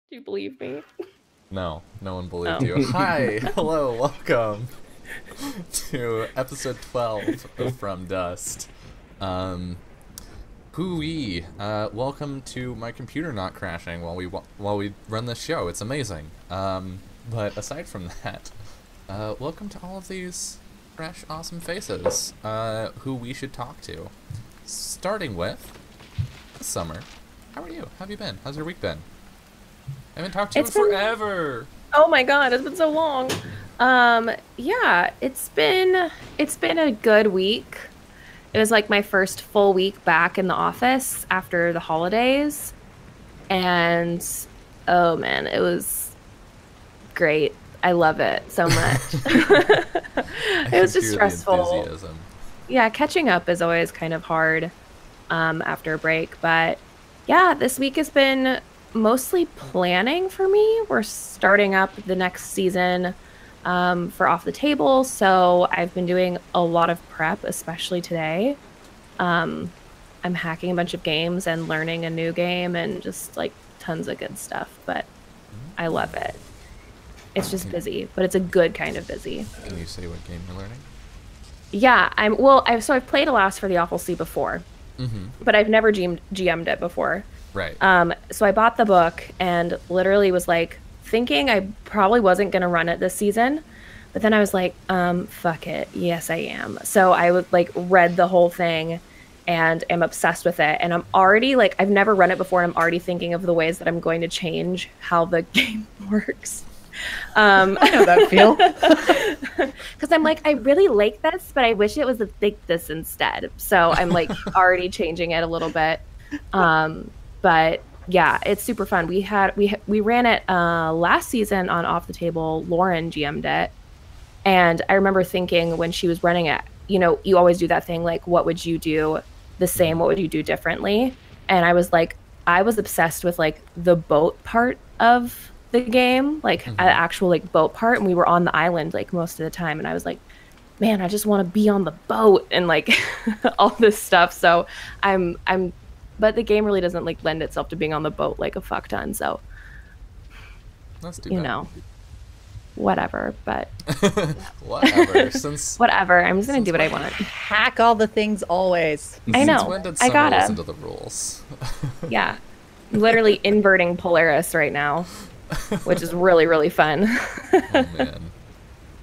Do you believe me? No, no one believed Oh. you. Hi, hello, welcome to episode 12 of From Dust. Um, Hooey, welcome to my computer not crashing while we run this show. It's amazing. But aside from that, welcome to all of these fresh, awesome faces, who we should talk to. Starting with Summer. How are you? How have you been? How's your week been? I haven't talked to you in It's been, forever. oh my God, it's been so long. Yeah, it's been a good week. It was like my first full week back in the office after the holidays. And oh man, it was great. I love it so much. I It can was just hear the stressful. enthusiasm. Yeah, catching up is always kind of hard after a break. But yeah, this week has been mostly planning for me. We're starting up the next season for Off the Table. So I've been doing a lot of prep, especially today. Um, I'm hacking a bunch of games and learning a new game and just like tons of good stuff. But I love it. It's just Can, busy, but it's a good kind of busy. can you say what game you're learning? Yeah, I've played Alas for the Awful Sea before, Mm-hmm. but I've never GM'd it before. Right. So I bought the book and literally was like thinking I probably wasn't gonna run it this season, but then I was like, fuck it, yes I am. So I would like read the whole thing and am obsessed with it. And I'm already like I've never run it before, and I'm already thinking of the ways that I'm going to change how the game works. I know that feel. Because I'm like, I really like this, but I wish it was like this instead. So I'm like already changing it a little bit. But yeah, it's super fun. We ran it last season on Off the Table. Lauren GM'd it, and I remember thinking when she was running it, you always do that thing like, what would you do the same? What would you do differently? And I was like, I was obsessed with like the boat part of the game, like an actual like boat part, and we were on the island like most of the time, and I was like, man, I just want to be on the boat and like all this stuff. So I'm but the game really doesn't like lend itself to being on the boat like a fuck ton, so That's too you bad. know whatever. But Whatever. Since whatever, I'm just gonna since do what I when, want. Hack all the things always. I since know, when did I Summer gotta, listen to the rules? yeah, I'm literally inverting Polaris right now, which is really really fun. Oh man.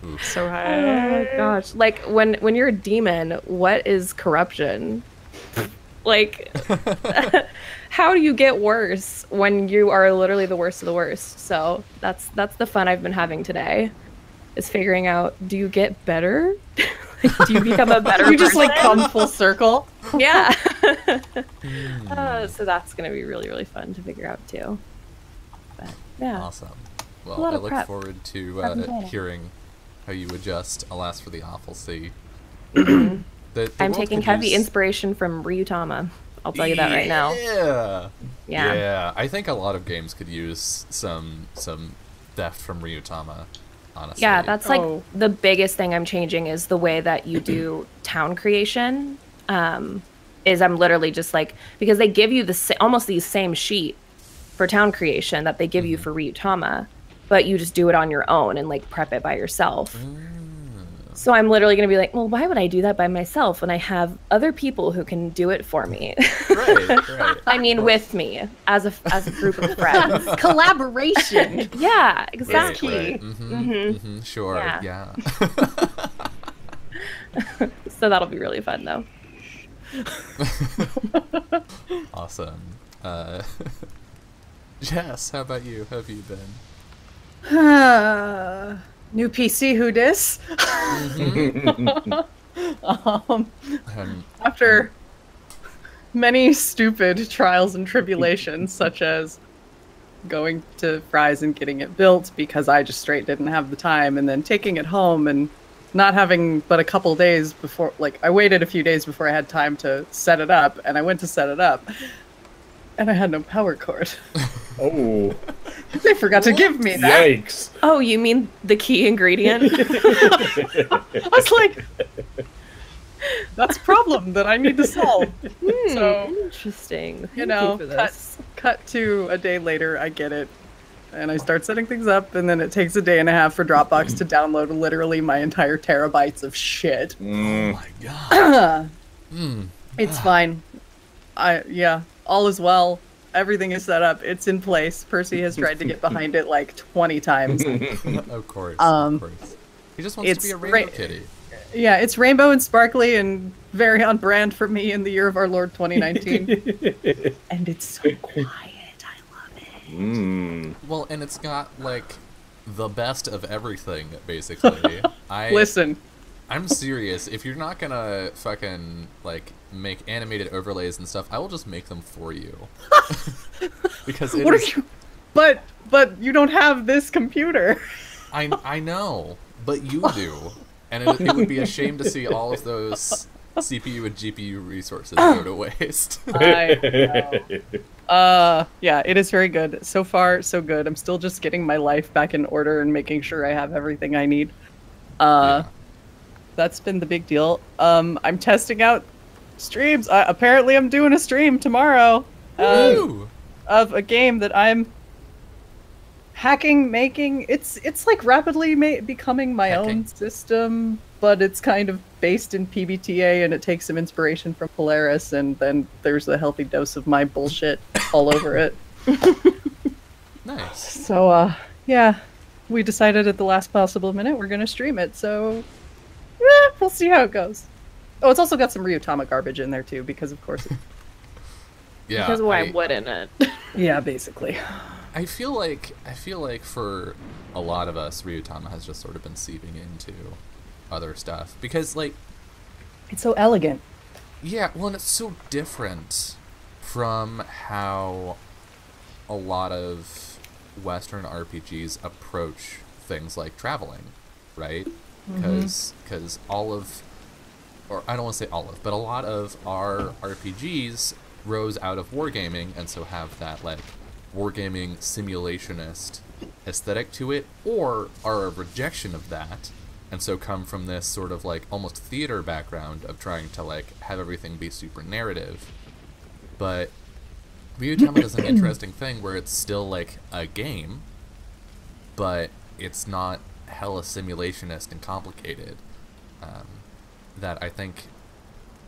Oof. So Oh gosh, like when you're a demon, what is corruption? Like, how do you get worse when you are literally the worst of the worst? So that's the fun I've been having today, is figuring out, do you get better? Like, do you become a better you just like person? come full circle. Yeah. Hmm. So that's gonna be really really fun to figure out too. But yeah, Awesome. a Well, lot I of look prep. forward to Prep and planning. hearing how you adjust. Alas for the awful sea. The I'm world taking could heavy use- inspiration from Ryutama. I'll tell you that right now. Yeah. Yeah. Yeah. I think a lot of games could use some deft from Ryutama. Honestly. Yeah, that's like Oh. the biggest thing I'm changing is the way that you do town creation. Is I'm literally just like, because they give you almost the same sheet for town creation that they give you for Ryutama, but you just do it on your own and like prep it by yourself. So I'm literally going to be like, well, why would I do that by myself when I have other people who can do it for me? Right. Right. I mean, with me as a group of friends. Collaboration. Yeah, Right, exactly. right. Sure. Yeah. Yeah. So that'll be really fun though. Awesome. Jess, how about you? How have you been? New PC, who dis? After many stupid trials and tribulations, such as going to Fry's and getting it built because I just straight didn't have the time, and then taking it home and not having but a couple days before, like, I waited a few days before I had time to set it up, and I went to set it up, and I had no power cord. Oh, They forgot to give me that. yikes. Oh, you mean the key ingredient? I was like, that's a problem that I need to solve. So, Interesting. you know, Thank you for cut, this. cut to a day later, I get it. and I start setting things up, and then it takes a day and a half for Dropbox to download literally my entire terabytes of shit. Oh my god. It's fine. All is well. Everything is set up. It's in place. Percy has tried to get behind it like 20 times. Of course. Of course. He just wants to be a rainbow kitty. Yeah, it's rainbow and sparkly and very on brand for me in the year of our Lord 2019. And it's so quiet. I love it. Well, and it's got like the best of everything, basically. Listen. I'm serious. If you're not gonna fucking like make animated overlays and stuff, I will just make them for you. Because it is... But you don't have this computer. I know, but you do, and it would be a shame to see all of those CPU and GPU resources go to waste. I know. Yeah, it is very good. So far, so good. I'm still just getting my life back in order and making sure I have everything I need. Yeah. That's been the big deal. I'm testing out streams. Apparently, I'm doing a stream tomorrow of a game that I'm making. It's like rapidly becoming my own system, but it's kind of based in PBTA, and it takes some inspiration from Polaris, and then there's a healthy dose of my bullshit all over it. Nice. So, yeah, we decided at the last possible minute we're gonna stream it, so we'll see how it goes. Oh, it's also got some Ryutama garbage in there too, because of course. Yeah. Because why wouldn't it? Yeah, basically. I feel like for a lot of us, Ryutama has just sort of been seeping into other stuff because, like, it's so elegant. Yeah, well, and it's so different from how a lot of Western RPGs approach things like traveling, right? Because all of, or I don't want to say all of, but a lot of our RPGs rose out of wargaming, and so have that like wargaming simulationist aesthetic to it, or are a rejection of that, and so come from this sort of like almost theater background of trying to like have everything be super narrative. But Ryutama does an interesting thing where it's still like a game, but it's not hella simulationist and complicated, that I think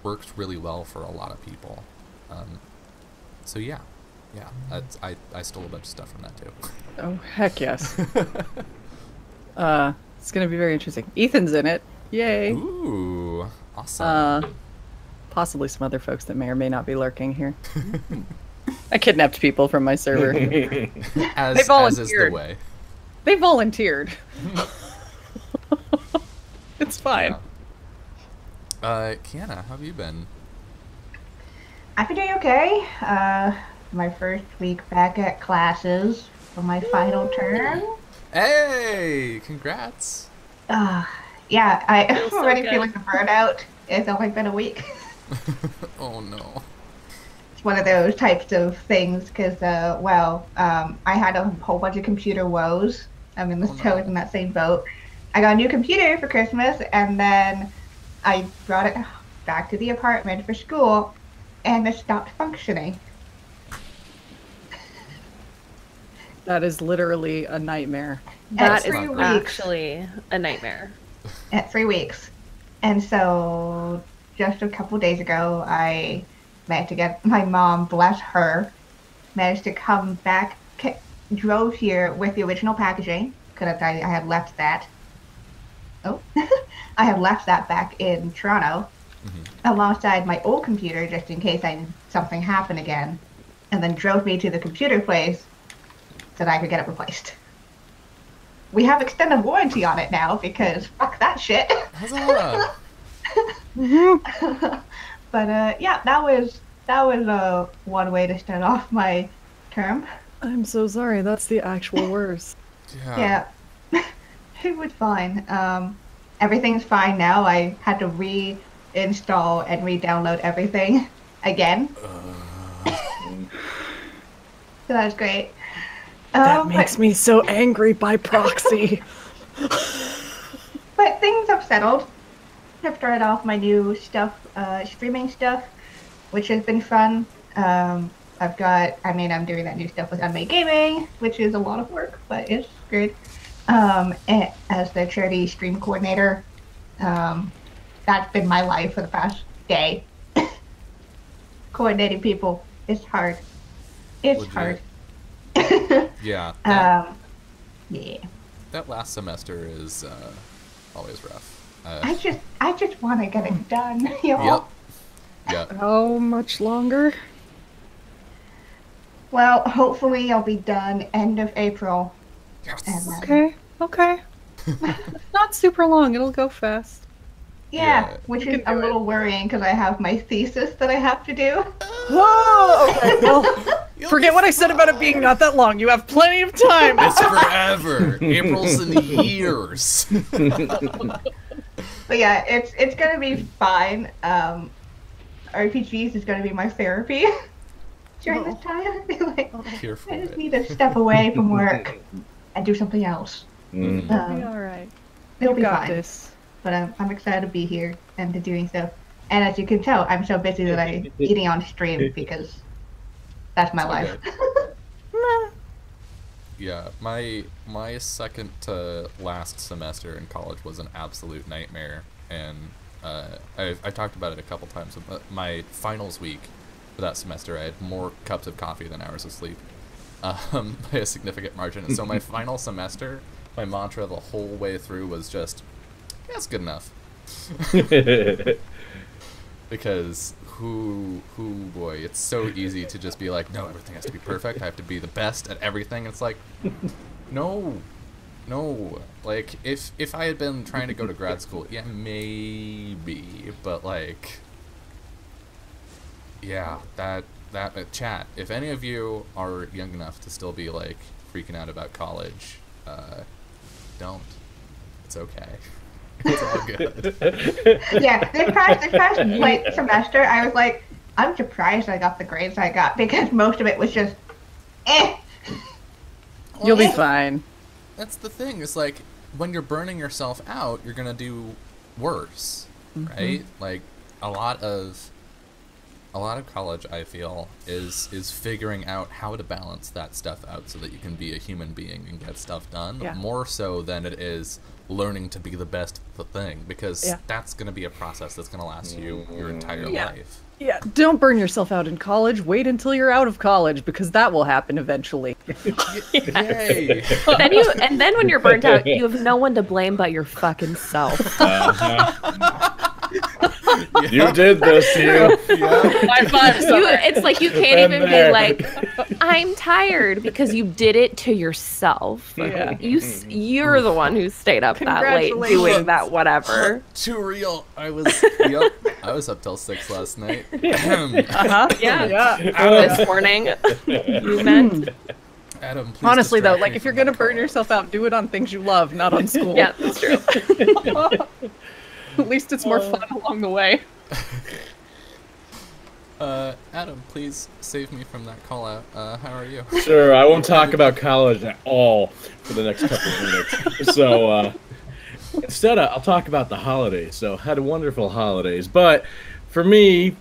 works really well for a lot of people. So yeah, I stole a bunch of stuff from that too. Oh heck yes. It's gonna be very interesting. Ethan's in it. Yay. Ooh, awesome. Possibly some other folks that may or may not be lurking here. I kidnapped people from my server. As is the way. They volunteered. It's fine. Yeah. Kiana, how have you been? I've been doing okay. My first week back at classes for my final term. Hey, congrats. Yeah, I'm already feeling the burnout. It's only been a week. Oh no. It's one of those types of things because, I had a whole bunch of computer woes. I'm in that same boat. I got a new computer for Christmas, and then I brought it back to the apartment for school, and it stopped functioning. That is literally a nightmare. That is actually a nightmare. At 3 weeks. And so just a couple days ago, I managed to get my mom, bless her, managed to come back, drove here with the original packaging, because I had left that. Oh, I had left that back in Toronto, alongside my old computer, just in case something happened again, and then drove me to the computer place so that I could get it replaced. We have extended warranty on it now because fuck that shit. Huzzah! But yeah, that was one way to start off my term. I'm so sorry. That's the actual worst. Yeah. It was fine. Everything's fine now. I had to reinstall and re-download everything again. So that was great. That makes me so angry by proxy. But things have settled. I've started off my new stuff, streaming stuff, which has been fun. I'm doing that new stuff with Unmade Gaming, which is a lot of work, but it's good. As the charity stream coordinator, that's been my life for the past day. Coordinating people is hard. It's Legit. hard. Yeah. Yeah. That last semester is always rough. I just want to get it done, y'all. Yep. How much longer? Well, hopefully I'll be done end of April. Yes. And then, Okay. It's not super long. It'll go fast. Yeah. Which You is can a do little worrying because I have my thesis that I have to do. Oh, okay. Well, forget what I said about it being not that long. You have plenty of time. It's forever. April's in years. But yeah, it's gonna be fine. RPGs is gonna be my therapy during this time. I feel like Here for I just it. need to step away from work and do something else. Mm. It'll be all right. It'll You be got fine. this. But I'm excited to be here and to doing so. And as you can tell, I'm so busy that I'm eating on stream because that's my life. Yeah, my second to last semester in college was an absolute nightmare, and I talked about it a couple times. But my finals week for that semester, I had more cups of coffee than hours of sleep, by a significant margin. And so my final semester, my mantra the whole way through was just, yeah, it's good enough. Because boy, it's so easy to just be like, no, everything has to be perfect. I have to be the best at everything. It's like, no. Like, if I had been trying to go to grad school, yeah, maybe, but like, yeah, that chat. If any of you are young enough to still be like freaking out about college, don't. It's okay. It's all good. Yeah, this past like semester, I was like, I'm surprised I got the grades I got because most of it was just, You'll be fine. That's the thing. It's like when you're burning yourself out, you're gonna do worse, right? Like a lot of college, I feel, is figuring out how to balance that stuff out so that you can be a human being and get stuff done. Yeah. More so than it is learning to be the best thing, because that's gonna be a process that's gonna last you your entire life. Yeah, don't burn yourself out in college. Wait until you're out of college because that will happen eventually. Yay! And then when you're burnt out, you have no one to blame but your fucking self. You did this, you. High five, Summer. It's like you can't Been even there. be like, I'm tired, because you did it to yourself. Yeah. You're the one who stayed up that late doing Congratulations. that whatever. Too real. I was I was up till 6 last night. Uh-huh. Yeah. Yeah. This morning, you meant. Adam, please Honestly, though, distract like me if you're from gonna that burn call. yourself out, do it on things you love, not on school. Yeah, that's true. At least it's more fun along the way. Adam, please save me from that call out. How are you? Sure, I won't talk about college at all for the next couple of minutes. So, instead, I'll talk about the holidays. So, had wonderful holidays. But for me,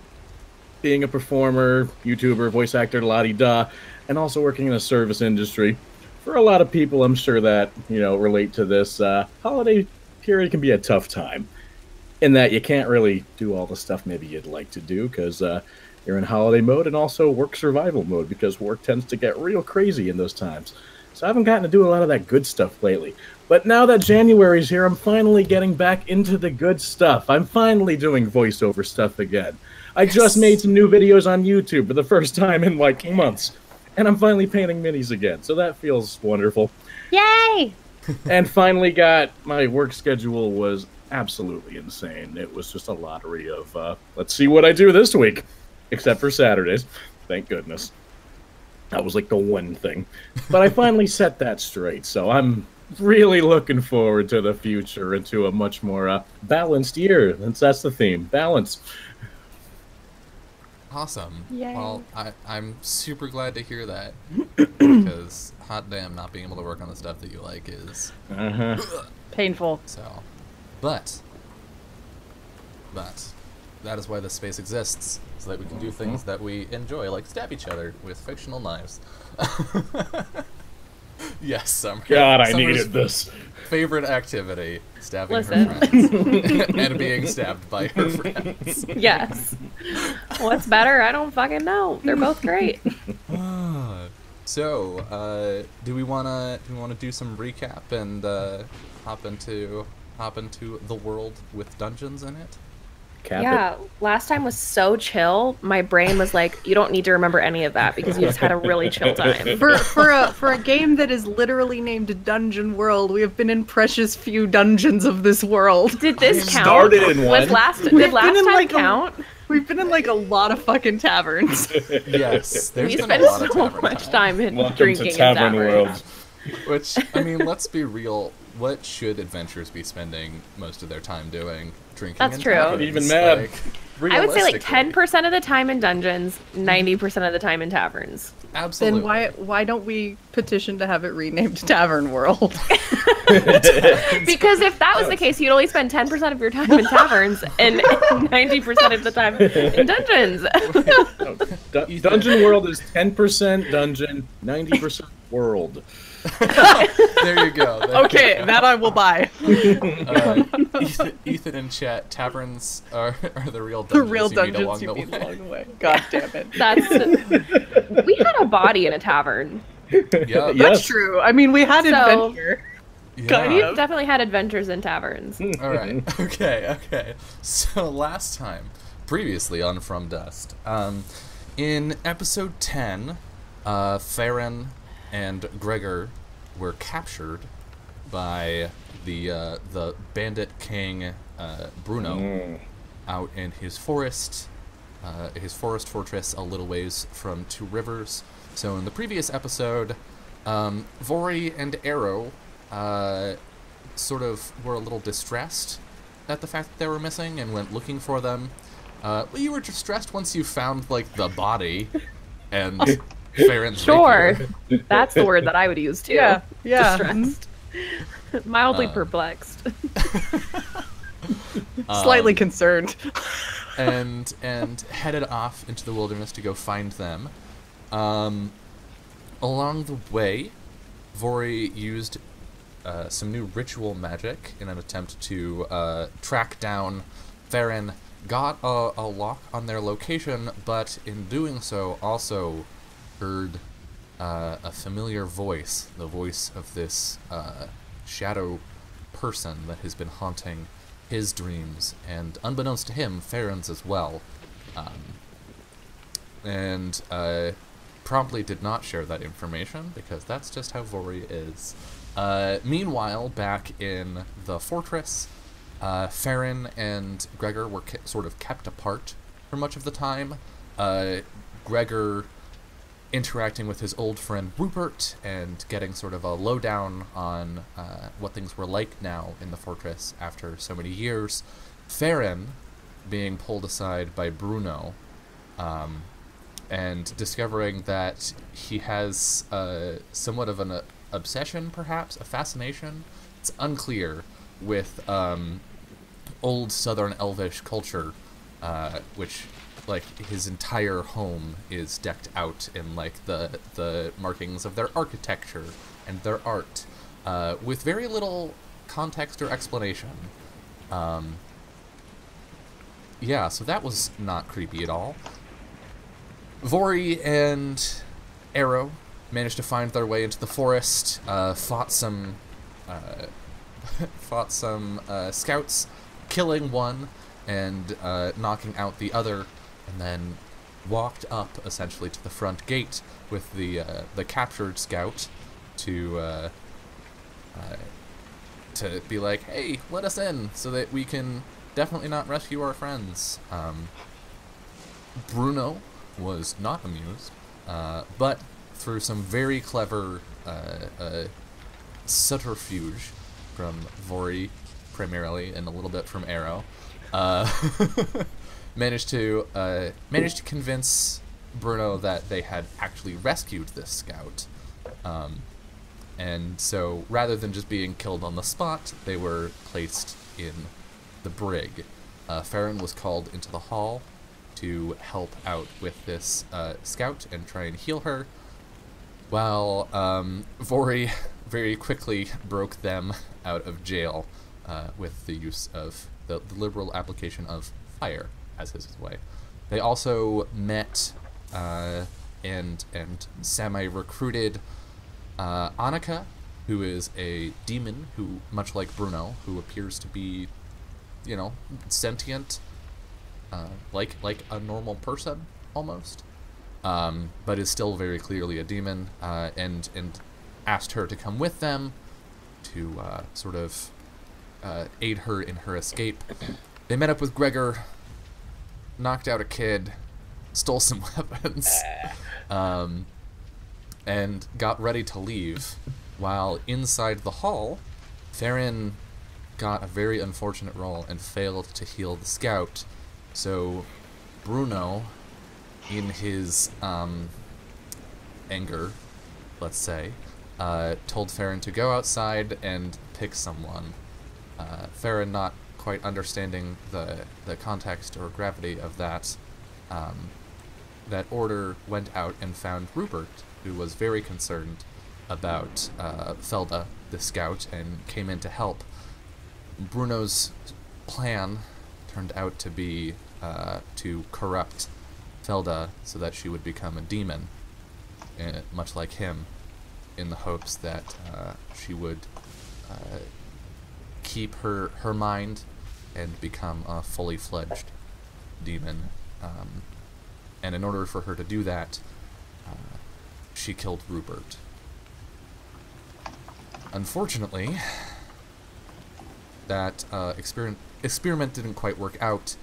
being a performer, YouTuber, voice actor, la-di-da, and also working in the service industry, for a lot of people, I'm sure that, relate to this, holiday period can be a tough time. In that you can't really do all the stuff maybe you'd like to do because you're in holiday mode and also work survival mode because work tends to get real crazy in those times. So I haven't gotten to do a lot of that good stuff lately. But now that January's here, I'm finally getting back into the good stuff. I'm finally doing voiceover stuff again. I just made some new videos on YouTube for the first time in like months. And I'm finally painting minis again, so that feels wonderful. Yay! And finally got my work schedule was absolutely insane. It was just a lottery of, let's see what I do this week. Except for Saturdays. Thank goodness. That was like the one thing. But I finally set that straight, so I'm really looking forward to the future and to a much more balanced year. That's the theme. Balance. Awesome. Yay. Well, I'm super glad to hear that because hot damn, not being able to work on the stuff that you like is Uh-huh. Painful. so. But that is why this space exists, so that we can do things that we enjoy, like stab each other with fictional knives. Yes, Summer. God, I Summer's needed this. favorite activity: stabbing Listen. her friends and being stabbed by her friends. Yes. What's better? I don't fucking know. They're both great. So, do we wanna do some recap and hop into the world with dungeons in it? Cap Yeah, last time was so chill. My brain was like, you don't need to remember any of that because you just had a really chill time. For a game that is literally named Dungeon World, we have been in precious few dungeons of this world. Did this count? started in Was one. did last been in, time like, count? We've been in like a lot of fucking taverns. Yes, there's We been spent a lot of so tavern much time. time in Welcome drinking to Tavern in World. taverns. Which, I mean, let's be real. What should adventurers be spending most of their time doing? Drinking. That's in true. taverns, Even mad. I would say like realistically. 10% of the time in dungeons, 90% of the time in taverns. Absolutely. Then why don't we petition to have it renamed Tavern World? Because if that was the case, you'd only spend 10% of your time in taverns and 90% of the time in dungeons. Dungeon World is 10% dungeon, 90% world. There you go. There you Okay, go. that I will buy. Ethan in chat, taverns are the real The dungeons real you meet dungeons along you the meet way. along the way. God damn it. That's we had a body in a tavern. Yeah, Yes. That's true. I mean, we had So- adventure. yeah. We've definitely had adventures in taverns. All right. Okay. So last time, previously on From Dust, in episode 10, Farron and Gregor were captured by the bandit king Bruno out in his forest fortress a little ways from Two Rivers. So in the previous episode, Vori and Arrow sort of were a little distressed at the fact that they were missing and went looking for them. Well, you were distressed once you found, like, the body and Farron's Sure. rapier. That's the word that I would use too. Yeah. Distressed. Mildly perplexed. Slightly concerned. and headed off into the wilderness to go find them. Along the way, Vori used some new ritual magic in an attempt to track down Farron, got a lock on their location, but in doing so also heard a familiar voice, the voice of this shadow person that has been haunting his dreams, and unbeknownst to him, Farron's as well. And promptly did not share that information, because that's just how Vori is. Meanwhile, back in the fortress, Farron and Gregor were sort of kept apart for much of the time. Gregor interacting with his old friend Rupert and getting sort of a lowdown on what things were like now in the fortress after so many years. Farron being pulled aside by Bruno and discovering that he has somewhat of an obsession, perhaps, a fascination. It's unclear with old Southern Elvish culture, which, like, his entire home is decked out in, like, the markings of their architecture and their art, with very little context or explanation. Yeah, so that was not creepy at all. Vori and Arrow managed to find their way into the forest, fought some scouts, killing one and knocking out the other, and then walked up essentially to the front gate with the captured scout to be like, hey, let us in so that we can definitely not rescue our friends. Bruno was not amused, but through some very clever subterfuge from Vori primarily, and a little bit from Arrow, managed to convince Bruno that they had actually rescued this scout, and so rather than just being killed on the spot, they were placed in the brig. Farron was called into the hall to help out with this scout and try and heal her, while Vori very quickly broke them out of jail with the use of the liberal application of fire as his way. They also met and semi-recruited Annika, who is a demon who, much like Bruno, who appears to be, you know, sentient, like a normal person almost, but is still very clearly a demon, and asked her to come with them to sort of aid her in her escape. They met up with Gregor, knocked out a kid, stole some weapons, and got ready to leave, while inside the hall, Farron got a very unfortunate roll and failed to heal the scout. So Bruno, in his anger, let's say, told Farron to go outside and pick someone. Farron, not quite understanding the context or gravity of that, that order, went out and found Rupert, who was very concerned about Felda, the scout, and came in to help. Bruno's plan turned out to be to corrupt Felda so that she would become a demon, much like him, in the hopes that she would keep her mind and become a fully fledged demon. And in order for her to do that, she killed Rupert. Unfortunately, that experiment didn't quite work out.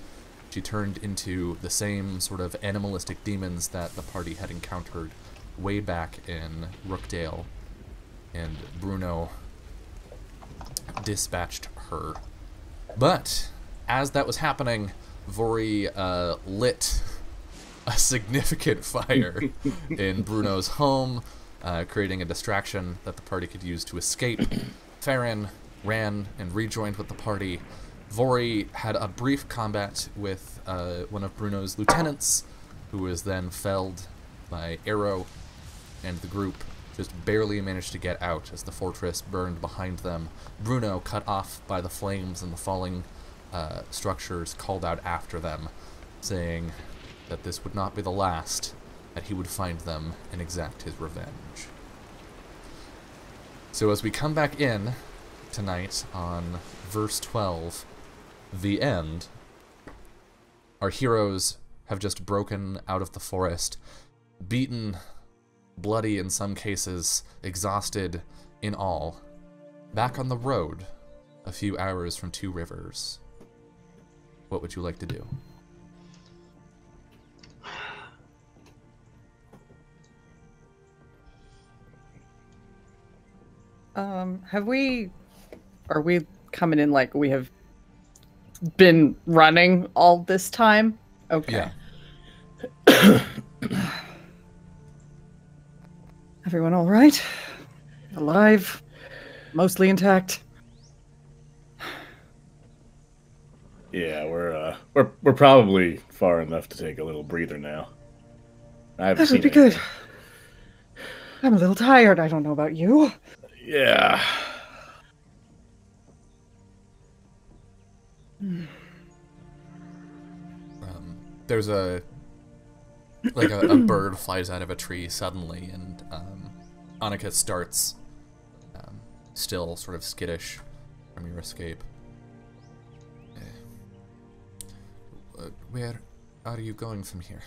She turned into the same sort of animalistic demons that the party had encountered way back in Rookdale, and Bruno dispatched her. But as that was happening, Vori lit a significant fire in Bruno's home, creating a distraction that the party could use to escape. Farron ran and rejoined with the party. Vori had a brief combat with one of Bruno's lieutenants, who was then felled by arrow, and the group just barely managed to get out as the fortress burned behind them. Bruno, cut off by the flames and the falling structures, called out after them, saying that this would not be the last, that he would find them and exact his revenge. So as we come back in tonight on verse 12, the end, our heroes have just broken out of the forest, beaten, bloody in some cases, exhausted in all, back on the road a few hours from Two Rivers. What would you like to do? Are we coming in like we have been running all this time? Okay. Yeah. Everyone all right? Alive? Mostly intact? Yeah, we're probably far enough to take a little breather now. That would be good. I'm a little tired. I don't know about you. Yeah. There's a bird flies out of a tree suddenly, and Annika starts, still sort of skittish from your escape. Where are you going from here?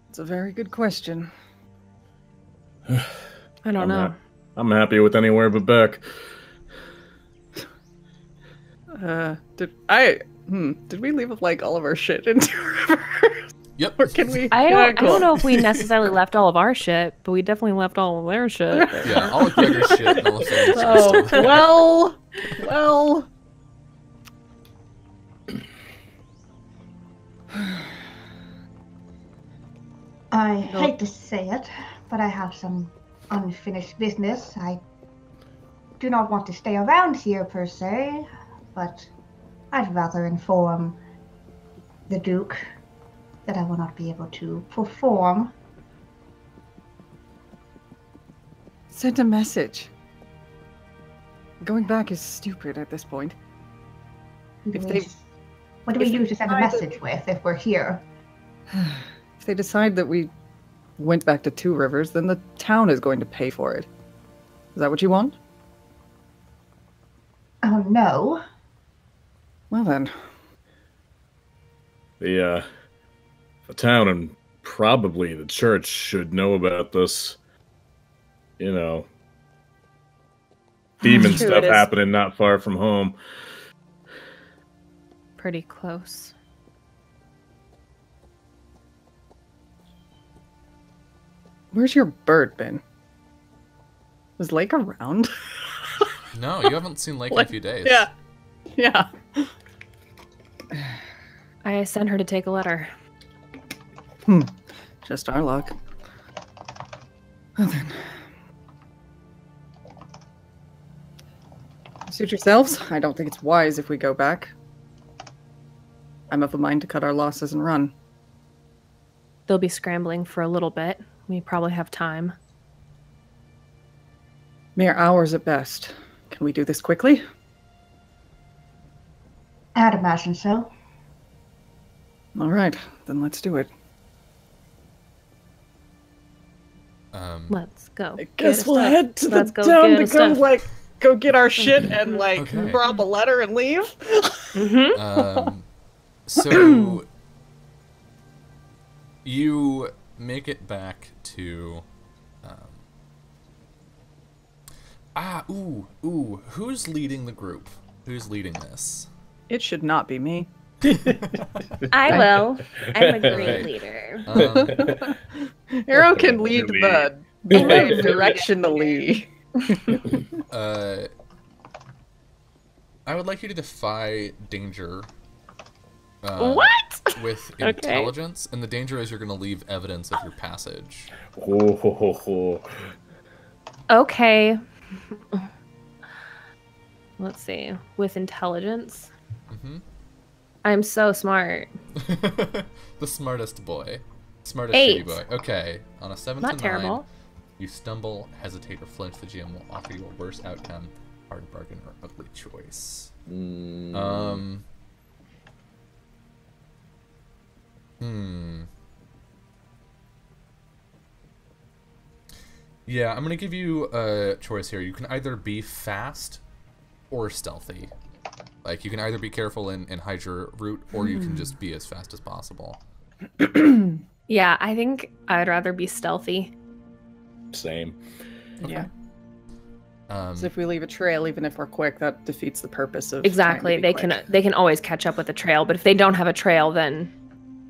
It's a very good question. I don't know. I'm happy with anywhere but back. Did we leave like all of our shit in Two Rivers? Yep. Or can we? I don't know if we necessarily left all of our shit, but we definitely left all of their shit. Yeah, all of Gregor's shit and all of Farron's shit. Oh, well. I hate to say it, but I have some unfinished business. I do not want to stay around here per se, but I'd rather inform the Duke that I will not be able to perform. Send a message. Going back is stupid at this point. If they, What do we if they use to send a decide message with if we're here? if they decide that we went back to Two Rivers, then the town is going to pay for it. Is that what you want? Oh, no. Well then. The town and probably the church should know about this. You know, demon True, stuff it is. happening not far from home. Pretty close. Where's your bird been? Was Lake around? No, you haven't seen Lake in a few days. Yeah. Yeah. I sent her to take a letter. Just our luck. Well then. Suit yourselves. I don't think it's wise if we go back. I'm of a mind to cut our losses and run. They'll be scrambling for a little bit. We probably have time. Mere hours at best. Can we do this quickly? I'd imagine so. All right, then let's do it. Let's go. I guess Get we'll us stuff. head to the Let's go town get to us go, stuff. go get our shit and, Okay. drop a letter and leave. So you make it back to who's leading the group? Who's leading this? It should not be me. I will. I'm a great leader. Arrow can lead the way directionally. I would like you to defy danger. What? With Okay. intelligence, and the danger is you're going to leave evidence of your passage. Ho, ho, ho, ho. Okay. Let's see. With intelligence. I'm so smart. The smartest boy. Smartest 8. shitty boy. Okay. On a 7 Not to 9, terrible. you stumble, hesitate, or flinch. The GM will offer you a worse outcome, hard bargain, or ugly choice. Yeah, I'm gonna give you a choice here. You can either be fast or stealthy. Like, you can either be careful and hide your route, or you can just be as fast as possible. Yeah, I think I'd rather be stealthy. Same. Yeah. So if we leave a trail, even if we're quick, that defeats the purpose of Exactly. trying to be quick. They can always catch up with the trail, but if they don't have a trail, then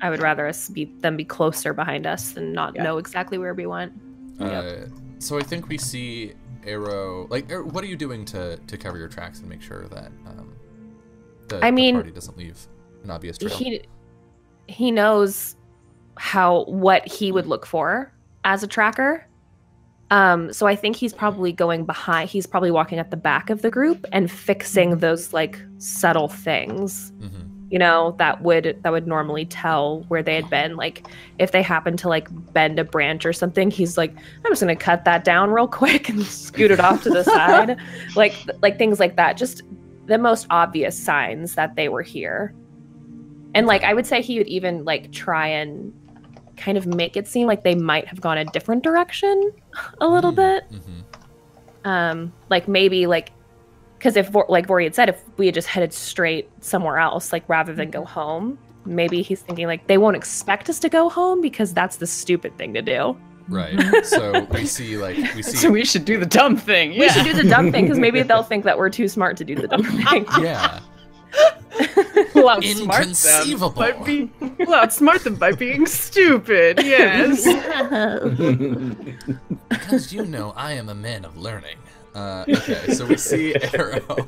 I would rather them be closer behind us than not know exactly where we went. So I think we see Arrow. Like, what are you doing to cover your tracks and make sure that the party doesn't leave an obvious trail? He knows what he would look for as a tracker. So I think he's probably going behind. He's probably walking at the back of the group and fixing those like subtle things. You know, that would normally tell where they had been. Like if they happened to like bend a branch or something, he's like, I'm just gonna cut that down real quick and scoot it off to the side. Like things like that. Just the most obvious signs that they were here. And like I would say he would even like try and kind of make it seem like they might have gone a different direction a little bit. Like maybe like, because if like Vori had said, if we had just headed straight somewhere else, like rather than go home, maybe he's thinking like they won't expect us to go home because that's the stupid thing to do. Right. So we see. So we should do the dumb thing. We should do the dumb thing because maybe they'll think that we're too smart to do the dumb thing. Yeah. We'll outsmart Inconceivable. we'll outsmart them by being stupid. Yes. Because you know I am a man of learning. Okay, so we see Arrow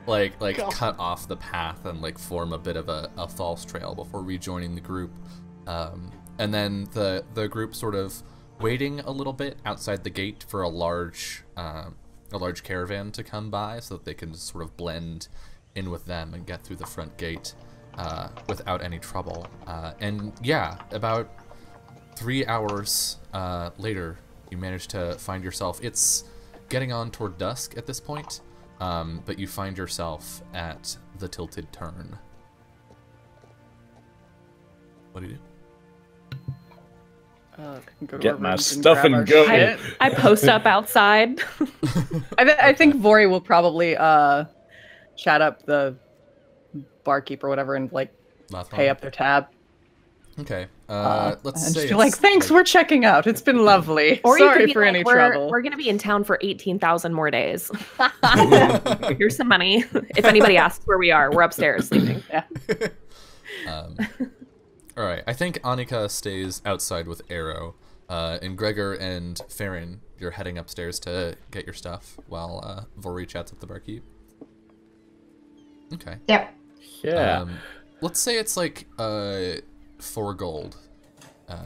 like cut off the path and like form a bit of a false trail before rejoining the group. And then the group sort of waiting a little bit outside the gate for a large caravan to come by so that they can sort of blend in with them and get through the front gate without any trouble. And yeah, about 3 hours later, you manage to find yourself. It's getting on toward dusk at this point, but you find yourself at the Tilted Turn. What do you do? Go to Get our my rooms stuff grab and our go. shit. I post up outside. I think Vori will probably chat up the barkeep or whatever and like pay up their tab. Okay. Let's and say just be like, it's, thanks, we're checking out. It's been lovely. Or you could Sorry be for like, any we're, trouble. We're going to be in town for 18,000 more days. Here's some money. If anybody asks where we are, we're upstairs sleeping. Yeah. All right. I think Annika stays outside with Arrow, and Gregor and Farron, you're heading upstairs to get your stuff while Vori chats with the barkeep. Okay. Yep. Yeah. Let's say it's like 4 gold.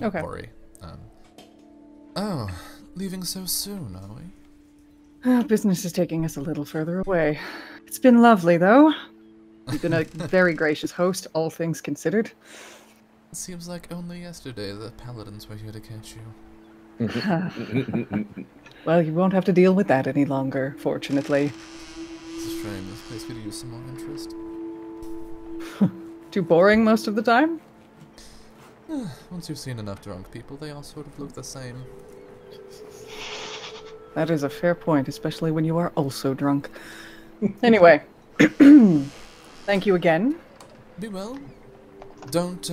Okay. Vori. Oh, leaving so soon, are we? Business is taking us a little further away. It's been lovely, though. You've been a very gracious host, all things considered. It seems like only yesterday the paladins were here to catch you. Well, you won't have to deal with that any longer, fortunately. It's a shame. This place could use some more interest. Too boring most of the time? Once you've seen enough drunk people, they all sort of look the same. That is a fair point, especially when you are also drunk. Anyway, thank you again. Be well. Don't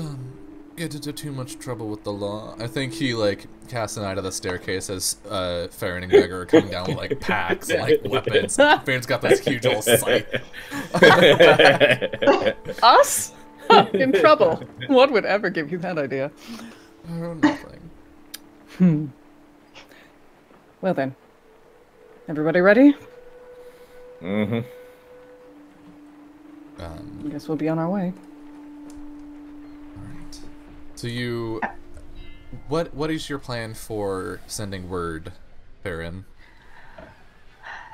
get into too much trouble with the law. I think he like casts an eye to the staircase as Farron and Gregor are coming down with like packs and like weapons. Farron's got this huge old scythe. Us? In trouble. What would ever give you that idea? Oh, nothing. Well then. Everybody ready? Mm-hmm. I guess we'll be on our way. Alright. So you... What is your plan for sending word, Farron?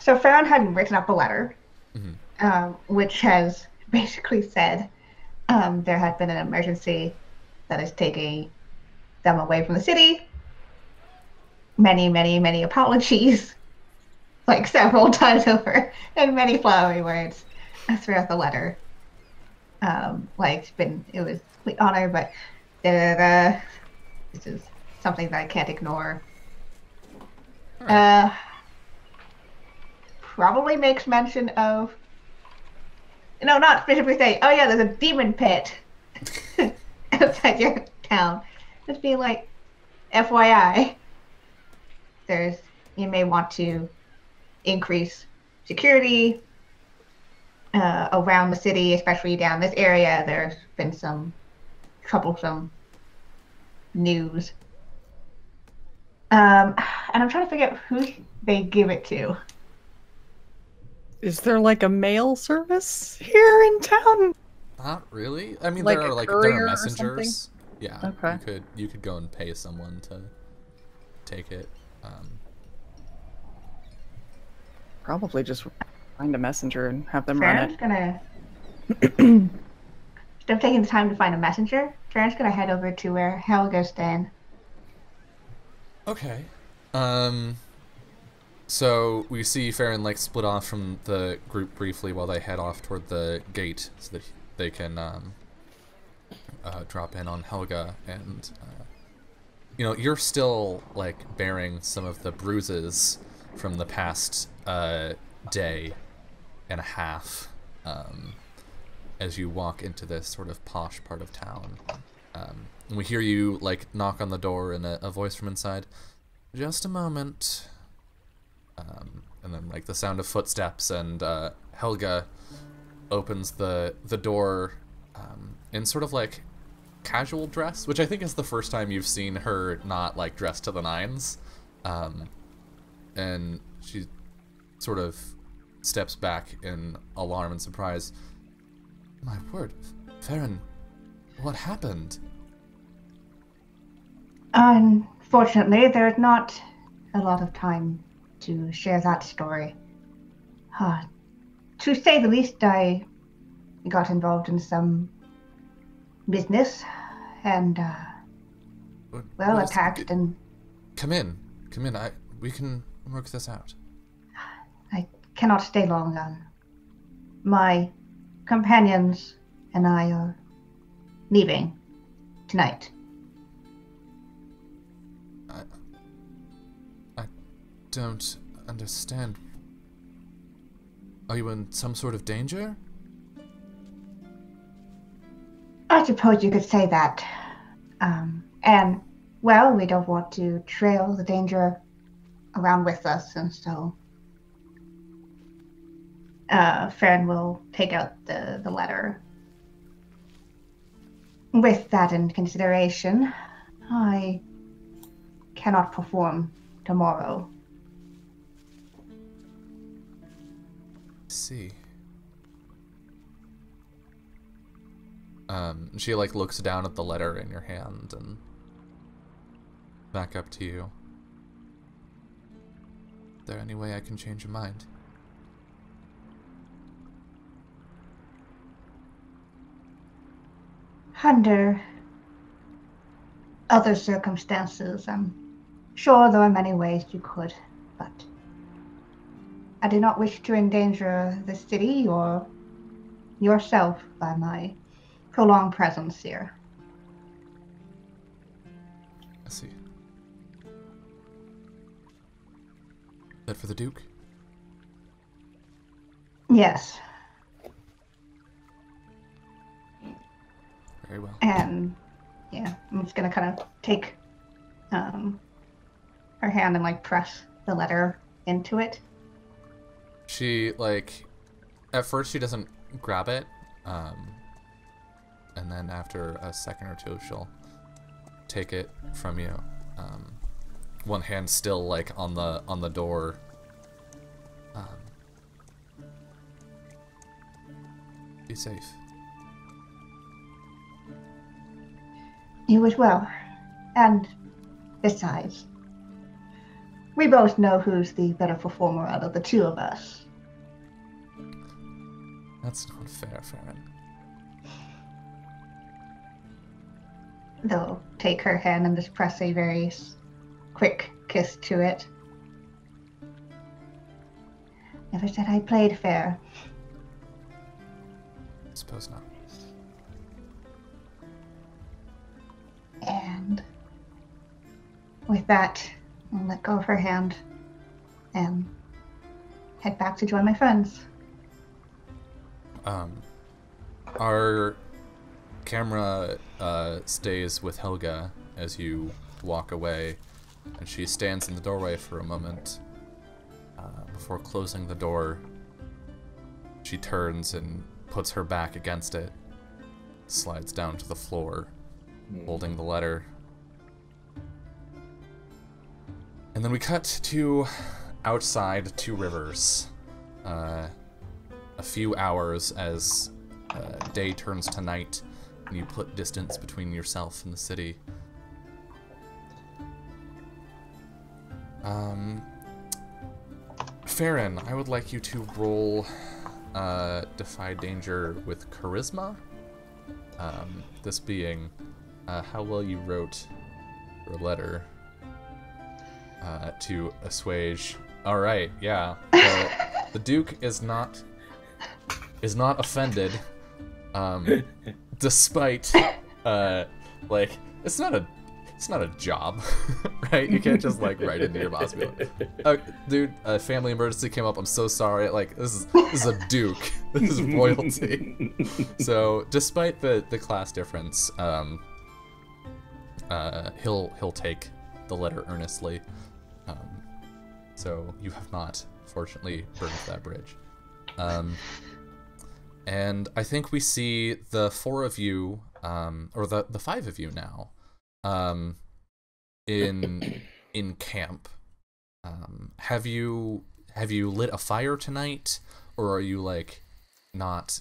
So Farron had written up a letter, which has basically said there had been an emergency that is taking them away from the city. Many, many, many apologies, like several times over, and many flowery words throughout the letter. Like it was a complete honor, but this is something that I can't ignore. Alright. Probably makes mention of, no, not specifically saying, oh yeah, there's a demon pit outside your town. Just be like, FYI, you may want to increase security around the city, especially down this area. There's been some troublesome news. And I'm trying to figure out who they give it to. Is there like a mail service here in town? Not really. I mean, Like there a are there courier are or messengers. Yeah. Okay. You could go and pay someone to take it. Probably just find a messenger and have them run Farron's it. gonna instead of taking the time to find a messenger, Farron's gonna head over to where Helga's staying. Okay. So we see Farron like split off from the group briefly while they head off toward the gate so that they can drop in on Helga, and you know, you're still like bearing some of the bruises from the past day and a half as you walk into this sort of posh part of town. And we hear you like knock on the door and a voice from inside. Just a moment. And then like the sound of footsteps, and Helga opens the door in sort of like casual dress, which I think is the first time you've seen her not like dressed to the nines. And she sort of steps back in alarm and surprise. My word, Farron, what happened? Unfortunately, there's not a lot of time to share that story. To say the least, I got involved in some business and, well, what is- attacked and Come in. Come in. We can work this out. I cannot stay long on. My companions and I are leaving tonight. I don't understand. Are you in some sort of danger? I suppose you could say that. And, well, we don't want to trail the danger around with us, and so Farron will take out the letter. With that in consideration, I cannot perform tomorrow. See. She like looks down at the letter in your hand and back up to you. Is there any way I can change your mind? Under other circumstances, I'm sure there are many ways you could, but I do not wish to endanger the city or yourself by my prolonged presence here. I see. That for the Duke? Yes, Very well. and yeah, I'm just gonna kind of take her hand and like press the letter into it. She like at first she doesn't grab it, and then after a second or two she'll take it from you. One hand still like on the door. Be safe. You as well. And besides, we both know who's the better performer out of the two of us. That's not fair, Farron. They'll take her hand and just press a very quick kiss to it. Never said I played fair. Suppose not. And with that, I'll let go of her hand and head back to join my friends. Our camera stays with Helga as you walk away, and she stands in the doorway for a moment before closing the door. She turns and puts her back against it, slides down to the floor, holding the letter. And then we cut to outside Two Rivers. A few hours as day turns to night, and you put distance between yourself and the city. Farron, I would like you to roll Defy Danger with Charisma. This being how well you wrote your letter to assuage. All right, yeah. The Duke is not offended, despite like it's not a job, right? You can't just like write into your boss and be like, dude, a family emergency came up. I'm so sorry. Like this is a Duke. This is royalty. So despite the class difference, he'll take the letter earnestly. So you have not, fortunately, burned that bridge. And I think we see the four of you, or the five of you now, in camp. Have you lit a fire tonight, or are you like not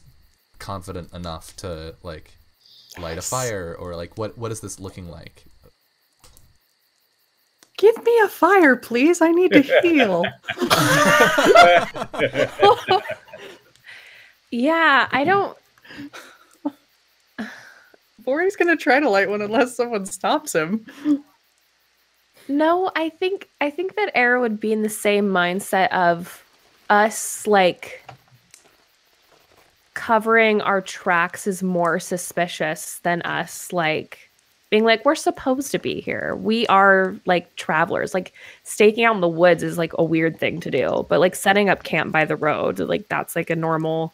confident enough to like light a fire, or like what is this looking like? Give me a fire, please. I need to heal. Yeah, I don't Vori's gonna try to light one unless someone stops him. No, I think that Era would be in the same mindset of us like covering our tracks is more suspicious than us like being like we're supposed to be here. We are like travelers. Like staking out in the woods is like a weird thing to do, but like setting up camp by the road, like that's like a normal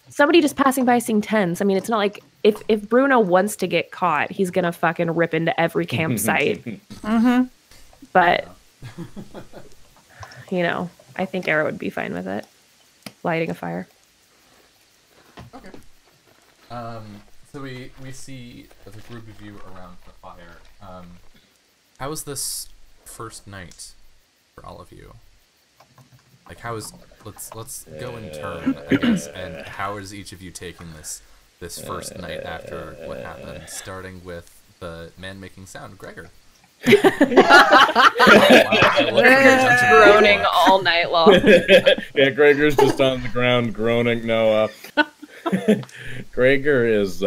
somebody just passing by seeing tents. I mean, it's not like if Bruno wants to get caught, he's gonna fucking rip into every campsite. But you know, I think Era would be fine with it. Lighting a fire. Okay. So we see the group of you around the fire. How was this first night for all of you? Like, how is let's go in turn, I guess. And how is each of you taking this first night after what happened? Starting with the man making sound, Gregor. Groaning all night long. Yeah, Gregor's just on the ground groaning. No, Gregor is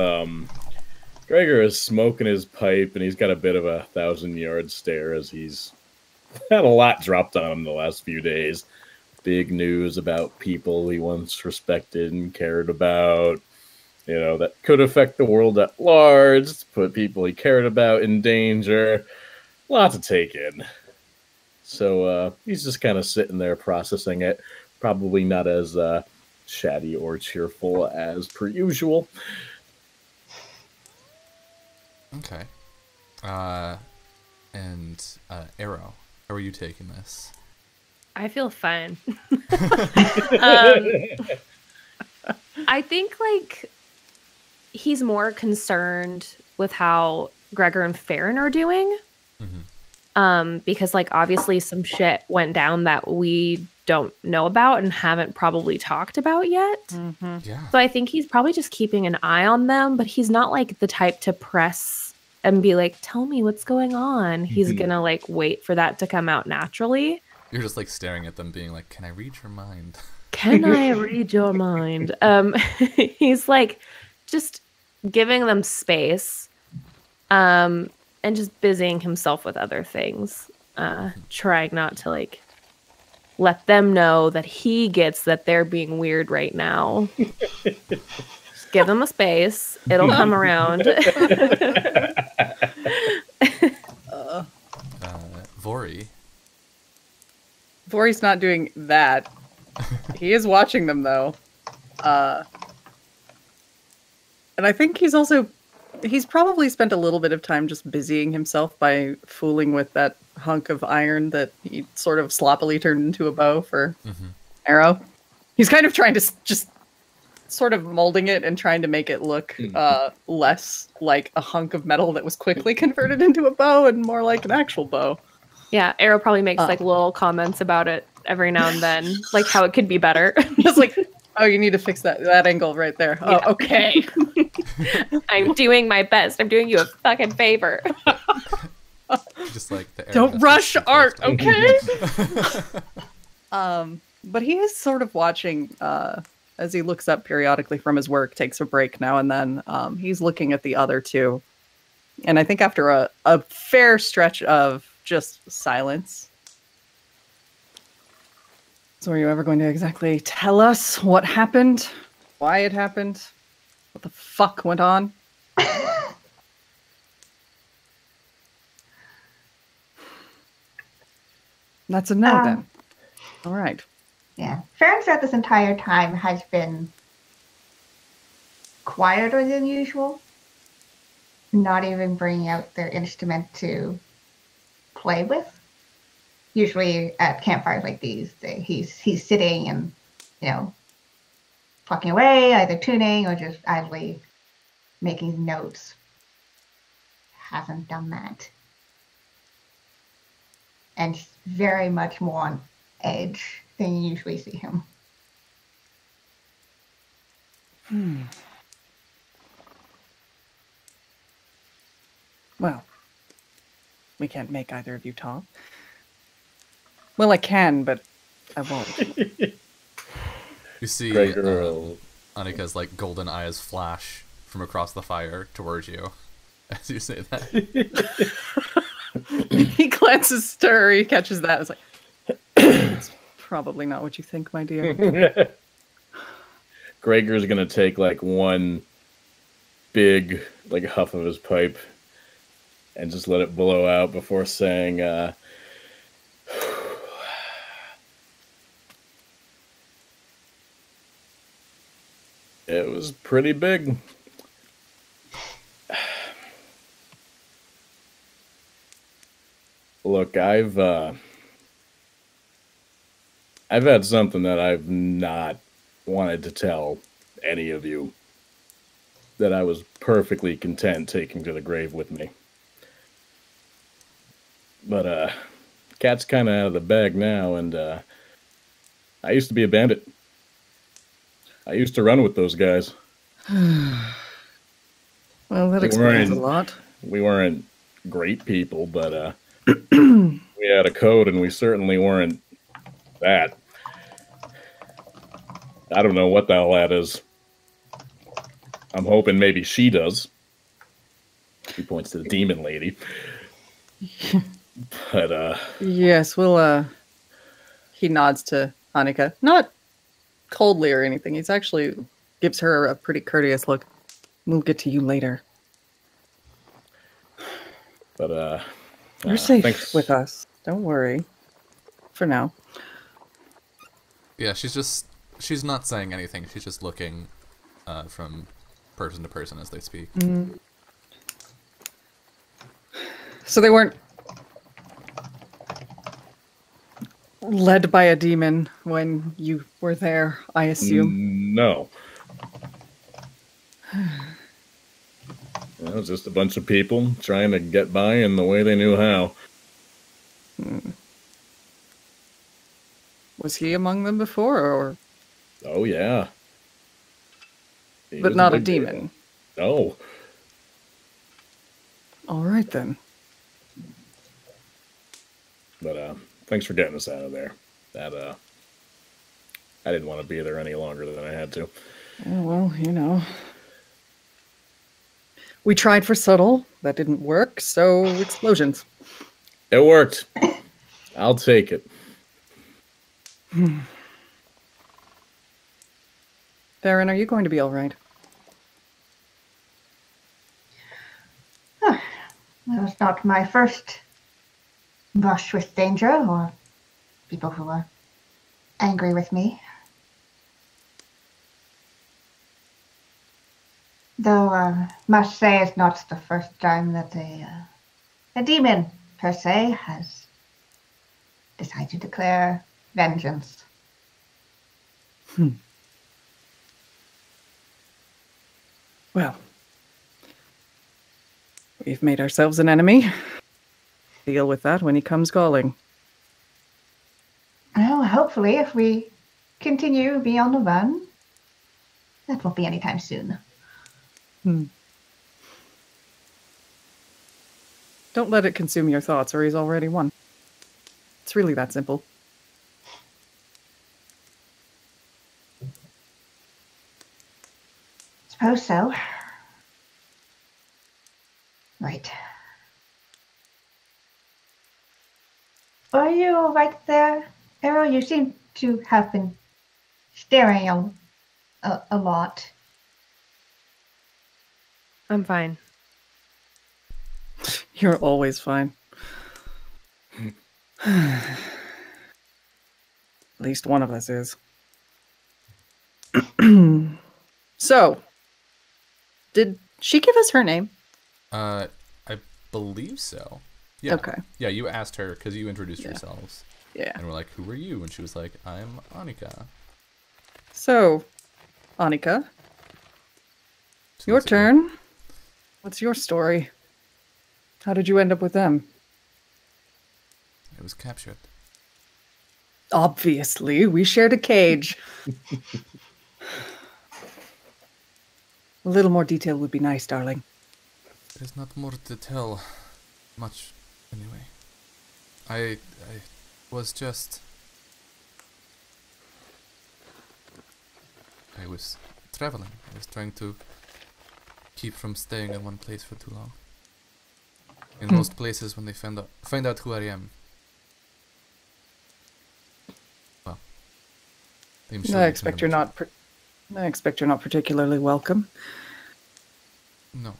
smoking his pipe, and he's got a bit of a 1,000-yard stare as he's had a lot dropped on him the last few days. Big news about people he once respected and cared about, you know, that could affect the world at large, put people he cared about in danger. Lot to take in. So he's just kind of sitting there processing it. Probably not as chatty or cheerful as per usual. Okay. And Arrow, how are you taking this? I feel fine. I think like he's more concerned with how Gregor and Farron are doing. Because like obviously some shit went down that we don't know about and haven't probably talked about yet. Yeah. So I think he's probably just keeping an eye on them, but he's not like the type to press and be like, tell me what's going on. He's gonna like wait for that to come out naturally. You're just like staring at them being like, can I read your mind? Can I read your mind? He's like just giving them space. And just busying himself with other things. Trying not to like let them know that he gets that they're being weird right now. Just give them a space. It'll come around. Vori. Vori's not doing that. He is watching them though. And I think he's probably spent a little bit of time just busying himself by fooling with that hunk of iron that he sort of sloppily turned into a bow for Arrow. He's kind of trying to just sort of molding it and trying to make it look less like a hunk of metal that was quickly converted into a bow and more like an actual bow. Yeah, Arrow probably makes like little comments about it every now and then, like how it could be better. Just like, oh, you need to fix that angle right there. Oh, Yeah. okay. I'm doing my best. I'm doing you a fucking favor. Just like the Don't rush art, okay? But he is sort of watching as he looks up periodically from his work, takes a break now and then. He's looking at the other two. And I think after a fair stretch of just silence. So are you ever going to exactly tell us what happened? Why it happened? What the fuck went on? That's a no then. All right. Yeah. Farron throughout this entire time has been quieter than usual. Not even bringing out their instrument to play with. Usually at campfires like these, he's sitting and, you know, plucking away, either tuning or just idly making notes. Hasn't done that. And very much more on edge than you usually see him. Well, we can't make either of you talk. Well, I can, but I won't. You see Gregor will Annika's like golden eyes flash from across the fire towards you as you say that. He glances at her, he catches that. It's like, it's probably not what you think, my dear. Gregor's gonna take like one big like huff of his pipe and just let it blow out before saying, it was pretty big. Look, I've had something that I've not wanted to tell any of you that I was perfectly content taking to the grave with me. But cat's kind of out of the bag now, and I used to be a bandit. I used to run with those guys. Well, that explains a lot. We weren't great people, but we had a code, and we certainly weren't that. I don't know what the hell that is. I'm hoping maybe she does. He points to the demon lady. But yes, we'll he nods to Annika. Not coldly or anything. He's actually gives her a pretty courteous look. We'll get to you later. But you're safe thanks. with us. Don't worry. For now. Yeah, she's not saying anything. She's just looking from person to person as they speak. Mm-hmm. So they weren't led by a demon when you were there, I assume? No. It was just a bunch of people trying to get by in the way they knew how. Was he among them before, or? Oh, yeah. He But was not a big demon? No. All right, then. But thanks for getting us out of there. That I didn't want to be there any longer than I had to. Oh, well, you know. We tried for subtle. That didn't work, so explosions. It worked. I'll take it. Theron, are you going to be all right? That was not my first brush with danger or people who were angry with me. Though, must say it's not the first time that a demon, per se, has decided to declare vengeance. Well, we've made ourselves an enemy. Deal with that when he comes calling. Well, hopefully, if we continue to be on the run, that won't be anytime soon. Don't let it consume your thoughts, or he's already won. It's really that simple. Suppose so. Right. Are you all right there, Arrow? You seem to have been staring a lot. I'm fine. You're always fine. At least one of us is. So, did she give us her name? I believe so. Yeah. Okay. Yeah, you asked her because you introduced Yeah. yourselves. Yeah. And we're like, who are you? And she was like, I'm Annika. So, Annika, So your that's it. turn. What's your story? How did you end up with them? It was captured. Obviously, we shared a cage. A little more detail would be nice, darling. There's not more to tell. Much, anyway. I was just... I was traveling. I was trying to keep from staying in one place for too long. In most places, when they find out who I am, well, I'm sure I you expect can you're not. I expect you're not particularly welcome. No,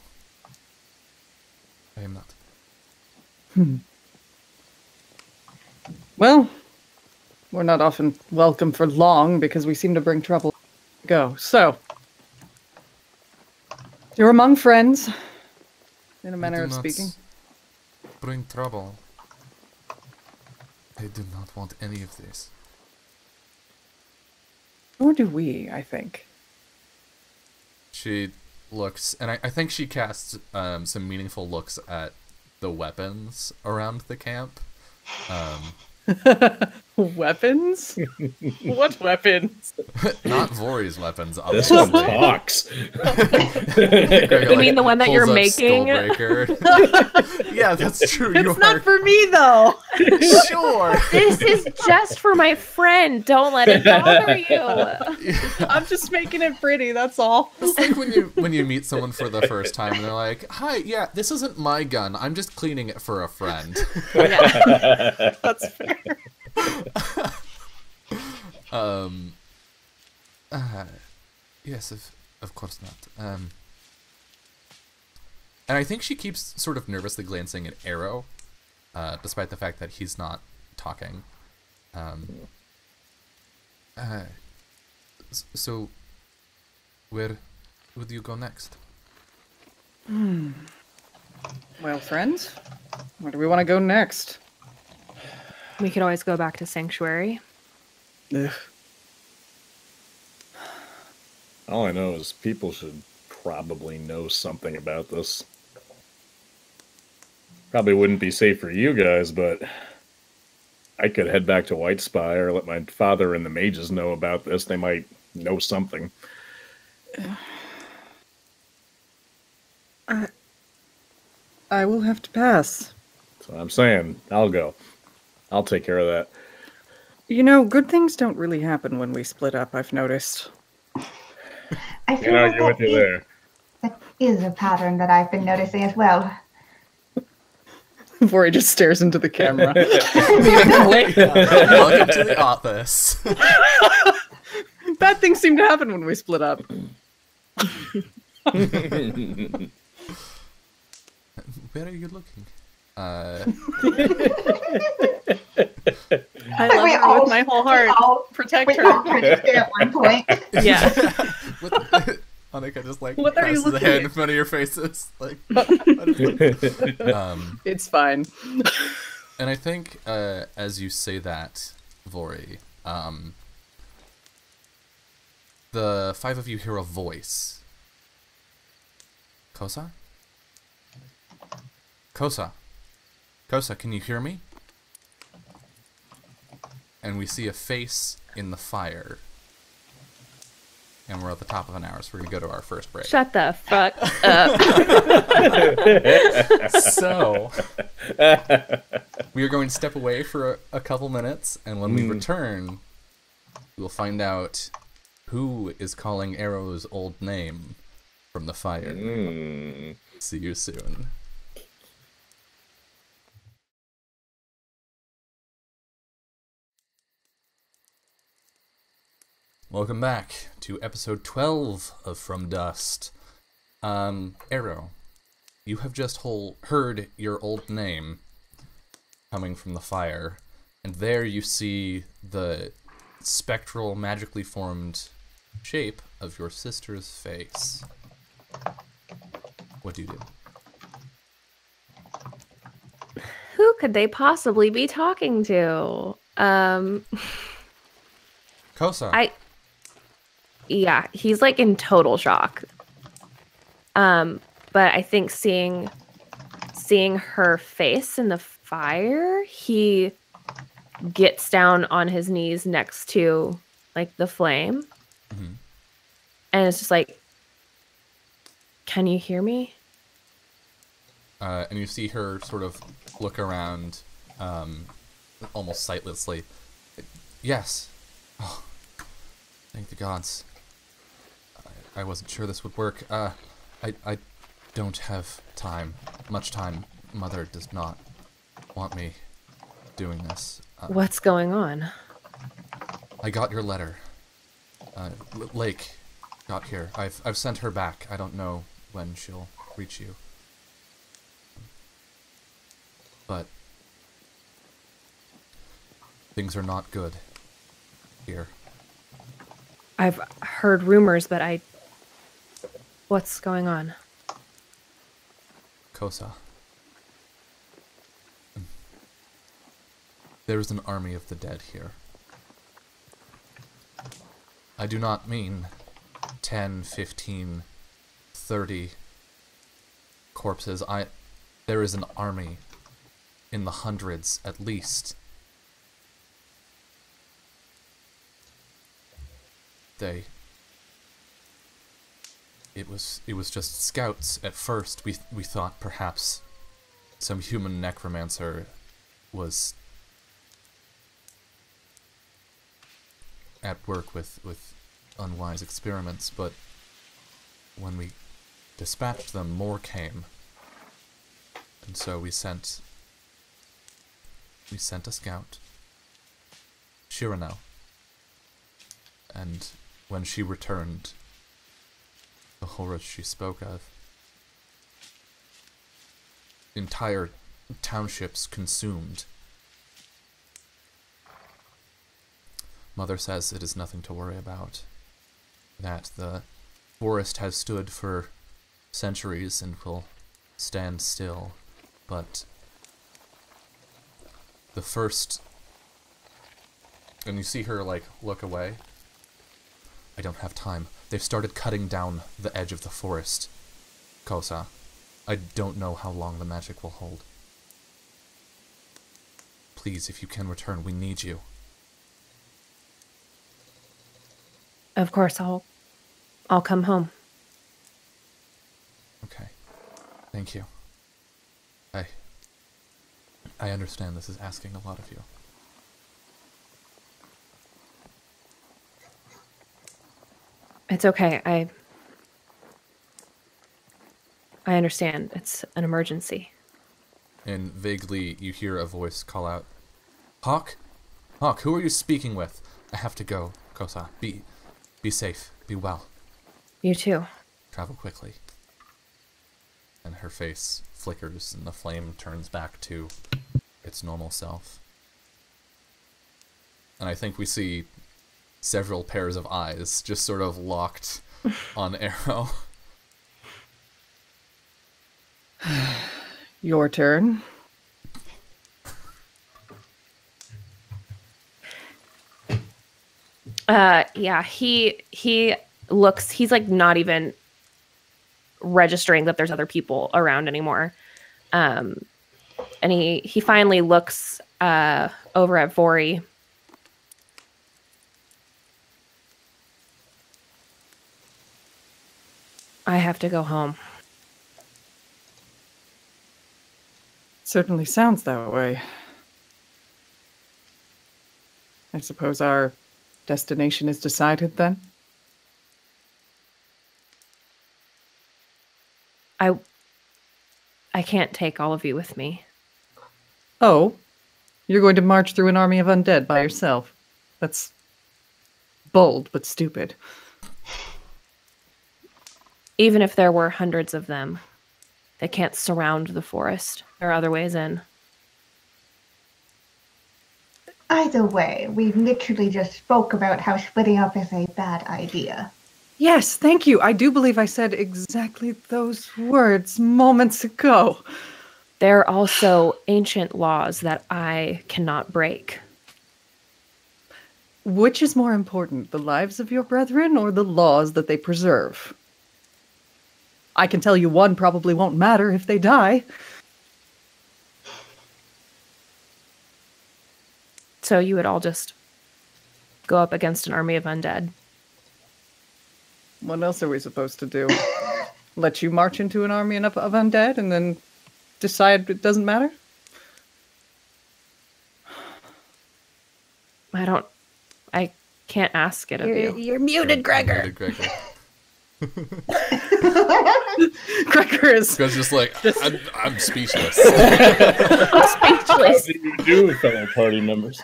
I am not. Well, we're not often welcome for long because we seem to bring trouble. Go. So, you're among friends, in a I manner do of not speaking. bring trouble. I do not want any of this. Nor do we, I think. She looks, and I think she casts some meaningful looks at the weapons around the camp. Weapons? What weapons? Not Vori's weapons, This one obviously. talks. Gregor, You mean the one that you're pulls up making? Skullbreaker. Yeah, that's true. You It's not are for me, though. sure. This is just for my friend. Don't let it bother you. I'm just making it pretty, that's all. It's like when you meet someone for the first time and they're like, "Hi, yeah, this isn't my gun. I'm just cleaning it for a friend." Yeah. That's fair. Yes, of course not. And I think she keeps sort of nervously glancing at Arrow, despite the fact that he's not talking. So, where would you go next? Well, friends, where do we want to go next? We could always go back to Sanctuary. Ugh. All I know is people should probably know something about this. Probably wouldn't be safe for you guys, but I could head back to White Spy or let my father and the mages know about this. They might know something. I will have to pass. So I'm saying, I'll go. I'll take care of that. You know, good things don't really happen when we split up, I've noticed. I Can't feel like argue with you there. that is a pattern that I've been noticing as well. Before he just stares into the camera. Welcome to the office. Bad things seem to happen when we split up. Where are you looking? I love we her all- with my whole heart. Protect We all her. kind of stare at one point. Yeah. Annika just like What are you presses a looking hand in at? front of your faces, like. It's fine. And I think as you say that, Vori, the five of you hear a voice. Kosa? Kosa? Kosa, can you hear me? And we see a face in the fire. And we're at the top of an hour, so we're going to go to our first break. Shut the fuck up. So, we are going to step away for a couple minutes, and when we return, we'll find out who is calling Arrow's old name from the fire. See you soon. Welcome back to episode 12 of From Dust. Arrow, you have just heard your old name coming from the fire, and there you see the spectral, magically formed shape of your sister's face. What do you do? Who could they possibly be talking to? Kosa. Yeah, he's like in total shock. But I think seeing her face in the fire, he gets down on his knees next to like the flame. Mhm. And it's just like, can you hear me? And you see her sort of look around, almost sightlessly. Yes. Oh, thank the gods. I wasn't sure this would work. I don't have much time. Mother does not want me doing this. What's going on? I got your letter. Lake got here. I've sent her back. I don't know when she'll reach you. But things are not good here. I've heard rumors, but what's going on? Kosa. There's an army of the dead here. I do not mean 10, 15, 30 corpses. There is an army in the hundreds, at least. It was just scouts at first. We thought perhaps some human necromancer was at work with unwise experiments, but when we dispatched them, more came. And so we sent a scout, Shirano, and when she returned, the horrors she spoke of, entire townships consumed. Mother says it is nothing to worry about, that the forest has stood for centuries and will stand still, but the first... And you see her, like, look away. I don't have time. They've started cutting down the edge of the forest, Kosa. I don't know how long the magic will hold. Please, if you can return, we need you. Of course, I'll come home. Okay. Thank you. I understand this is asking a lot of you. It's okay. I understand. It's an emergency. And vaguely, you hear a voice call out, Hawk? Hawk, who are you speaking with? I have to go, Kosa. Be safe. Be well. You too. Travel quickly. And her face flickers and the flame turns back to its normal self. And I think we see several pairs of eyes just sort of locked on Arrow. Your turn. Yeah, he looks, he's like not even registering that there's other people around anymore. And he finally looks over at Vori. I have to go home. Certainly sounds that way. I suppose our destination is decided then? I can't take all of you with me. Oh, you're going to march through an army of undead by yourself. That's bold, but stupid. Even if there were hundreds of them, they can't surround the forest. There are other ways in. Either way, we literally just spoke about how splitting up is a bad idea. Yes, thank you. I do believe I said exactly those words moments ago. There are also ancient laws that I cannot break. Which is more important, the lives of your brethren or the laws that they preserve? I can tell you one probably won't matter if they die. So you would all just go up against an army of undead. What else are we supposed to do? Let you march into an army of undead and then decide it doesn't matter? I can't ask it of you. You're muted, Gregor. Muted Gregor. Gregor is Because just like, I'm speechless. I'm How speechless. do you do, fellow party members?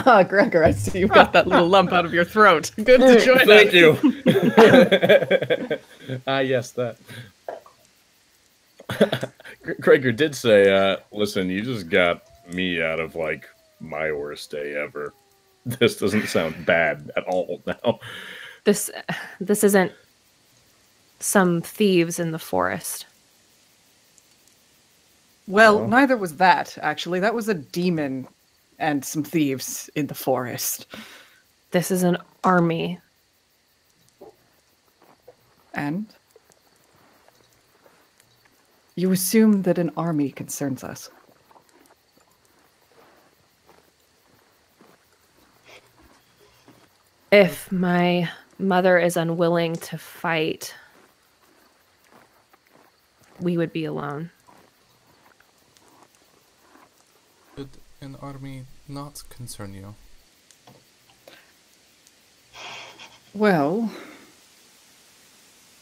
Hi. Gregor, I see you've got that little lump out of your throat. Good to join Thank us. you. Yes, that. Gregor did say, listen, you just got me out of, like, my worst day ever. This doesn't sound bad at all now. This isn't some thieves in the forest. Well, Oh. neither was that, actually. That was a demon and some thieves in the forest. This is an army. And? You assume that an army concerns us. If my mother is unwilling to fight, we would be alone. Should an army not concern you? Well,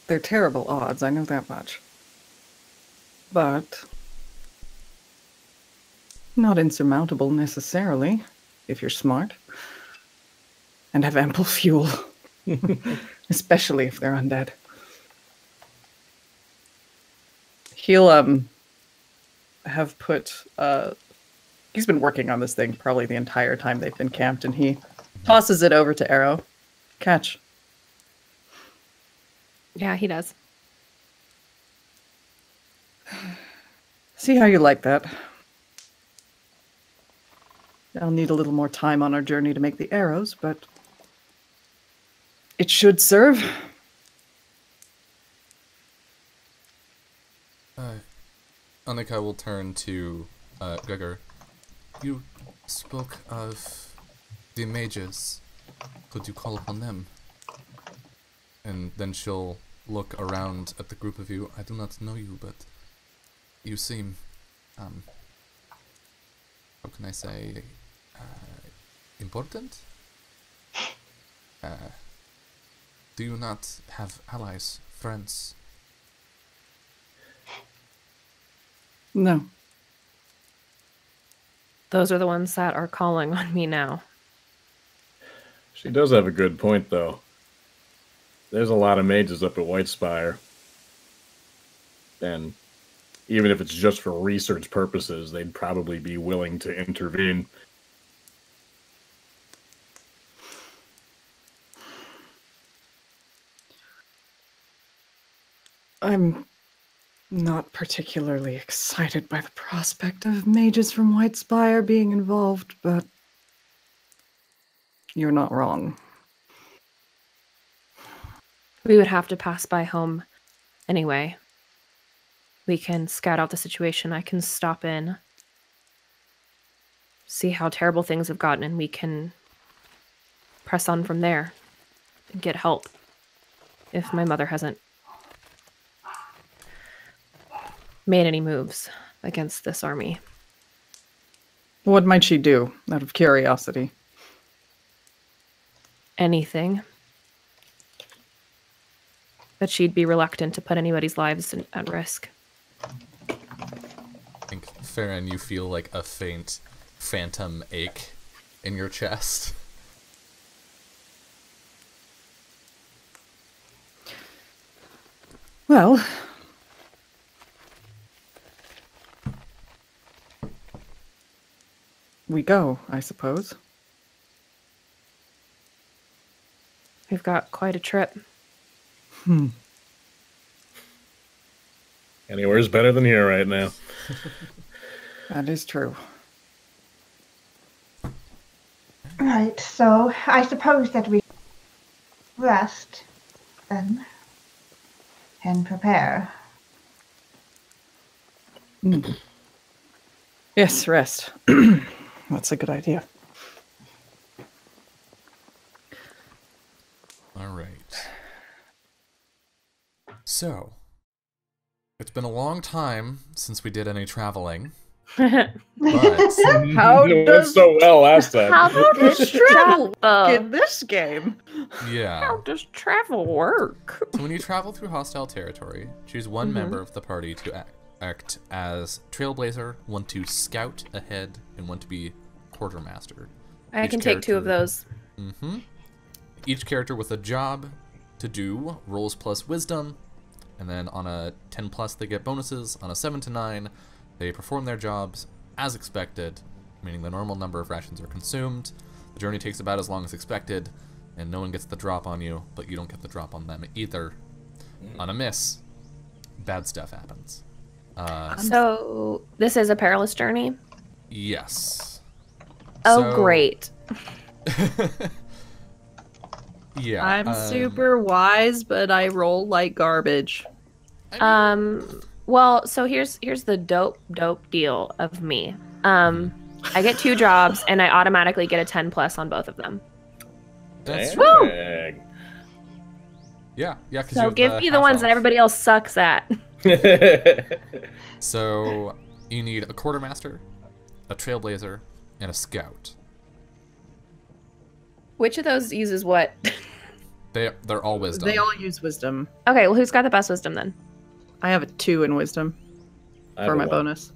they're terrible odds, I know that much. But not insurmountable necessarily, if you're smart. And have ample fuel. Especially if they're undead. He'll have put he's been working on this thing probably the entire time they've been camped, and he tosses it over to Arrow. Catch. Yeah, he does. See how you like that. I'll need a little more time on our journey to make the arrows, but it should serve. Annika will turn to Gregor. You spoke of the mages. Could you call upon them? And then she'll look around at the group of you. I do not know you, but you seem, how can I say, important? Do you not have allies, friends? No. Those are the ones that are calling on me now. She does have a good point, though. There's a lot of mages up at Whitespire. And even if it's just for research purposes, they'd probably be willing to intervene. I'm not particularly excited by the prospect of mages from Whitespire being involved, but you're not wrong. We would have to pass by home anyway. We can scout out the situation. I can stop in, see how terrible things have gotten, and we can press on from there and get help if my mother hasn't made any moves against this army. What might she do, out of curiosity? Anything. But she'd be reluctant to put anybody's lives at risk. I think, Farron, you feel like a faint phantom ache in your chest. Well, we go, I suppose. We've got quite a trip. Anywhere's better than here right now. That is true. Right, so I suppose that we rest then and prepare. Yes, rest. That's a good idea. All right. So, it's been a long time since we did any traveling. But How It went does so well last time. How does travel travel? in this game? yeah. How does travel work? So when you travel through hostile territory, choose one member of the party to act as trailblazer, one to scout ahead, and one to be quartermaster. I Each can take 2 of character- those. Each character with a job to do rolls plus wisdom, and then on a 10 plus they get bonuses. On a 7 to 9, they perform their jobs as expected, meaning the normal number of rations are consumed. The journey takes about as long as expected, and no one gets the drop on you, but you don't get the drop on them either. On a miss, bad stuff happens. So this is a perilous journey. Yes. Oh, So- great. Yeah. I'm super wise, but I roll like garbage. Well, so here's the dope deal of me. I get 2 jobs and I automatically get a 10 plus on both of them. That's Dang. Yeah, yeah. 'Cause you So have give me the half ones that elf. everybody else sucks at. So you need a quartermaster, a trailblazer, and a scout. Which of those uses what? They're all wisdom. They all use wisdom. Okay, well, who's got the best wisdom then? I have a 2 in wisdom I have for a my one. bonus.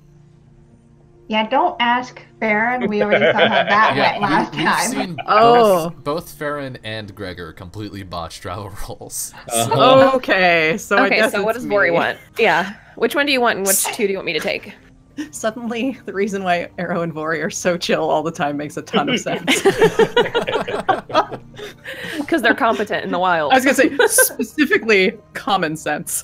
Yeah, don't ask Farron. We already saw how that Yeah, went last we've time. seen Oh. both Farron and Gregor completely botch travel rolls. Uh-huh. Okay, so I Okay, guess so what it's does Vori me. want? Yeah. Which one do you want and which 2 do you want me to take? Suddenly, the reason why Arrow and Vori are so chill all the time makes a ton of sense. Because they're competent in the wild. I was gonna say specifically common sense.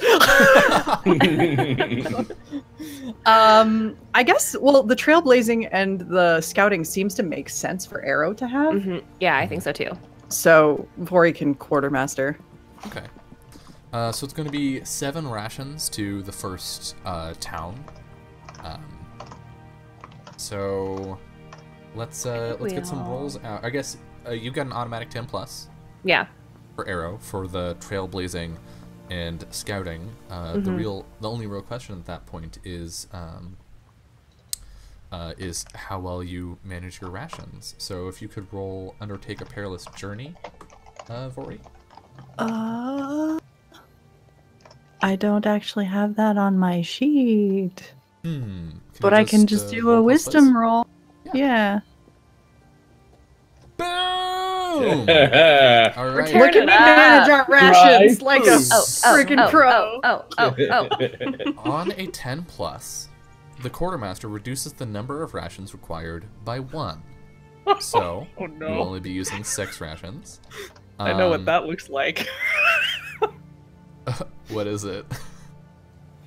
I guess. Well, the trailblazing and the scouting seems to make sense for Arrow to have. Yeah, I think so too. So Vori can quartermaster. Okay. So it's going to be 7 rations to the first town. So let's get some will. rolls out. I guess you got an automatic 10 plus Yeah. for Arrow for the trailblazing and scouting. The only real question at that point is how well you manage your rations. So if you could roll undertake a perilous journey, Vori. I don't actually have that on my sheet, Can but you I can just do a roll plus wisdom this? roll. Yeah. Boom! Yeah. All right. Turn Look at it me up. manage our rations Right. like a freaking pro. On a 10 plus, the quartermaster reduces the number of rations required by 1. So Oh, no. you'll only be using 6 rations. I know what that looks like. What is it?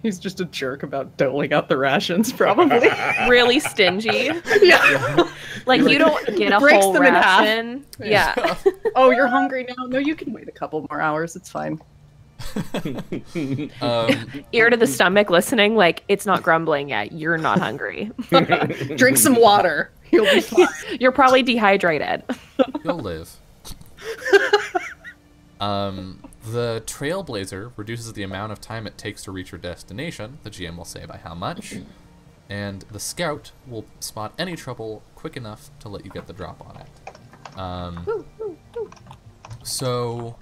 He's just a jerk about doling out the rations, probably. Really stingy. Yeah. Like you don't get a Breaks whole them in half. ration. Yeah. Oh, you're hungry now? No, you can wait a couple more hours. It's fine. Ear to the stomach listening, like it's not grumbling yet. You're not hungry. Drink some water. You'll be fine. You're probably dehydrated. You'll live. The Trailblazer reduces the amount of time it takes to reach your destination. The GM will say by how much. And the Scout will spot any trouble quick enough to let you get the drop on it. So,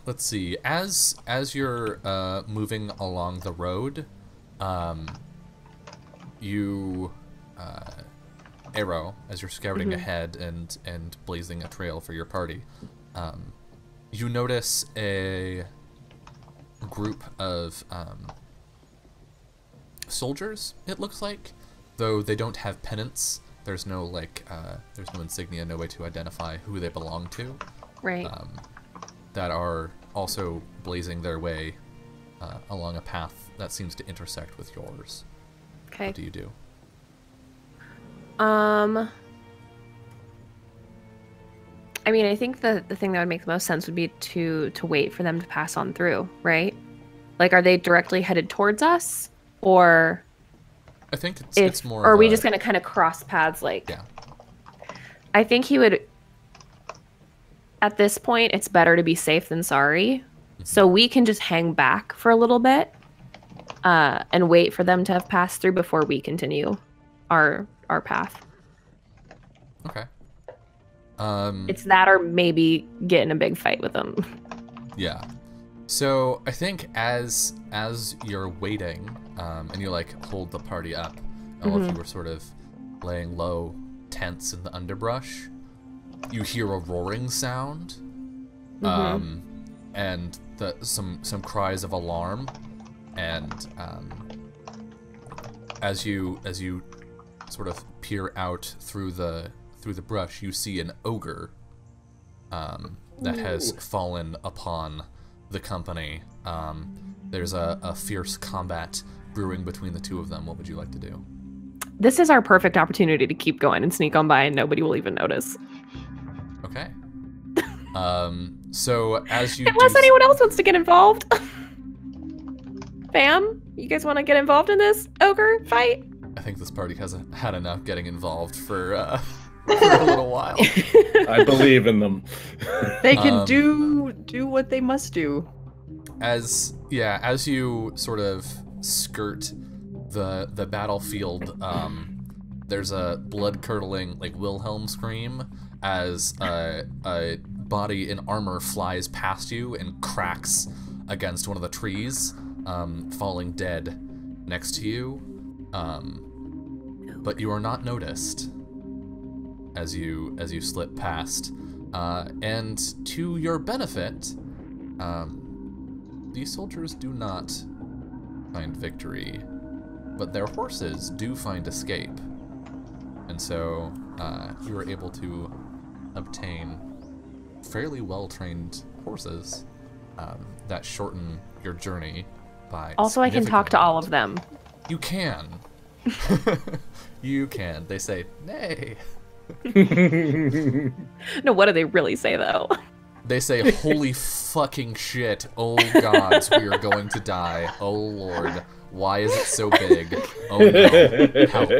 let's see. As you're moving along the road, you Arrow, as you're scouting ahead and blazing a trail for your party, you notice a group of soldiers, it looks like, though they don't have pennants. There's no there's no insignia, no way to identify who they belong to. Right. That are also blazing their way along a path that seems to intersect with yours. Okay. What do you do? I mean, I think the thing that would make the most sense would be to wait for them to pass on through, right? Like, are they directly headed towards us, or I think it's more. or are of we a- just gonna kind of cross paths? Like, Yeah. I think he would. At this point, it's better to be safe than sorry, so we can just hang back for a little bit, and wait for them to have passed through before we continue our path. Okay. It's that or maybe get in a big fight with them. Yeah. So I think as you're waiting, and you like hold the party up, all of you were sort of laying low, tense in the underbrush, you hear a roaring sound, and some cries of alarm, and as you sort of peer out through the brush, you see an ogre that has fallen upon the company. There's a fierce combat brewing between the two of them. What would you like to do? This is our perfect opportunity to keep going and sneak on by and nobody will even notice. Okay. So as you Unless anyone else wants to get involved. Fam, you guys want to get involved in this ogre fight? I think this party has had enough getting involved for a little while. I believe in them. They can do what they must do. As you sort of skirt the battlefield, there's a blood-curdling like Wilhelm scream as a body in armor flies past you and cracks against one of the trees, falling dead next to you. But you are not noticed as you slip past, and to your benefit, these soldiers do not find victory, but their horses do find escape, and so you are able to obtain fairly well-trained horses that shorten your journey by. Also, I can talk to all of them. You can. You can. They say, nay. No, what do they really say, though? They say, holy fucking shit. Oh, gods, we are going to die. Oh, Lord. Why is it so big? Oh, no. Help.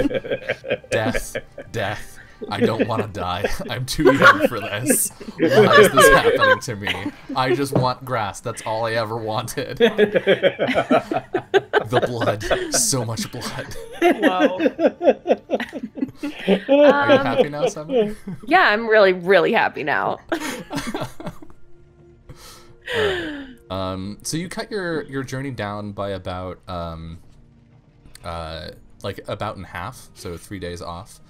Death. Death. I don't want to die. I'm too young for this. Why is this happening to me? I just want grass. That's all I ever wanted. The blood. So much blood. Whoa. Are you happy now, Summer? Yeah, I'm really, really happy now. Alright. So you cut your journey down by about about in half, so 3 days off.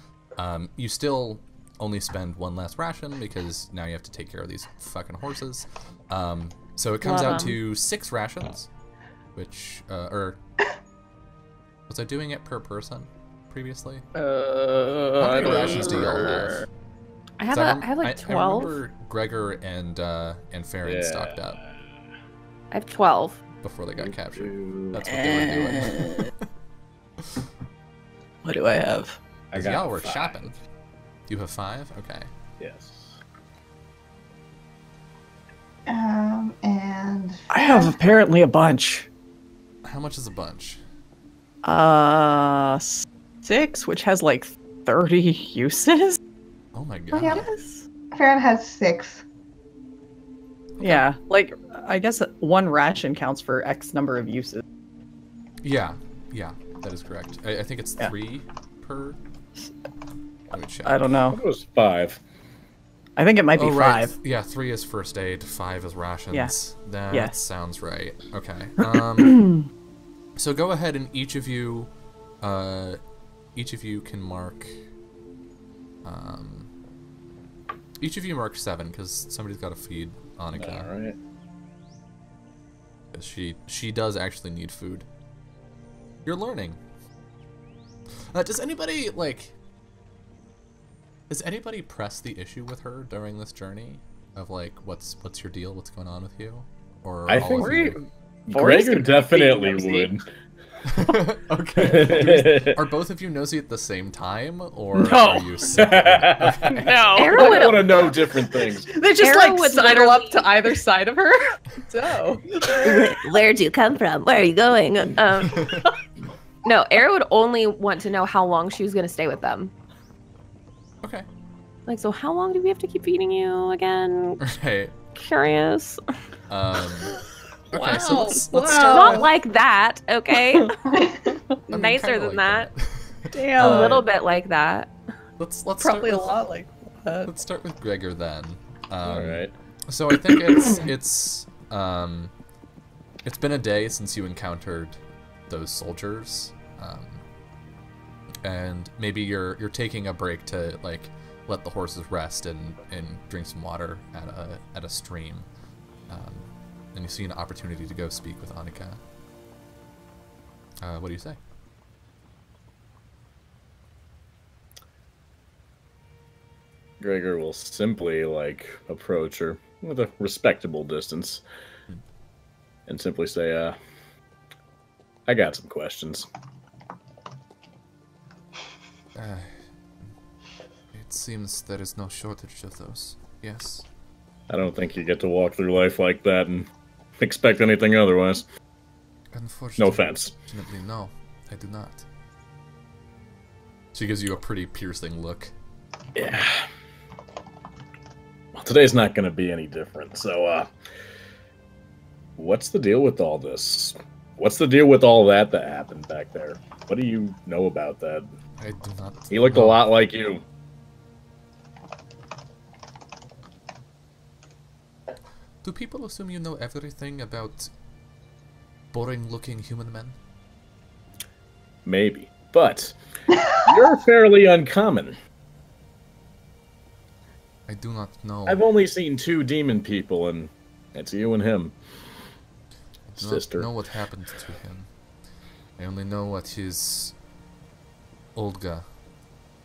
You still only spend one last ration because now you have to take care of these fucking horses. So it comes out to 6 rations, which or was I doing it per person previously? How many rations do y'all have? I have like 12. I remember Gregor and Farron stocked up. I have 12 before they got captured. That's what they were doing. What do I have? Because y'all were shopping. You have 5? Okay. Yes. And I have apparently a bunch. How much is a bunch? 6, which has like 30 uses. Oh my god. yes. Farron has 6. Yeah, like I guess 1 ration counts for X number of uses. Yeah, that is correct. I think it's 3 per. Let me check. I don't know. It was 5. I think it might be 5. Right. Yeah, 3 is first aid, 5 is rations. Yeah. That sounds right. Okay. So go ahead and each of you can mark. Each of you mark 7 because somebody's got to feed Annika. All right. She does actually need food. You're learning. Does anybody press the issue with her during this journey of like what's your deal? What's going on with you? Or I think Gregor definitely would. Okay. Are both of you nosy at the same time, or No. are you separate? Okay. No. Arrow I would want to know different things. They just Arrow like would sidle up literally- to either side of her. So. Where'd you come from? Where are you going? No, Arrow would only want to know how long she was going to stay with them. Okay. Like, so how long do we have to keep feeding you again? Right. Curious. Okay, so let's Wow. start. Not like that, okay? I mean, Nicer kinda than like that. Damn. A little bit like that. Let's Probably a start with, lot like that. Let's start with Gregor then. All right. So I think it's been a day since you encountered those soldiers, and maybe you're taking a break to like let the horses rest and drink some water at a stream, and you see an opportunity to go speak with Annika. What do you say? Gregor will simply like approach her with a respectable distance and simply say, I got some questions. It seems there is no shortage of those. Yes. I don't think you get to walk through life like that and expect anything otherwise. Unfortunately, No offense. Unfortunately, no, I do not. She gives you a pretty piercing look. Yeah. Well, today's not going to be any different, so, what's the deal with all this? What's the deal with all that happened back there? What do you know about that? I do not. He looked a know. lot like you. Do people assume you know everything about boring-looking human men? Maybe. But you're fairly uncommon. I do not know. I've only seen 2 demon people, and it's you and him. I do Sister. not know what happened to him. I only know what his Olga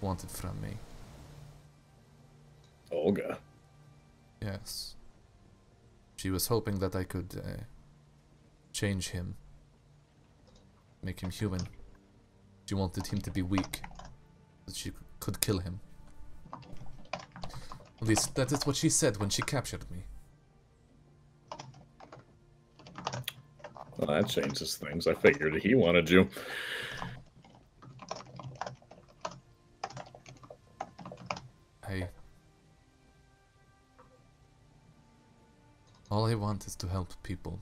wanted from me. Olga. Yes. She was hoping that I could change him, make him human. She wanted him to be weak, that she could kill him. At least that is what she said when she captured me. Well, that changes things. I figured he wanted you. All I want is to help people.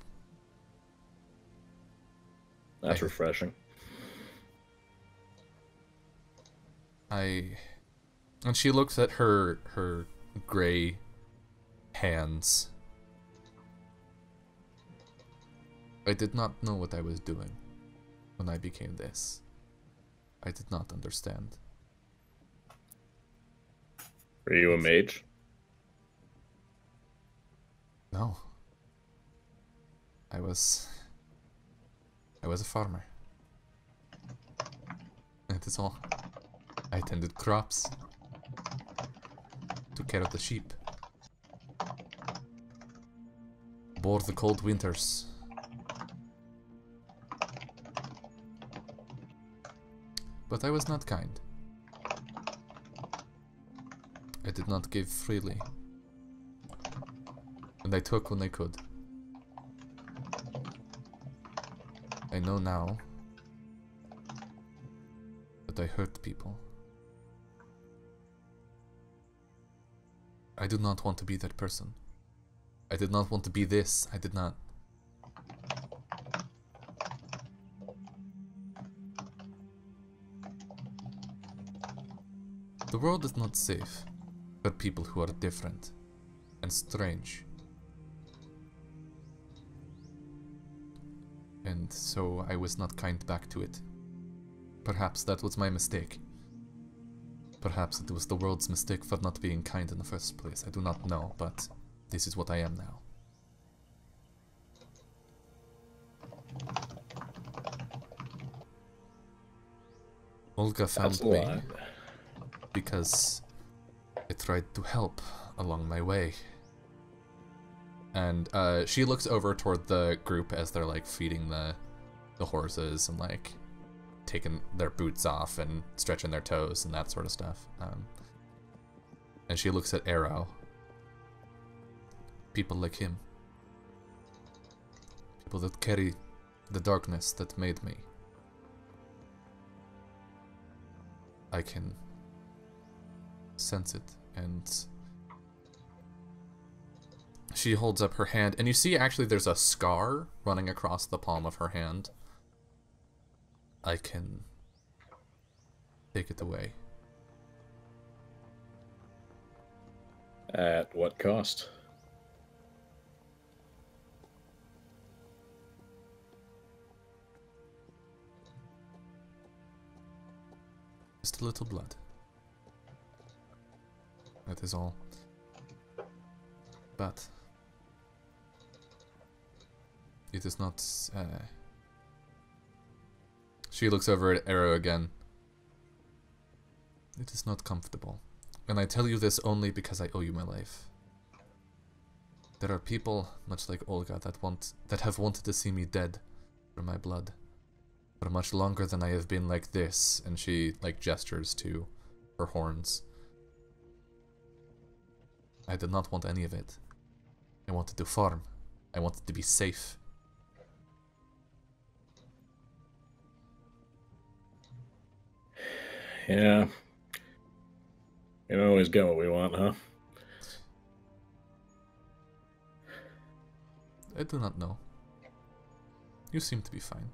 That's refreshing. And she looks at her gray hands. I did not know what I was doing when I became this. I did not understand. Were you a mage? No. I was a farmer. That is all. I tended crops. Took care of the sheep. Bore the cold winters. But I was not kind. I did not give freely. And I took when I could. I know now that I hurt people. I do not want to be that person. I did not want to be this. I did not. The world is not safe for people who are different and strange. And so I was not kind back to it. Perhaps that was my mistake. Perhaps it was the world's mistake for not being kind in the first place. I do not know, but this is what I am now. Olga found me because I tried to help along my way. And she looks over toward the group as they're like feeding the horses and like taking their boots off and stretching their toes and that sort of stuff. And she looks at Arrow. People like him. People that carry the darkness that made me. I can sense it, and She holds up her hand, and you see actually there's a scar running across the palm of her hand. I can take it away. At what cost? Just a little blood. That is all. But it is not. She looks over at Arrow again. It is not comfortable. And I tell you this only because I owe you my life. There are people, much like Olga, that have wanted to see me dead for my blood. For much longer than I have been like this. And she, like, gestures to her horns. I did not want any of it. I wanted to farm. I wanted to be safe. Yeah. We don't always get what we want, huh? I do not know. You seem to be fine.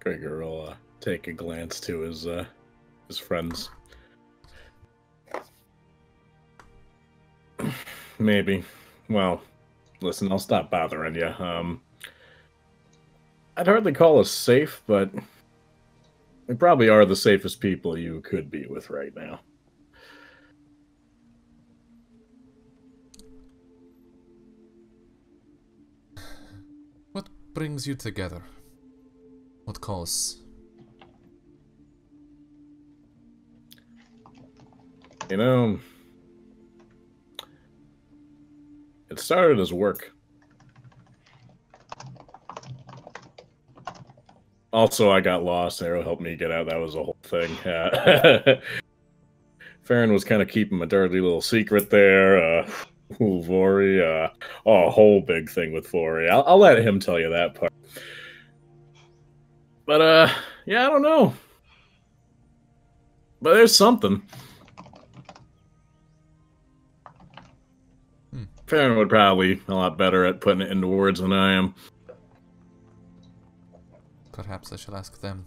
Gregor will take a glance to his friends. Maybe. Well, listen, I'll stop bothering you. I'd hardly call us safe, but we probably are the safest people you could be with right now. What brings you together? What cause? You know, it started as work. Also, I got lost. Arrow helped me get out. That was a whole thing. Farron was kind of keeping a dirty little secret there. Vori, a whole big thing with Vori. I'll let him tell you that part. But, yeah, I don't know. But there's something. Farron would probably be a lot better at putting it into words than I am. Perhaps I shall ask them.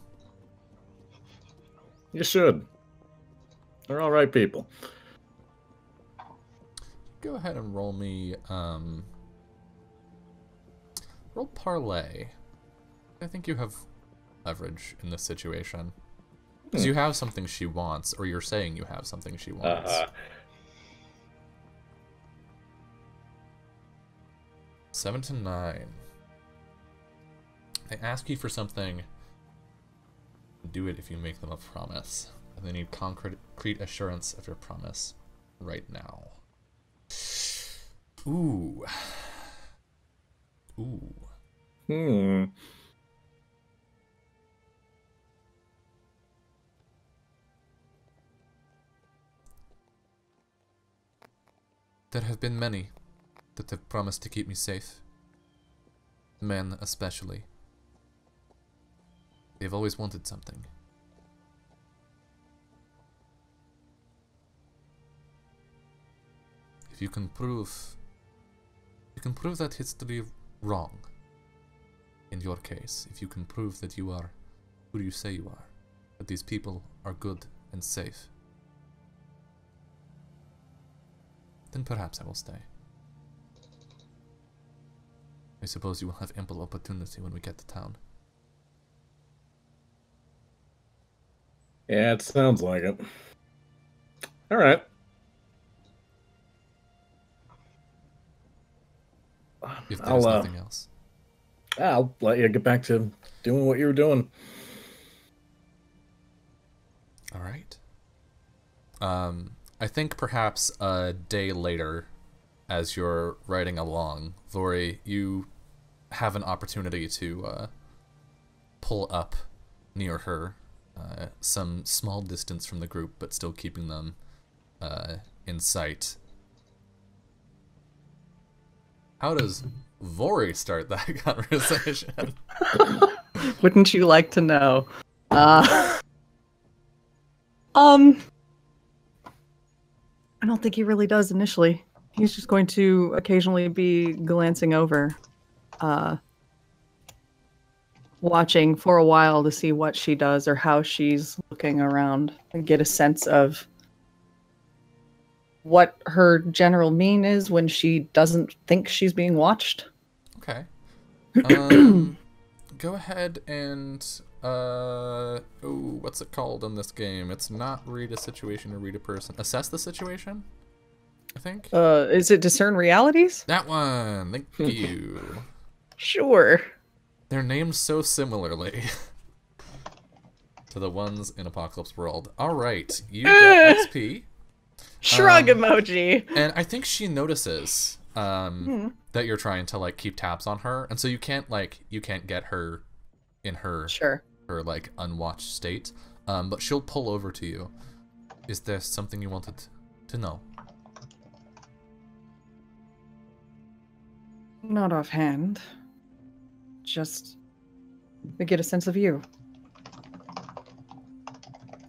You should. They're all right people. Go ahead and roll me, roll parlay. I think you have leverage in this situation. Because you have something she wants, or you're saying you have something she wants. 7 to 9. They ask you for something. Do it if you make them a promise. And they need concrete assurance of your promise right now. Ooh. Ooh. There have been many that have promised to keep me safe. Men especially. They've always wanted something. If you can prove that history wrong, in your case, if you can prove that you are who you say you are, that these people are good and safe, then perhaps I will stay. I suppose you will have ample opportunity when we get to town. Yeah, it sounds like it. All right. If there's nothing else. I'll let you get back to doing what you were doing. All right. I think perhaps a day later, as you're riding along, Vori, you have an opportunity to pull up near her, some small distance from the group, but still keeping them in sight. How does Vori start that conversation? Wouldn't you like to know? I don't think he really does initially. He's just going to occasionally be glancing over, watching for a while to see what she does or how she's looking around and get a sense of what her general mean is when she doesn't think she's being watched. Okay. Go ahead and what's it called in this game? It's not read a situation or read a person. Assess the situation, I think. Is it discern realities? That one. Thank you. Sure. They're named so similarly to the ones in Apocalypse World. All right, you get XP. Shrug emoji. And I think she notices that you're trying to like keep tabs on her, and so you can't get her in her her like unwatched state. But she'll pull over to you. Is there something you wanted to know? Not offhand. Just to get a sense of you.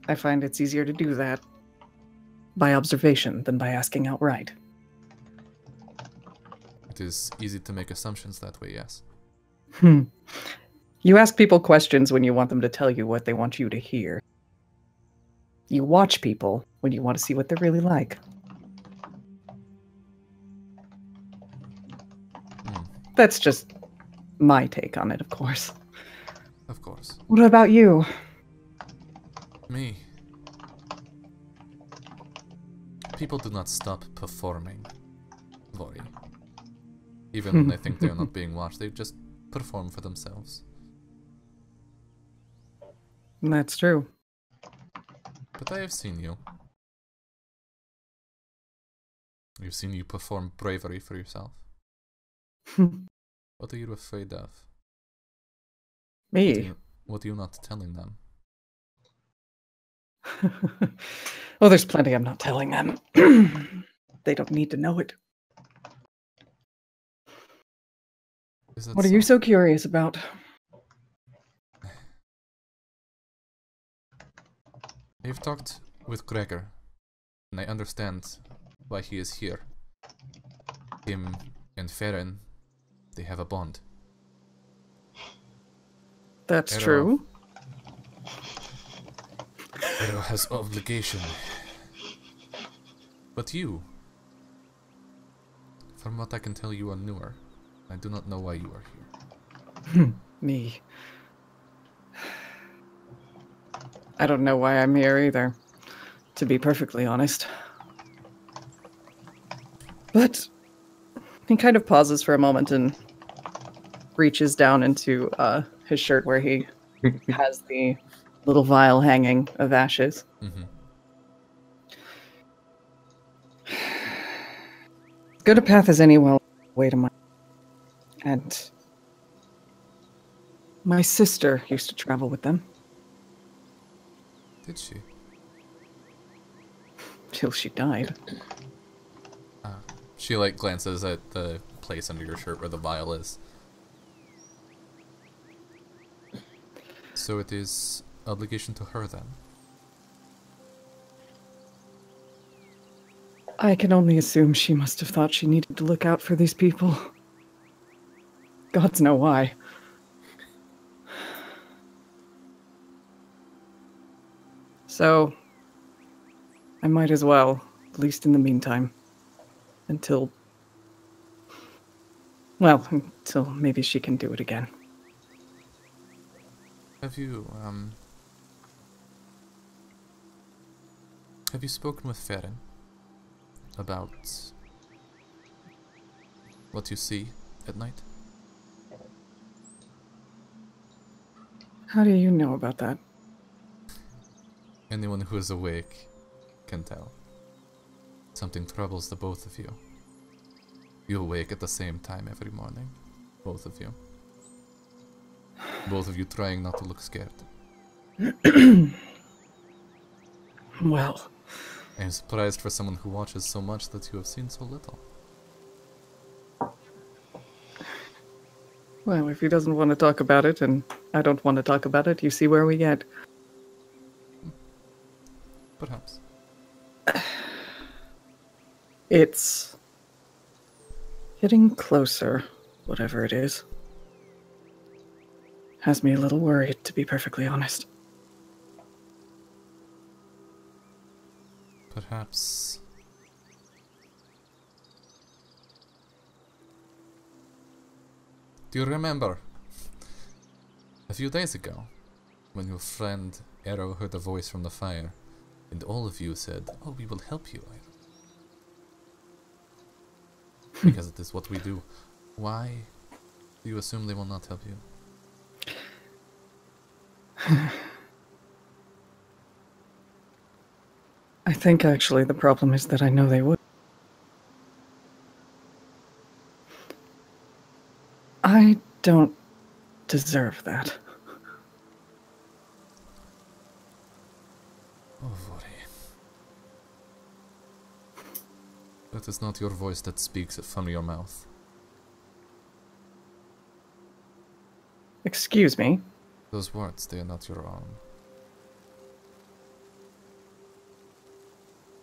I find it's easier to do that by observation than by asking outright. It is easy to make assumptions that way, yes. You ask people questions when you want them to tell you what they want you to hear. You watch people when you want to see what they're really like. That's just my take on it, of course. Of course. What about you? Me. People do not stop performing. Vori. Even when they think they're not being watched, they just perform for themselves. That's true. But I have seen you. I've seen you perform bravery for yourself. What are you afraid of? Me? What are you not telling them? Oh, there's plenty I'm not telling them. They don't need to know it. What are you so curious about? I've talked with Gregor, and I understand why he is here. Him and Farron, they have a bond. That's true. Arrow has obligation. But you, from what I can tell, you are newer. I do not know why you are here. Me. I don't know why I'm here either, to be perfectly honest. But he kind of pauses for a moment and reaches down into his shirt where he has the little vial hanging of ashes. Good a path as any well way to my... And my sister used to travel with them. Did she? Till she died. She like glances at the place under your shirt where the vial is. So it is obligation to her then? I can only assume she must have thought she needed to look out for these people. Gods know why. So, I might as well, at least in the meantime. Until maybe she can do it again. Have you spoken with Farron about what you see at night? How do you know about that? Anyone who is awake can tell. Something troubles the both of you. You awake at the same time every morning. Both of you. Both of you trying not to look scared. Well... I am surprised for someone who watches so much that you have seen so little. Well, if he doesn't want to talk about it, and I don't want to talk about it, you see where we get. Perhaps. It's getting closer, whatever it is. Has me a little worried, to be perfectly honest. Perhaps... Do you remember a few days ago when your friend Arrow heard a voice from the fire and all of you said, "Oh, we will help you, Arrow." Because it is what we do. Why do you assume they will not help you? I think actually the problem is that I know they would. I don't deserve that. Oh, Vori. That is not your voice that speaks from your mouth. Excuse me? Those words, they are not your own.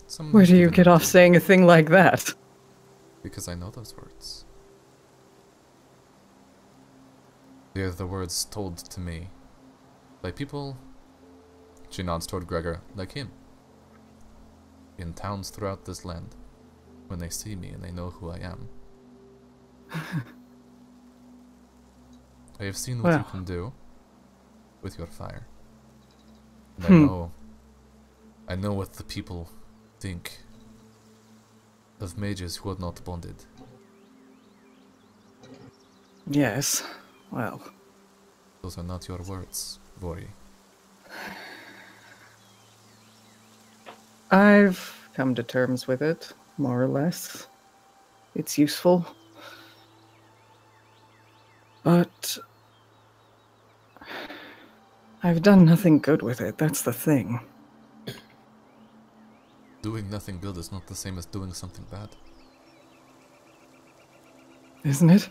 Someone Where has do you given get them off to you. saying a thing like that? Because I know those words. They are the words told to me by people, she nods toward Gregor, like him, in towns throughout this land, when they see me and they know who I am. I have seen what you Well. can do with your fire. And Hmm. I know what the people think of mages who are not bonded. Yes, well, Those are not your words, Vori. I've come to terms with it, more or less. It's useful. But I've done nothing good with it, that's the thing. Doing nothing good is not the same as doing something bad. Isn't it?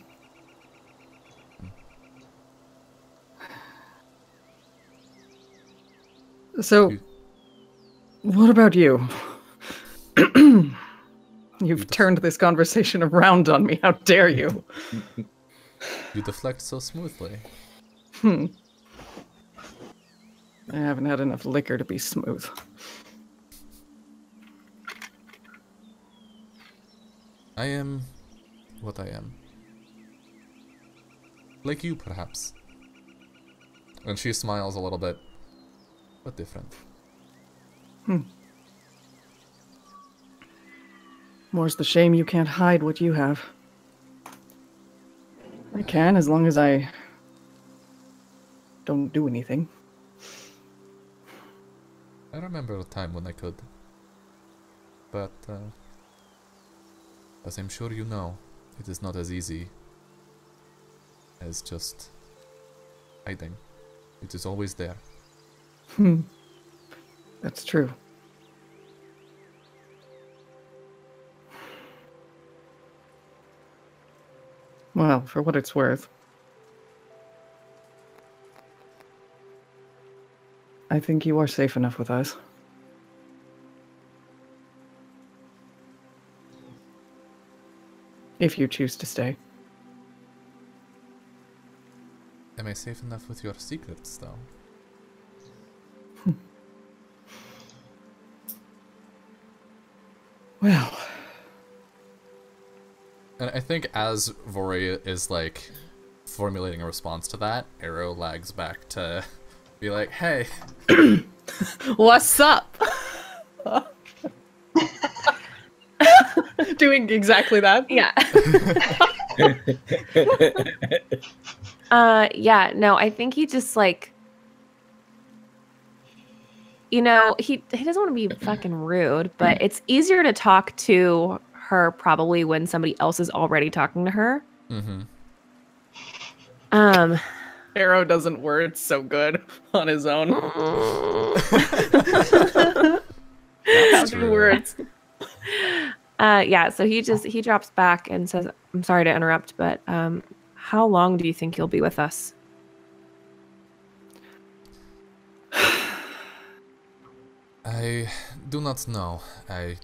So, You- what about you? You've turned this conversation around on me. How dare you? You deflect so smoothly. I haven't had enough liquor to be smooth. I am what I am. Like you, perhaps. And she smiles a little bit, but different. More's the shame you can't hide what you have. I can, as long as I don't do anything. I remember a time when I could. But, as I'm sure you know, it is not as easy as just hiding. It is always there. That's true. Well, for what it's worth, I think you are safe enough with us. If you choose to stay. Am I safe enough with your secrets, though? Well, And I think as Vori is, like, formulating a response to that, Arrow lags back to be like, hey, what's up? Doing exactly that? Yeah. Yeah, no, I think he just like he doesn't want to be fucking rude, but it's easier to talk to her probably when somebody else is already talking to her. mm-hmm. Arrow doesn't word so good on his own. That's Two true. words. Yeah, so he drops back and says, "I'm sorry to interrupt, but how long do you think you'll be with us?" I do not know. I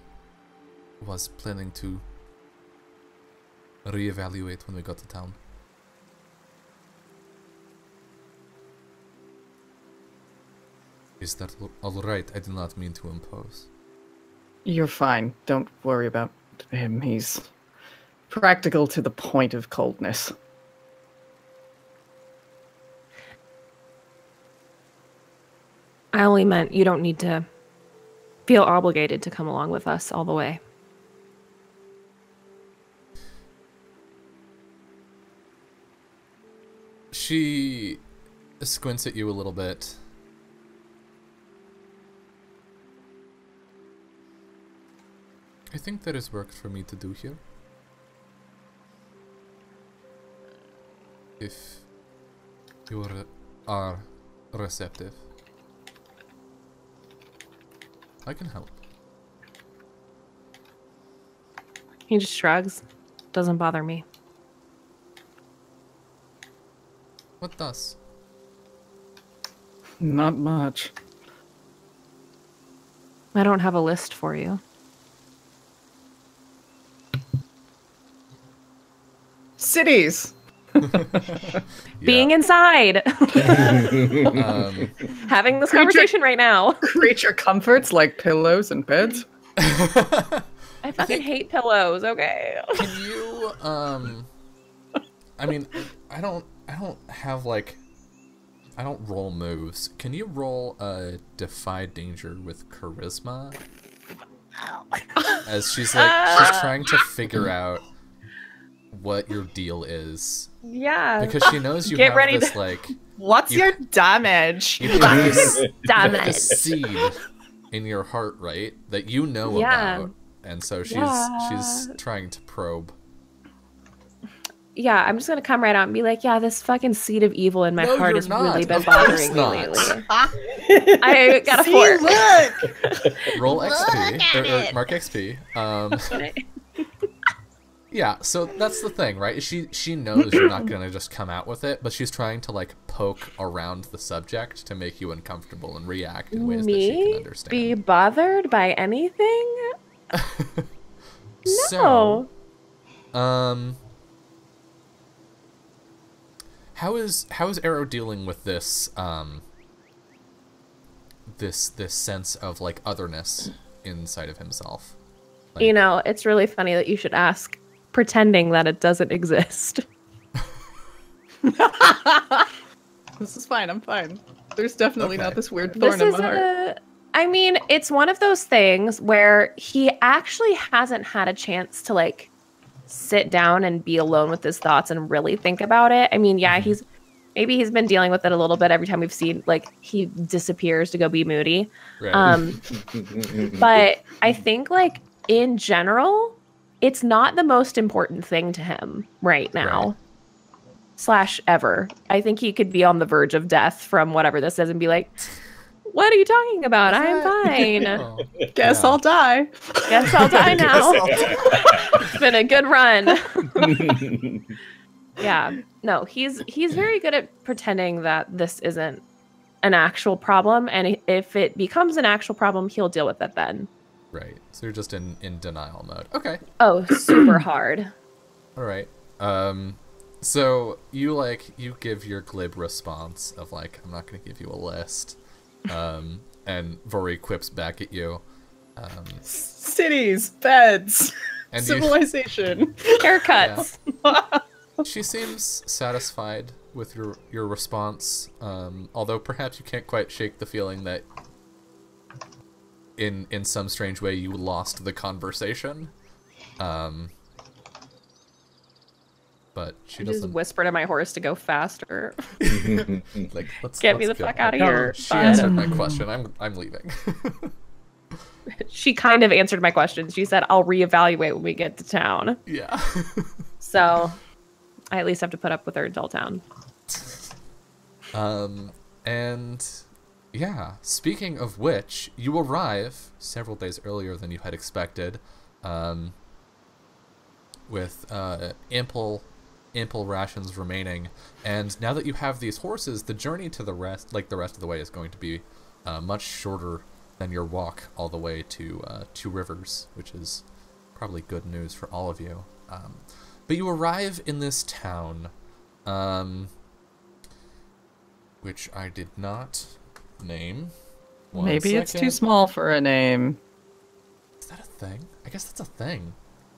was planning to reevaluate when we got to town. Is that all right? I did not mean to impose. You're fine. Don't worry about him. He's practical to the point of coldness. I only meant you don't need to feel obligated to come along with us all the way. She squints at you a little bit. I think there is work for me to do here. If you are receptive, I can help. He just shrugs. Doesn't bother me. What does? Not much. I don't have a list for you. Cities! Being inside. Um, Having this Creature- conversation right now. Creature comforts like pillows and beds. I fucking hate pillows, okay? can you I mean, I don't have like, I don't roll moves. Can you roll a defy danger with charisma? As she's trying to figure out what your deal is, Yeah. because she knows you Get have ready this to- like What's You- your damage? you have this, Damn you have it. this seed in your heart, right? That you know Yeah. about, and so she's Yeah. trying to probe. Yeah, I'm just gonna come right out and be like, yeah, this fucking seed of evil in my No, heart you're has not. really been Of course bothering me not. lately. I got a See, 4. look! Roll XP or mark XP. Yeah, so that's the thing, right? She knows you're not gonna just come out with it, but she's trying to like poke around the subject to make you uncomfortable and react in ways that she can Me understand. be bothered by anything? So, No. how is Arrow dealing with this this sense of like otherness inside of himself? You know, it's really funny that you should ask, pretending that it doesn't exist. This is fine, I'm fine. There's definitely Okay. not this weird This thorn in is my heart. I mean, it's one of those things where he actually hasn't had a chance to like sit down and be alone with his thoughts and really think about it. I mean, yeah, he's been dealing with it a little bit every time we've seen like he disappears to go be moody. Right. But I think like in general, it's not the most important thing to him right now. Right. Slash ever. I think he could be on the verge of death from whatever this is and be like, what are you talking about? I'm fine. Oh, Guess yeah. I'll die. Guess I'll die now. It's been a good run. Yeah. No, he's very good at pretending that this isn't an actual problem, and if it becomes an actual problem, he'll deal with it then. Right. So you're just in denial mode. Okay. Oh, super hard. All right. So you give your glib response of like, I'm not gonna give you a list. And Vori quips back at you. Cities, beds, And civilization. Haircuts. she seems satisfied with your response. Although perhaps you can't quite shake the feeling that in some strange way you lost the conversation. But she Just doesn't whisper to my horse to go faster. like let's Get me let's the go. fuck out of here. She bud. answered my question. I'm leaving. She kind of answered my question. She said, I'll reevaluate when we get to town. Yeah. So I at least have to put up with her until town. And yeah, speaking of which, you arrive several days earlier than you had expected, with ample rations remaining. And now that you have these horses, the journey to the rest of the way is going to be much shorter than your walk all the way to Two Rivers, which is probably good news for all of you. But you arrive in this town, which I did not name. Maybe it's too second. small for a name. Is that a thing? I guess that's a thing.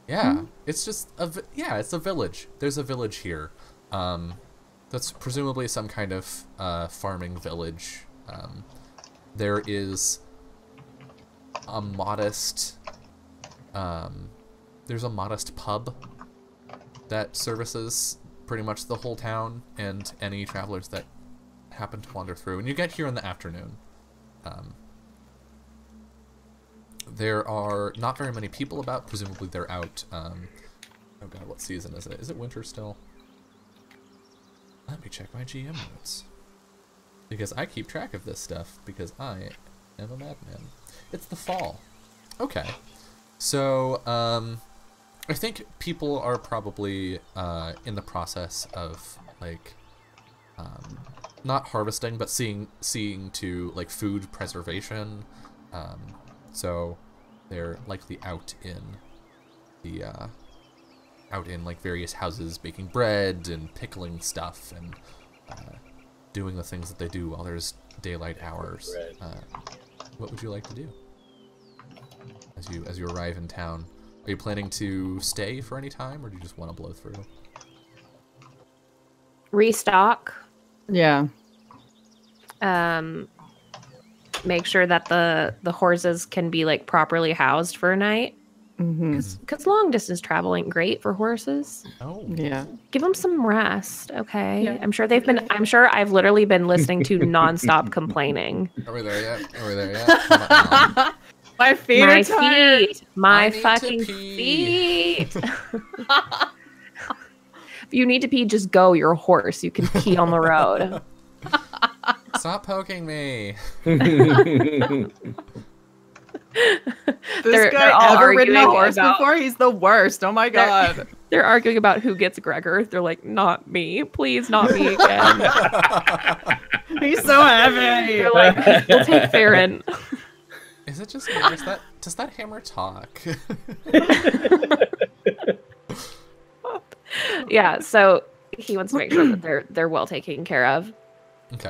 Yeah, it's just it's a village. There's a village here. That's presumably some kind of farming village. There is a modest there's a modest pub that services pretty much the whole town and any travelers that happen to wander through. And you get here in the afternoon. There are not very many people about. Presumably they're out. Oh god, what season is it? Is it winter still? Let me check my GM notes. Because I keep track of this stuff, because I am a madman. It's the fall. Okay. So, I think people are probably in the process of, like, not harvesting, but seeing to, like, food preservation. So they're likely out in the like various houses baking bread and pickling stuff and doing the things that they do while there's daylight hours. What would you like to do as you arrive in town? Are you planning to stay for any time, or do you just want to blow through? Restock. Yeah. Make sure that the horses can be like properly housed for a night. Mm-hmm. Because long distance travel ain't great for horses. Oh. Yeah. Give them some rest, okay? Yeah. I'm sure I've literally been listening to nonstop complaining. Are we there yet? Are we there yet? Come on, Mom. My feet My are tired. feet, my I need to fucking pee. feet. If you need to pee, just go. You're a horse. You can pee on the road. Stop poking me. This They're all guy ever ridden a arguing horse about- before? He's the worst. Oh my god. They're arguing about who gets Gregor. They're like, not me. Please, not me again. He's so heavy. They're like, we'll take Farron. Is it just me? Or does that hammer talk? Yeah, so he wants to make sure that they're well taken care of. Okay.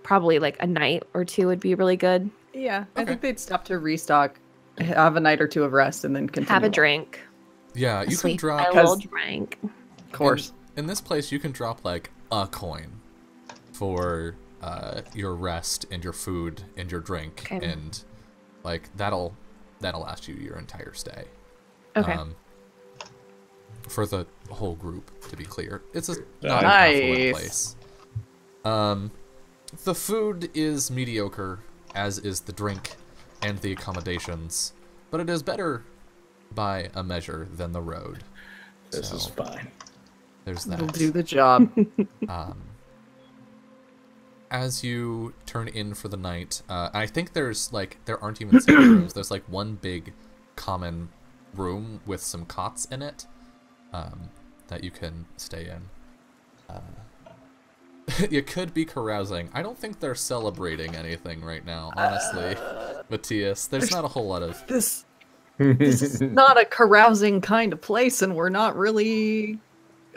Probably like a night or two would be really good. Yeah, I Okay. think they'd stop to restock, have a night or two of rest, and then continue. Have a drink. Yeah, you can Sleep drop. a little drink. Of course. In this place, you can drop like a coin for your rest and your food and your drink, Okay. and like that'll last you your entire stay. Okay. For the whole group, to be clear, it's a Nice. not an affluent place. The food is mediocre, as is the drink and the accommodations, but it is better by a measure than the road. This So, is fine. there's that. It'll do the job. As you turn in for the night, I think there aren't even single rooms. There's like one big common room with some cots in it that you can stay in. You could be carousing. I don't think they're celebrating anything right now, honestly, Matthias. There's not a whole lot of... This is not a carousing kind of place, and we're not really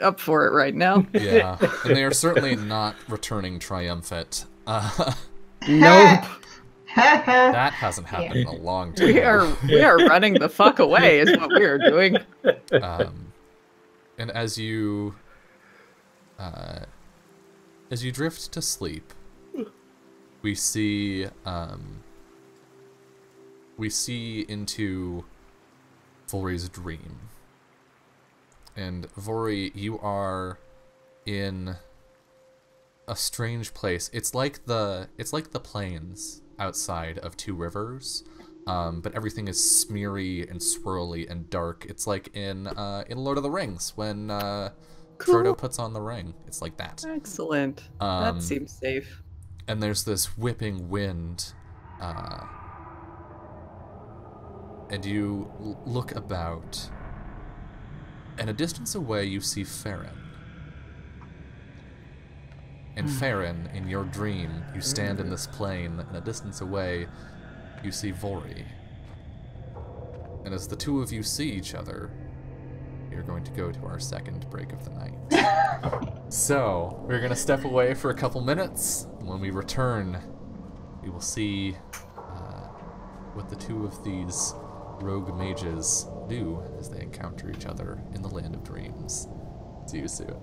up for it right now. Yeah, and they are certainly not returning triumphant. Nope. That hasn't happened in a long time. We are running the fuck away is what we are doing. And as you drift to sleep, we see into Vori's dream. And Vori, you are in a strange place. It's like the plains outside of Two Rivers, but everything is smeary and swirly and dark. It's like in Lord of the Rings when Frodo puts on the ring. It's like that. Excellent. That seems safe. And there's this whipping wind, and you look about, and a distance away you see Farron. And Farron, in your dream, you stand in this plain, and a distance away you see Vori. And as the two of you see each other, we are going to go to our second break of the night. So, we're going to step away for a couple minutes. And when we return, we will see what the two of these rogue mages do as they encounter each other in the Land of Dreams. See you soon.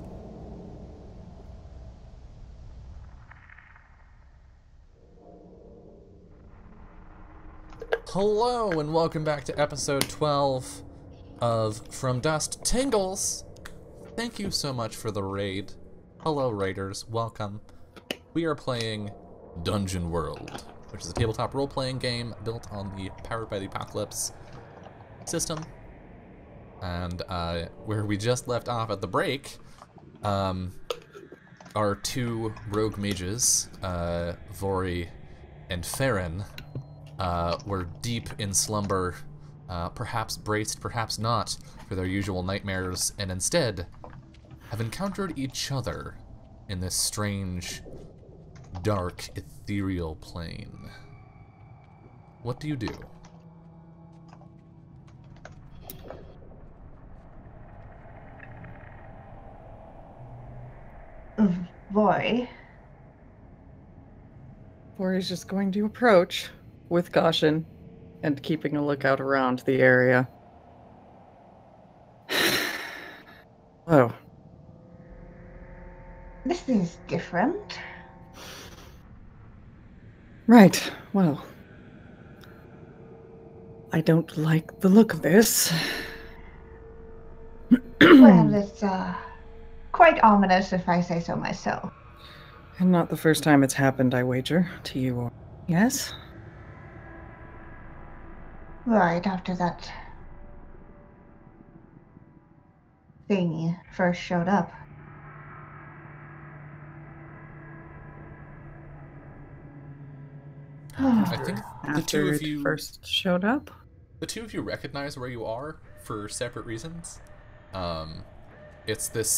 Hello, and welcome back to episode 12 of From Dust. Tingles, thank you so much for the raid. Hello, raiders. Welcome. We are playing Dungeon World, which is a tabletop role-playing game built on the Powered by the Apocalypse system. And where we just left off at the break, our two rogue mages, Vori and Farron, were deep in slumber, perhaps braced, perhaps not, for their usual nightmares, and instead have encountered each other in this strange, dark, ethereal plane. What do you do? Boy. Vori's just going to approach with caution and keeping a lookout around the area. Oh. This is different. Right. Well, I don't like the look of this. Well, it's quite ominous if I say so myself. And not the first time it's happened, I wager, to you or... Yes? Right after that thing first showed up. I think the two After of it you first showed up? The two of you recognize where you are for separate reasons. It's this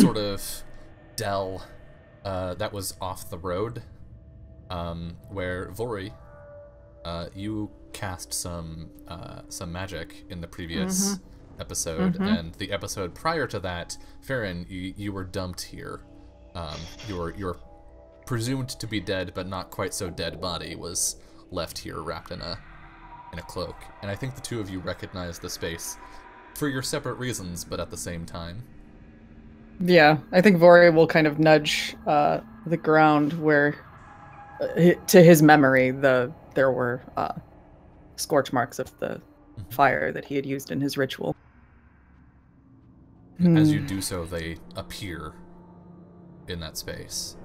sort of dell that was off the road, where Vori, you cast some magic in the previous episode, and the episode prior to that, Farron, you were dumped here. Your presumed to be dead but not quite so dead body was left here wrapped in a cloak. And I think the two of you recognize the space for your separate reasons, but at the same time. Yeah, I think Vori will kind of nudge the ground where, to his memory, there were scorch marks of the fire that he had used in his ritual. As you do so, they appear in that space.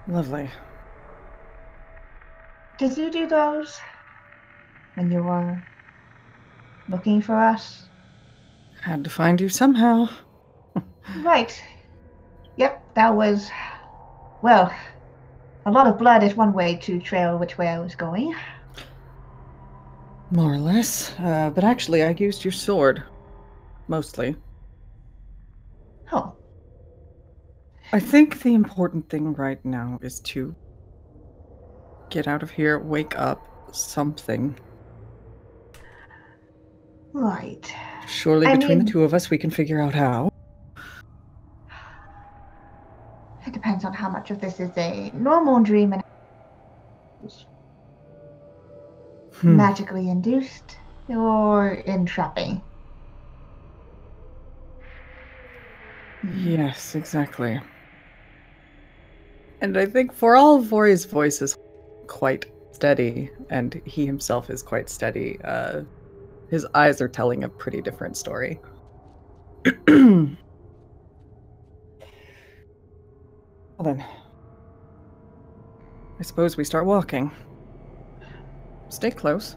Lovely. Did you do those when you were looking for us? Had to find you somehow. Right. Yep, that was, well, a lot of blood is one way to trail which way I was going. More or less. But actually, I used your sword. Mostly. Oh, I think the important thing right now is to get out of here, wake up, something. right. Surely I between mean- the two of us, we can figure out how. It depends on how much of this is a normal dream and magically induced or entrapping. Yes, exactly. And I think for all Vori's voice is quite steady, and he himself is quite steady, his eyes are telling a pretty different story. Well then, I suppose we start walking. Stay close.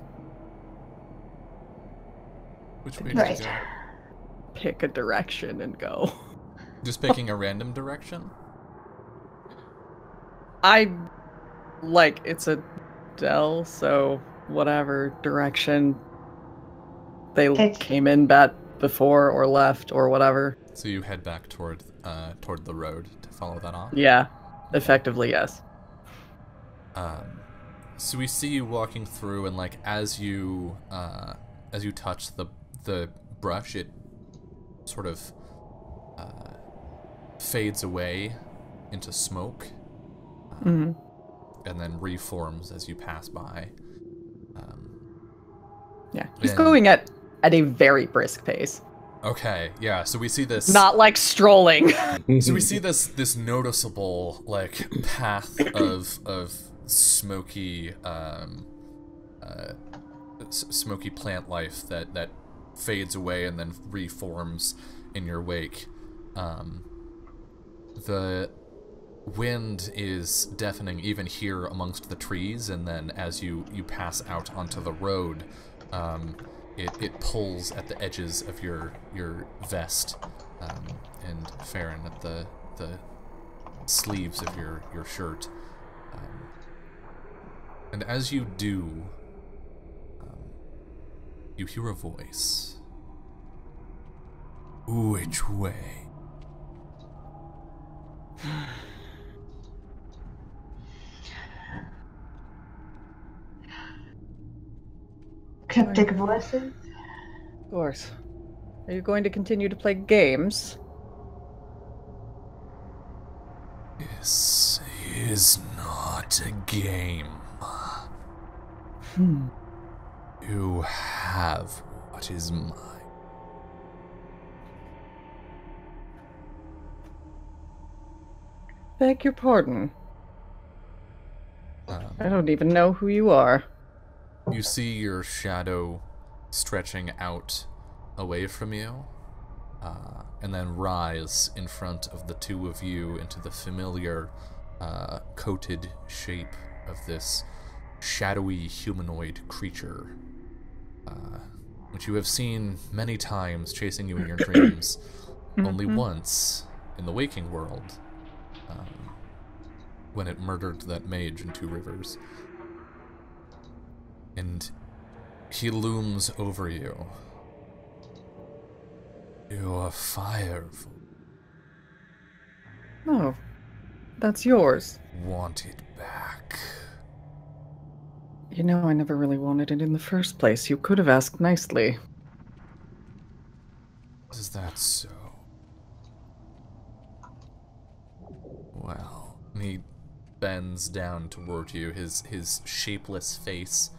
Which way did Right. you go? Pick a direction and go. Just picking a random direction? It's a dell, so whatever direction they It's- came in before or left or whatever. So you head back toward the road to follow that off? Yeah, effectively, yes. So we see you walking through, and like as you touch the brush, it sort of fades away into smoke, and then reforms as you pass by. Yeah, he's going at a very brisk pace. Okay, yeah. So we see this. Not like strolling. So we see this noticeable like path of smoky smoky plant life that fades away and then reforms in your wake. The wind is deafening even here amongst the trees, and then as you pass out onto the road, it pulls at the edges of your vest, and Farron at the sleeves of your shirt. And as you do, you hear a voice. Which way? Cryptic voices? Of course. Are you going to continue to play games? This is not a game. You have what is mine. Beg your pardon. I don't even know who you are. You see your shadow stretching out away from you, and then rise in front of the two of you into the familiar coated shape of this shadowy humanoid creature, which you have seen many times chasing you in your dreams, only once in the waking world, when it murdered that mage in Two Rivers. And he looms over you. Your fire Oh, that's yours. want it back. You know, I never really wanted it in the first place. You could have asked nicely. Is that so? Well, he bends down toward you, his shapeless face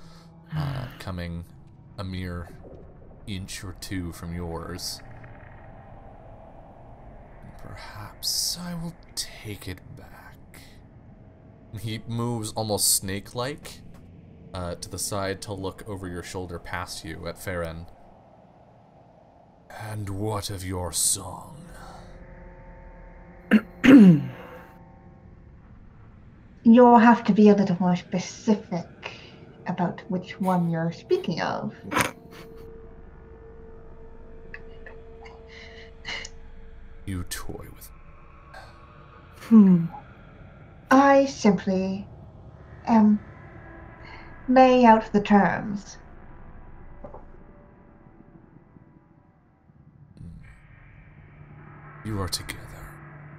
coming a mere inch or two from yours. Perhaps I will take it back. He moves almost snake-like to the side to look over your shoulder past you at Farron. And what of your song? You'll have to be a little more specific about which one you're speaking of. You toy with. I simply am laying out the terms. You are together.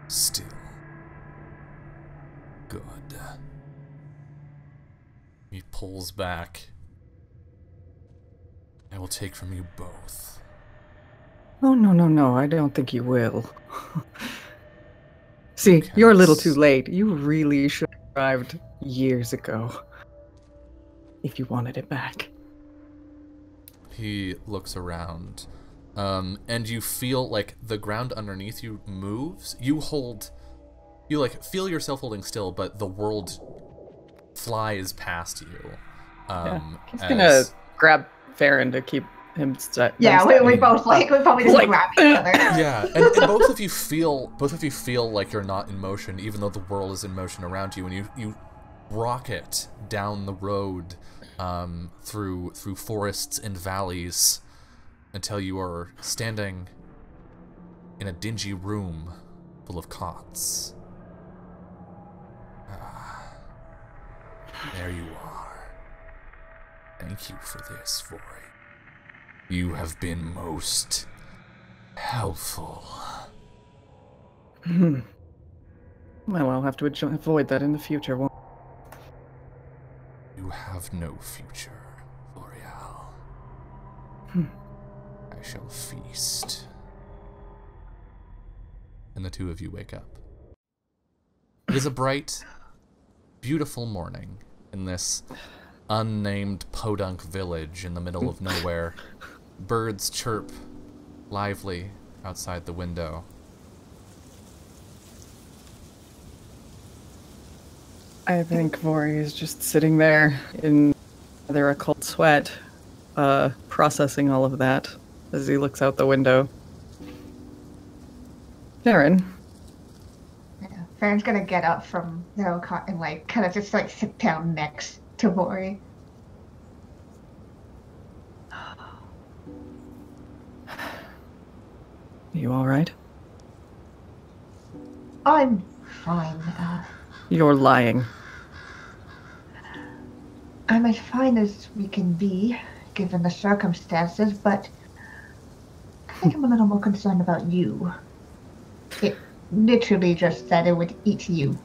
Still. Good. He pulls back. I will take from you both. Oh, no, I don't think you will. See, you're a little too late. You really should have arrived years ago. If you wanted it back. He looks around, and you feel like the ground underneath you moves. You like feel yourself holding still, but the world flies past you. He's gonna grab Farron to keep him set. Yeah, we both we probably just grab each other. Yeah, and both of you feel like you're not in motion, even though the world is in motion around you, and you rocket down the road through forests and valleys until you are standing in a dingy room full of cots. There you are. Thank you for this, Foy. You have been most helpful. Well, I'll have to avoid that in the future. You have no future, L'Oreal. I shall feast. And the two of you wake up. It is a bright, beautiful morning in this unnamed podunk village in the middle of nowhere. Birds chirp lively outside the window. I think Vori is just sitting there in rather a cold sweat, processing all of that as he looks out the window. Darren. Yeah. Farron's gonna get up from the cot and like kind of just like sit down next to Vori. You all right? I'm fine. You're lying. I'm as fine as we can be, given the circumstances, but I think I'm a little more concerned about you. It literally just said it would eat you.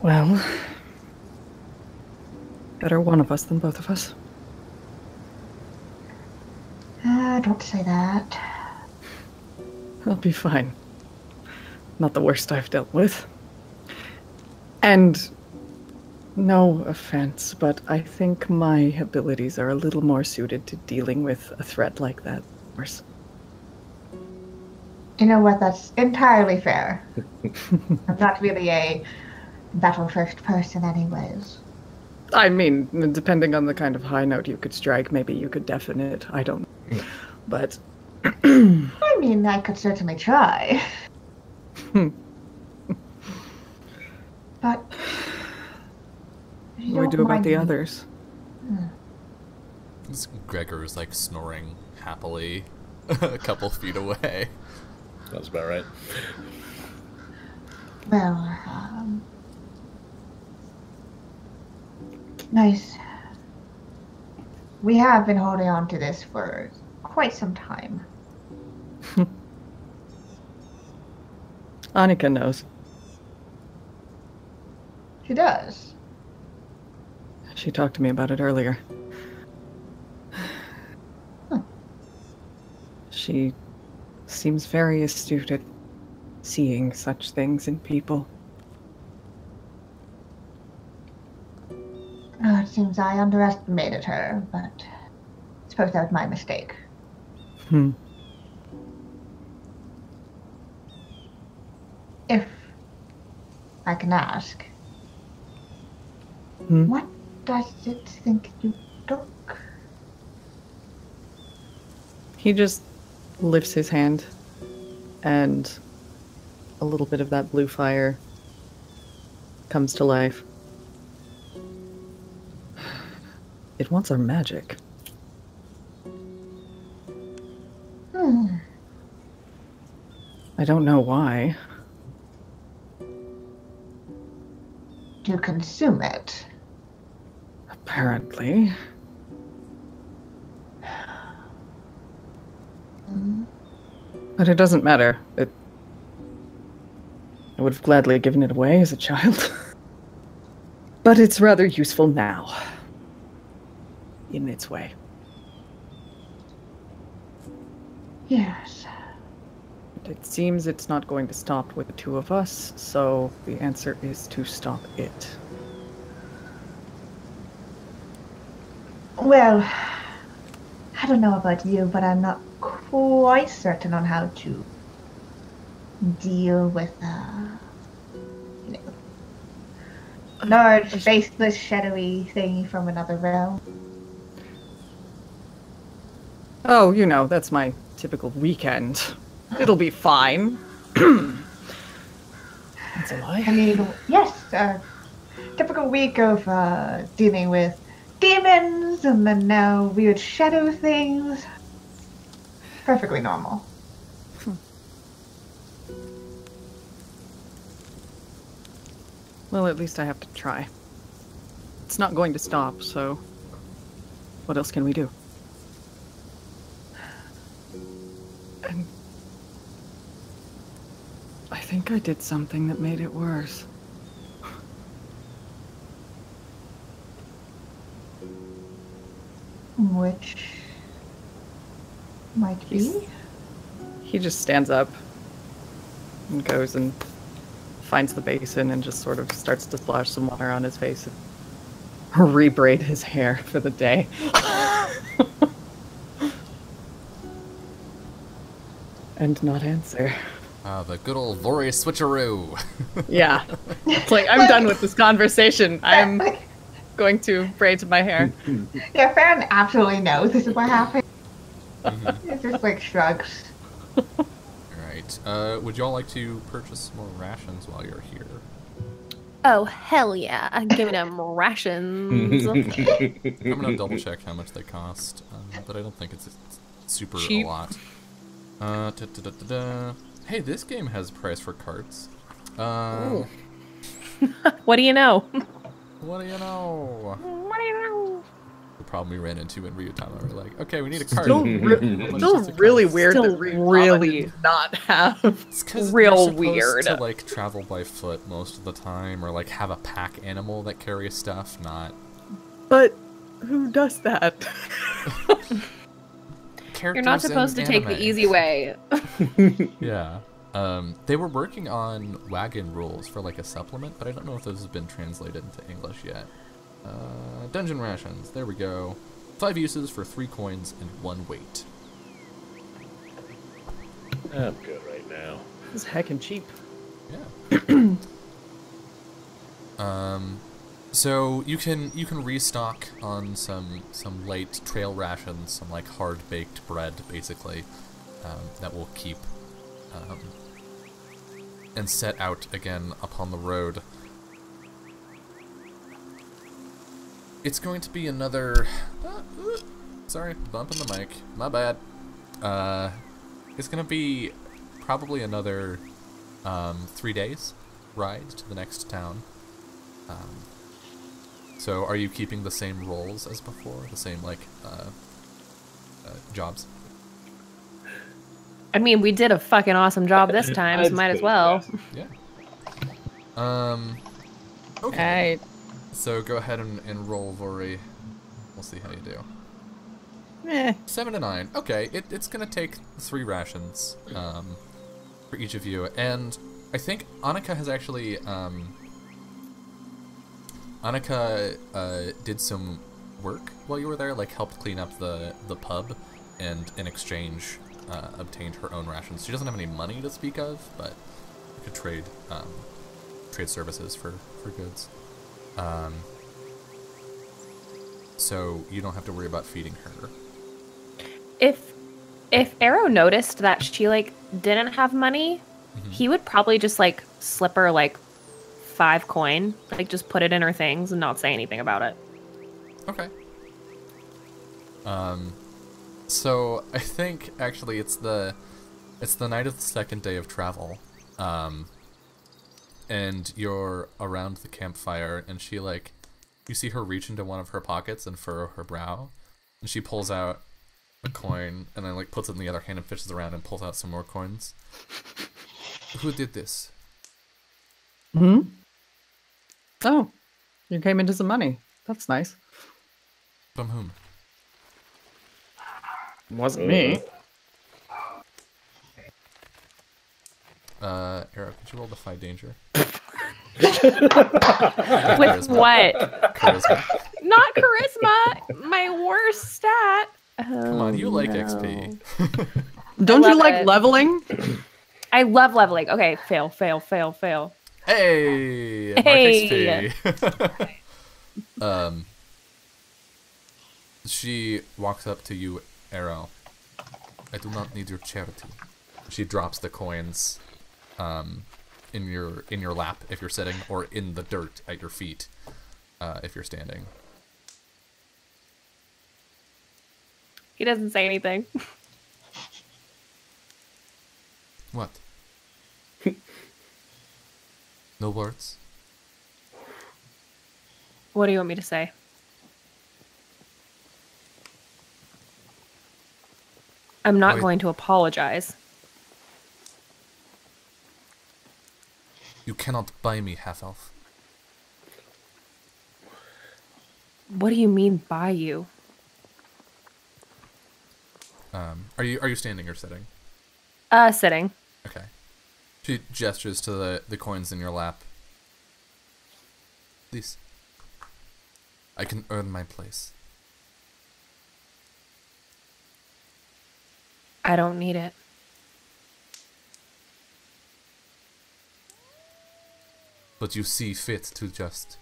Well, better one of us than both of us. Don't say that. I'll be fine. Not the worst I've dealt with. And no offense, but I think my abilities are a little more suited to dealing with a threat like that. Of course. You know what? That's entirely fair. I'm not really a battle-first person anyways. I mean, depending on the kind of high note you could strike, maybe you could deafen it. I don't know. But I mean, I could certainly try. But what do we do about the others? Gregor's like snoring happily a couple feet away. That's about right. Well, nice. We have been holding on to this for quite some time. Annika knows. She does. She talked to me about it earlier. She seems very astute at seeing such things in people. It seems I underestimated her, but I suppose that was my mistake. If I can ask, what does it think you took? He just lifts his hand, and a little bit of that blue fire comes to life. It wants our magic. I don't know why. To consume it. Apparently. But it doesn't matter. I would have gladly given it away as a child. But it's rather useful now. In its way. Yes. It seems it's not going to stop with the two of us, so the answer is to stop it. Well, I don't know about you, but I'm not quite certain on how to deal with large, faceless, shadowy thing from another realm. Oh, you know, that's my typical weekend. It'll be fine. That's a lie. I mean, yes, typical week of dealing with demons and then now weird shadow things. Perfectly normal. Well, at least I have to try. It's not going to stop, so what else can we do? And I think I did something that made it worse. Which might be. He just stands up and goes and finds the basin and just sort of starts to splash some water on his face and rebraid his hair for the day. And not answer. Ah, the good old Vori switcheroo. Yeah. It's like, I'm done with this conversation. I'm going to braid my hair. Yeah, Farron absolutely knows this is what happened. Mhm. It's just like shrugs. Alright, would y'all like to purchase more rations while you're here? Oh, hell yeah. Give me them rations. I'm gonna double check how much they cost, but I don't think it's super Cheap. a lot. Hey, this game has price for carts. Ooh. What do you know? What do you know? What do you know? The problem we ran into in Ryutama, we're like, okay, we need a cart. Still, How much still does it really cost? weird Still that Ryutama really- did not have. It's 'cause real you're supposed weird. to like travel by foot most of the time, or like have a pack animal that carries stuff, not But who does that? characters. You're not supposed to take the easy way. Yeah. They were working on wagon rules for like a supplement, but I don't know if those have been translated into English yet. Dungeon rations. There we go. 5 uses for 3 coins and 1 weight. I'm good right now. This is heckin' cheap. Yeah. So you can restock on some light trail rations, some like hard baked bread, basically, that will keep, and set out again upon the road. It's going to be another. Sorry, bumping the mic. My bad. It's gonna be probably another 3 days ride to the next town. So are you keeping the same roles as before? The same, like, jobs? I mean, we did a fucking awesome job this time, so I'd might as say well. yes. Yeah. Okay. Right. So go ahead and roll, Vori. We'll see how you do. Eh. 7 to 9. Okay, it's gonna take 3 rations, for each of you. And I think Annika has actually, Annika did some work while you were there, like helped clean up the pub, and in exchange obtained her own rations. She doesn't have any money to speak of, but you could trade services for goods. So you don't have to worry about feeding her. If Arrow noticed that she like didn't have money, he would probably just like slip her like 5 coin, like just put it in her things and not say anything about it. Okay. So I think actually it's the night of the 2nd day of travel, and you're around the campfire, and she like, you see her reach into one of her pockets and furrow her brow, and she pulls out a coin and then like puts it in the other hand and fishes around and pulls out some more coins. Who did this? Hmm? Oh, you came into some money. That's nice. From whom? Wasn't me. Arrow, could you roll Defy Danger? With Charisma. what? Charisma. Not charisma. My worst stat. Come on, you like XP. Don't you love like it. leveling? I love leveling. Okay, fail, fail, fail, fail. Hey! Hey! Mark XP. She walks up to you, Arrow. I do not need your charity. She drops the coins in your lap if you're sitting, or in the dirt at your feet if you're standing. He doesn't say anything. What? No words? What do you want me to say? I'm not Wait. going to apologize. You cannot buy me, half-elf. What do you mean by you? Are you standing or sitting? Sitting. Okay. She gestures to the coins in your lap. Please. I can earn my place. I don't need it. But you see fit to just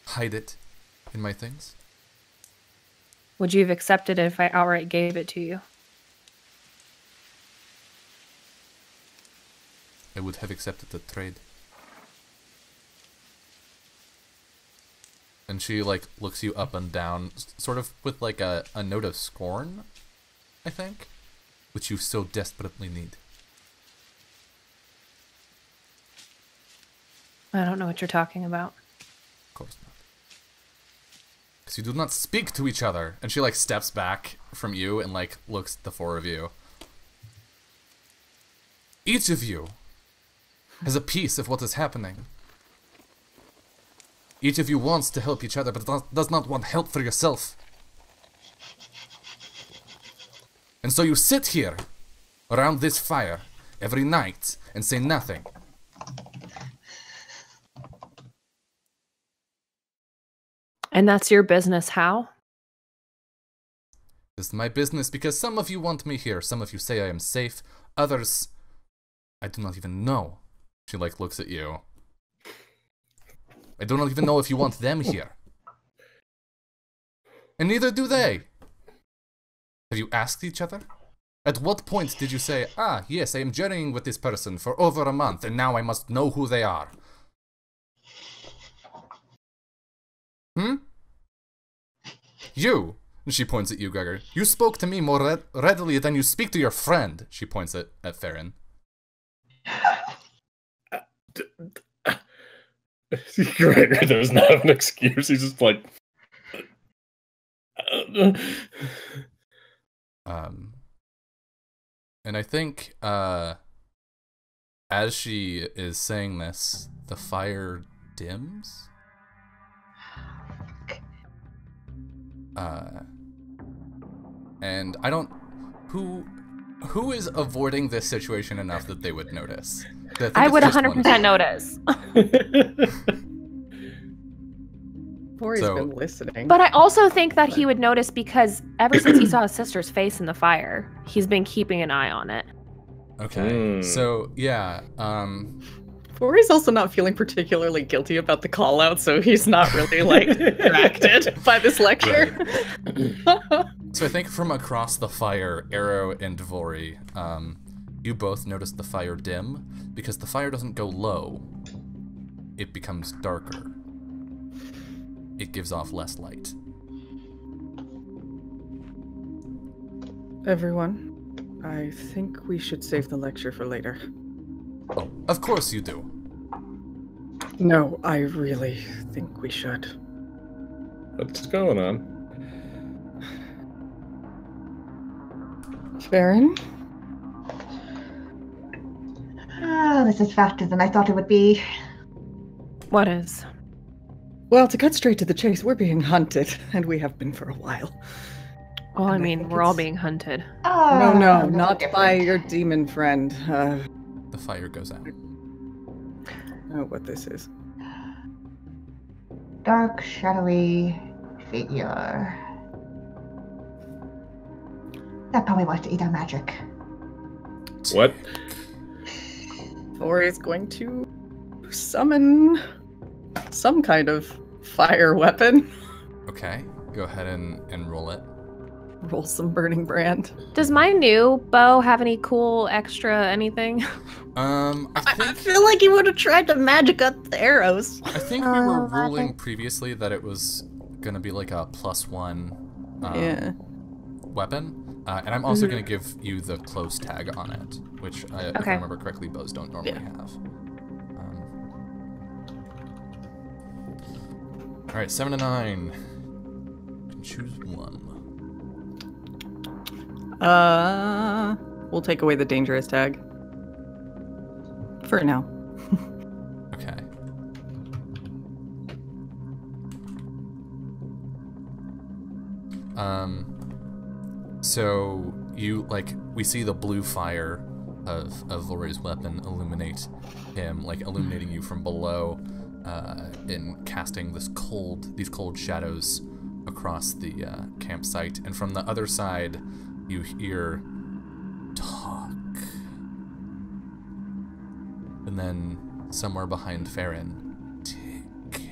hide it in my things? Would you have accepted it if I outright gave it to you? I would have accepted the trade. And she, like, looks you up and down, sort of with, like, a note of scorn, I think, which you so desperately need. I don't know what you're talking about. Of course not. Because you do not speak to each other. And she, like, steps back from you and, like, looks at the four of you. Each of you has a piece of what is happening. Each of you wants to help each other, but does not want help for yourself. And so you sit here, around this fire, every night, and say nothing. And that's your business, how? This is my business because some of you want me here. Some of you say I am safe. Others, I do not even know. She, like, looks at you. I do not even know if you want them here. And neither do they. Have you asked each other? At what point did you say, ah, yes, I am journeying with this person for over a month, and now I must know who they are? Hmm? You, she points at you, Gregor. You spoke to me more readily than you speak to your friend, she points at Farron. Gregor does not have an excuse. He's just like... And I think, as she is saying this, the fire dims? And I don't... Who is avoiding this situation enough that they would notice? I would 100% notice. Bori's been listening. But I also think that he would notice because ever since he saw his sister's face in the fire, he's been keeping an eye on it. Okay, so, yeah, Bori's also not feeling particularly guilty about the call-out, so he's not really, like, distracted by this lecture. So I think from across the fire, Arrow and Vori, you both notice the fire dim, because the fire doesn't go low, it becomes darker. It gives off less light. Everyone, I think we should save the lecture for later. Oh, of course you do. No, I really think we should. What's going on? Farron? Oh, this is faster than I thought it would be. What is? Well, to cut straight to the chase, we're being hunted, and we have been for a while. Well, I And I mean, think we're all it's- being hunted. Oh, No, that's not by different. your demon friend. The fire goes out. Oh, what this is. Dark, shadowy figure. That probably wants to eat our magic. What? Or is going to summon some kind of fire weapon. Okay, go ahead and roll it. Roll some burning brand. Does my new bow have any cool extra anything? I think feel like he would have tried to magic up the arrows. we were ruling previously that it was gonna be like a +1 Yeah. weapon. And I'm also going to give you the close tag on it, which, if I Okay. remember correctly, bows don't normally have. Alright, 7 to 9. You can choose one. We'll take away the dangerous tag. For now. Okay. So we see the blue fire of Vori's weapon illuminate him, like illuminating you from below, and casting these cold shadows across the campsite. And from the other side, you hear talk. And then somewhere behind Farron, tick.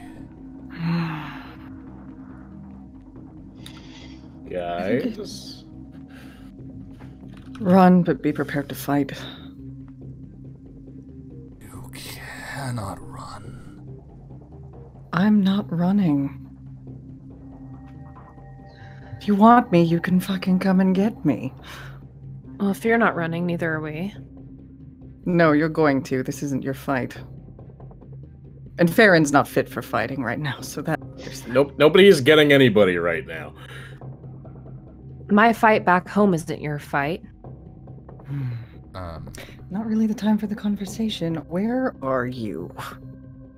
Guys. Run, but be prepared to fight. You cannot run. I'm not running. If you want me, you can fucking come and get me. Well, if you're not running, neither are we. No, you're going to. This isn't your fight. And Farron's not fit for fighting right now, so that... Nope, nobody is getting anybody right now. My fight back home isn't your fight. Not really the time for the conversation. Where are you?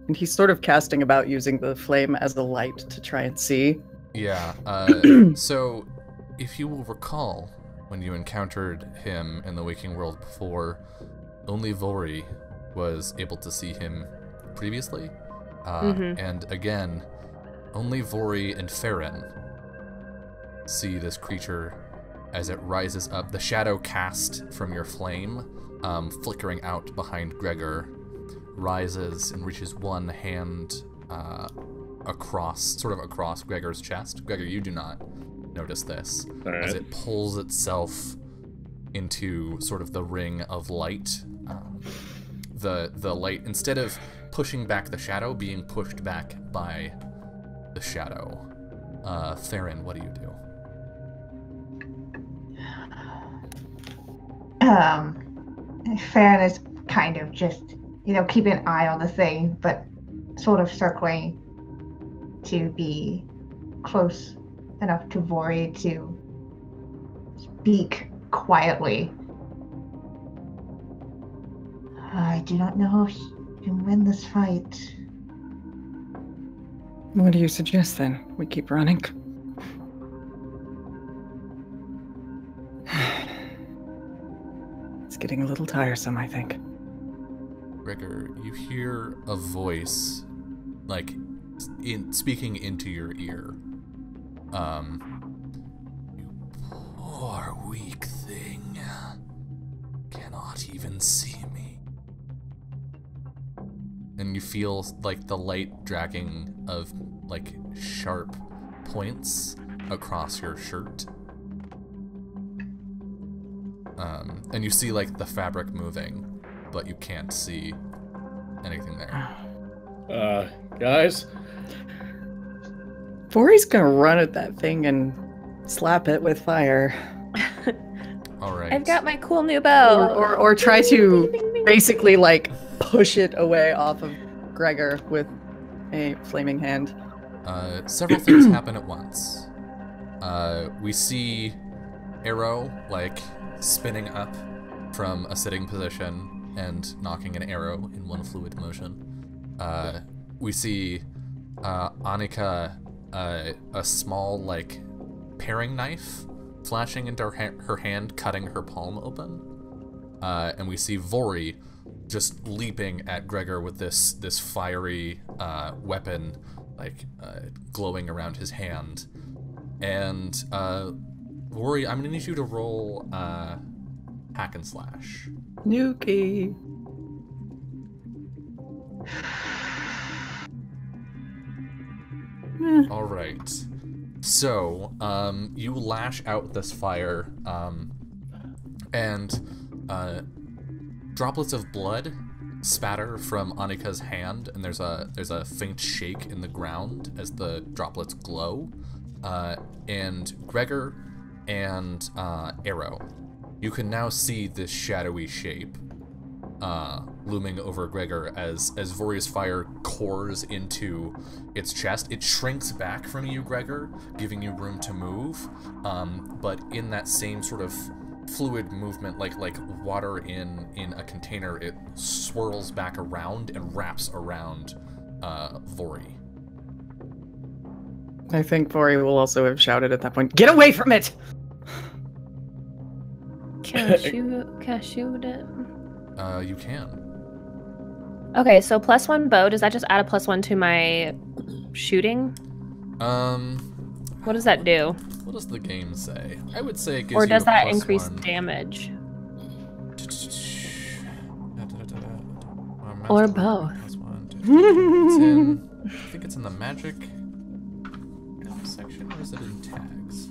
And he's sort of casting about using the flame as a light to try and see. Yeah, so if you will recall, when you encountered him in the waking world before, only Vori was able to see him previously. And again, only Vori and Farron see this creature as it rises up. The shadow cast from your flame, flickering out behind Gregor, rises and reaches one hand across Gregor's chest. Gregor, you do not notice this, as it pulls itself into sort of the ring of light. The light, instead of pushing back the shadow, being pushed back by the shadow. Farron, what do you do? Farron is kind of just, keeping an eye on the thing, but sort of circling to be close enough to Vori to speak quietly. I do not know if you can win this fight. What do you suggest then? We keep running? It's getting a little tiresome, I think. Gregor, you hear a voice, like, speaking into your ear. You poor weak thing. Cannot even see me. And you feel, like, the light dragging of, like, sharp points across your shirt. And you see, like, the fabric moving, but you can't see anything there. Guys? Vori's gonna run at that thing and slap it with fire. Alright. I've got my cool new bow. Or try to basically, like, push it away off of Gregor with a flaming hand. Several things happen at once. We see Arrow, like, spinning up from a sitting position and knocking an arrow in one fluid motion. We see Annika, a small, like, paring knife flashing into her hand, cutting her palm open. And we see Vori just leaping at Gregor with this fiery weapon, like, glowing around his hand. And Vori, I'm gonna need you to roll hack and slash. Nuki. All right. So, you lash out this fire, and droplets of blood spatter from Annika's hand, and there's a faint shake in the ground as the droplets glow. And Gregor and Arrow, you can now see this shadowy shape looming over Gregor as Vori's fire cores into its chest. It shrinks back from you, Gregor, giving you room to move, but in that same sort of fluid movement, like water in a container, it swirls back around and wraps around Vori. I think Vori will also have shouted at that point, "Get away from it!" Can I shoot it? You can. Okay, so +1 bow. Does that just add a +1 to my shooting? What does that do? What does the game say? I would say it gives Or you does a that +1. increase damage? Master Or weapon, both. +1. It's in, I think it's in the magic section, or is it in tags?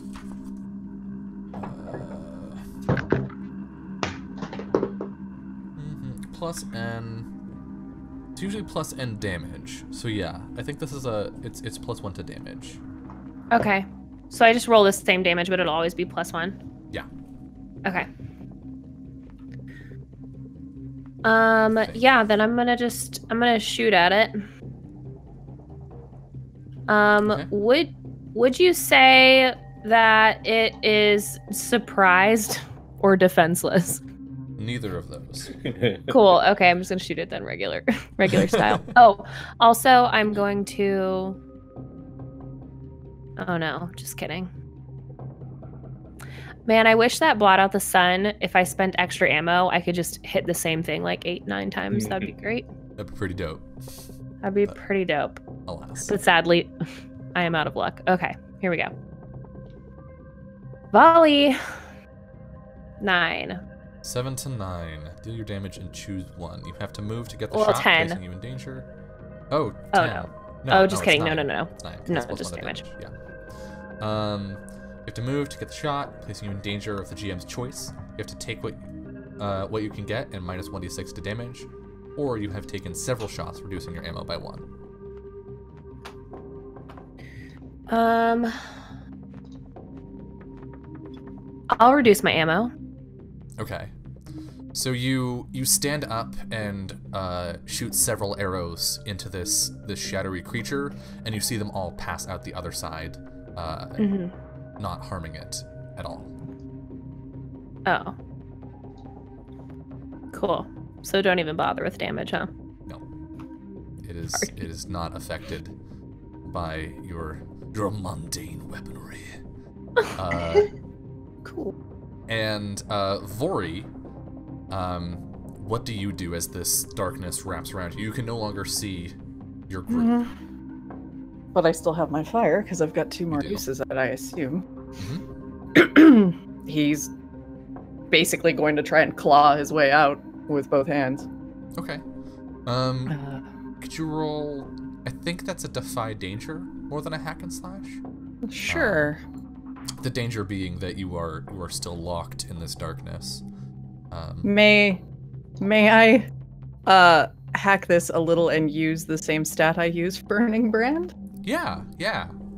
Plus N. It's usually plus N damage. So yeah, I think this is it's +1 to damage. Okay. So I just roll the same damage, but it'll always be +1? Yeah. Okay. Yeah, then I'm gonna shoot at it. Okay. Would you say that it is surprised or defenseless? Neither of those. Cool. Okay, I'm just gonna shoot it then regular style. Oh, also I'm going to. Oh no, just kidding. Man, I wish that blot out the sun. If I spent extra ammo, I could just hit the same thing like 8-9 times. That'd be great. That'd be pretty dope. That'd be pretty dope. Alas. But sadly, I am out of luck. Okay, here we go. Volley. 9. 7 to 9. Deal your damage and choose one. You have to move to get the Well, shot, 10. placing you in danger. Oh, 10. Oh, no. No, Just it's kidding. No, 9. no, no. It's 9. No, It's plus just 1 to damage. Yeah. You have to move to get the shot, placing you in danger of the GM's choice. You have to take what you can get and minus 1d6 to damage, or you have taken several shots, reducing your ammo by 1. I'll reduce my ammo. Okay. So you stand up and shoot several arrows into this shadowy creature, and you see them all pass out the other side, not harming it at all. Oh. Cool. So don't even bother with damage, huh? No. It is not affected by your mundane weaponry. Cool. And Vori, what do you do as this darkness wraps around you? You can no longer see your group. But I still have my fire because I've got 2 more do. uses that I assume. Mm-hmm. He's basically going to try and claw his way out with both hands. Okay. Could you roll? I think that's a defy danger more than a hack and slash. Sure. The danger being that you are still locked in this darkness. May I hack this a little and use the same stat I use for Burning Brand? Yeah,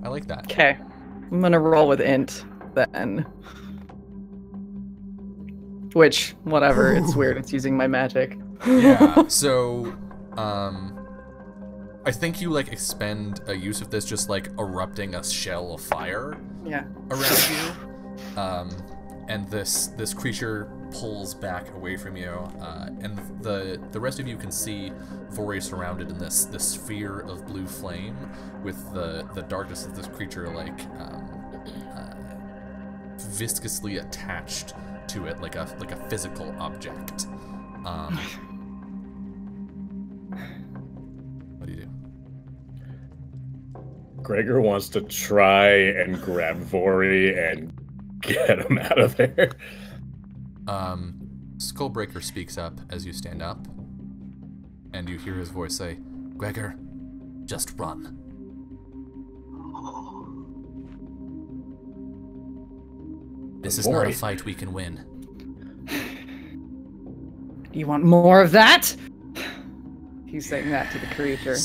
I like that. Okay. I'm gonna roll with int then. Which, whatever, it's weird, it's using my magic. Yeah. So, I think you like expend a use of this, just like erupting a shell of fire. Yeah. Around you, and this creature pulls back away from you, and the rest of you can see Vori surrounded in this sphere of blue flame, with the darkness of this creature like viscously attached to it, like a physical object. What do you do? Gregor wants to try and grab Vori and get him out of there. Skullbreaker speaks up as you stand up, and you hear his voice say, "Gregor, just run." This is not a fight we can win. You want more of that? He's saying that to the creature.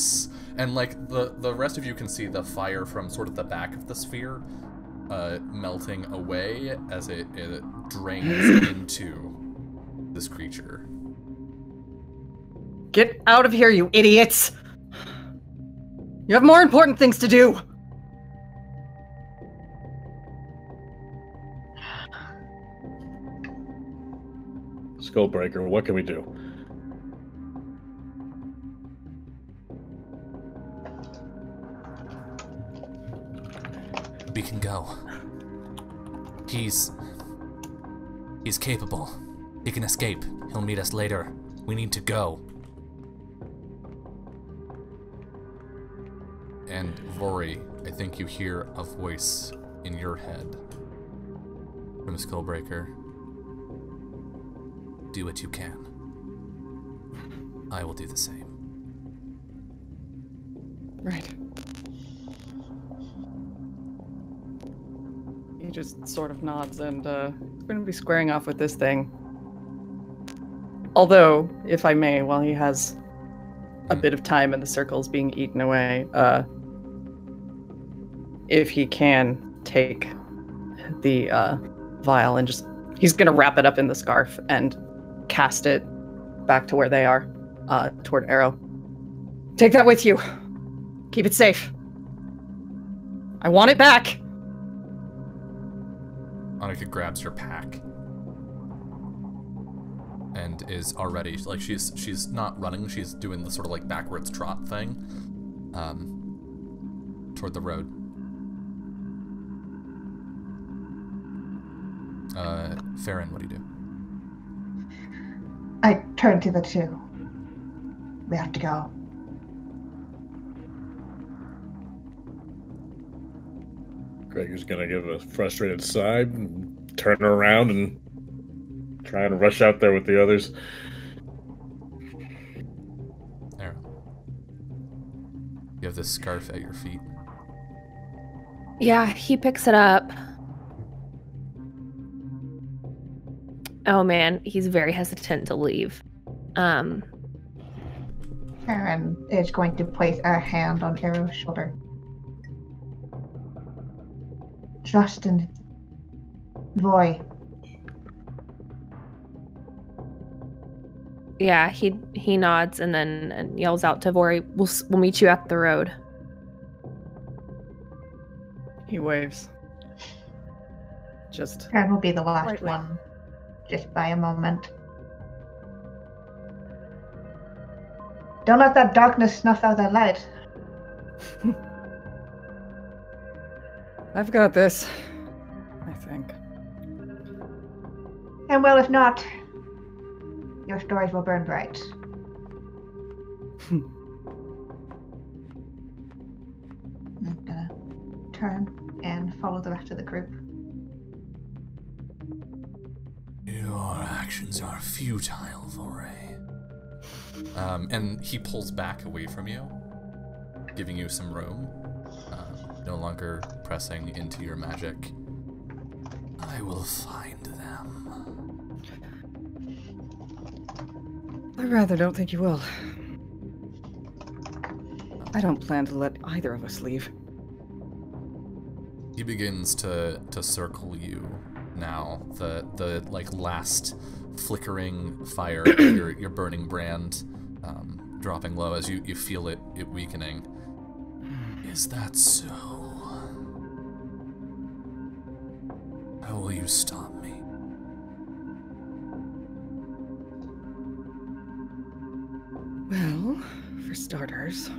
And like the rest of you can see the fire from sort of the back of the sphere melting away as it drains into this creature. Get out of here, you idiots! You have more important things to do! Skullbreaker, what can we do? We can go. He's He's capable. He can escape. He'll meet us later. We need to go. And Vori, I think you hear a voice in your head from Skullbreaker. Do what you can. I will do the same. Right. He just sort of nods and he's going to be squaring off with this thing. Although, if I may, while he has a bit of time and the circle's being eaten away, if he can take the vial and just... He's going to wrap it up in the scarf and cast it back to where they are, toward Arrow. Take that with you. Keep it safe. I want it back. Annika grabs her pack and is already, like, she's not running, she's doing the sort of like backwards trot thing toward the road. Farron, what do you do? I turn to the two. We have to go. Greg is gonna give a frustrated sigh and turn around and try and rush out there with the others. Aaron, you have this scarf at your feet. Yeah, he picks it up. Oh man, he's very hesitant to leave. Aaron is going to place a hand on Arrow's shoulder. Justin, Voy. Yeah, he nods and yells out to Vori, "We'll meet you at the road." He waves. Just... Aaron will be the last Right. one, just by a moment. Don't let that darkness snuff out that light. I've got this, I think. And well, if not, your stories will burn bright. I'm gonna turn and follow the rest of the group. Your actions are futile, Vori. And he pulls back away from you, giving you some room. No longer pressing into your magic. I will find them. I rather don't think you will. I don't plan to let either of us leave. He begins to circle you now. The like last flickering fire of your burning brand dropping low as you feel it weakening. Is that so? How will you stop me? Well, for starters,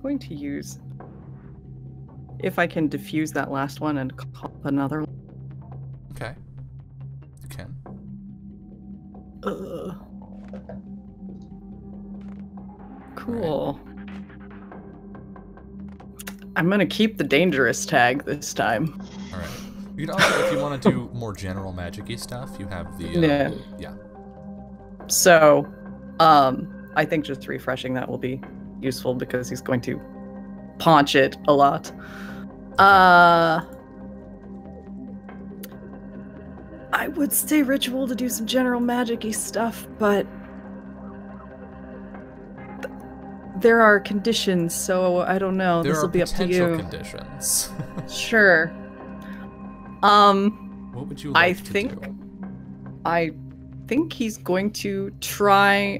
going to use, if I can defuse that last one and call up another one. Okay. You can. Cool. I'm gonna keep the dangerous tag this time. Alright. You can also, if you want to do more general magic-y stuff, you have the... yeah. So, I think just refreshing that will be useful because he's going to paunch it a lot. I would say ritual to do some general magic-y stuff, but there are conditions, so I don't know. This will be up to you. There are potential conditions. Sure. What would you like to do? I think he's going to try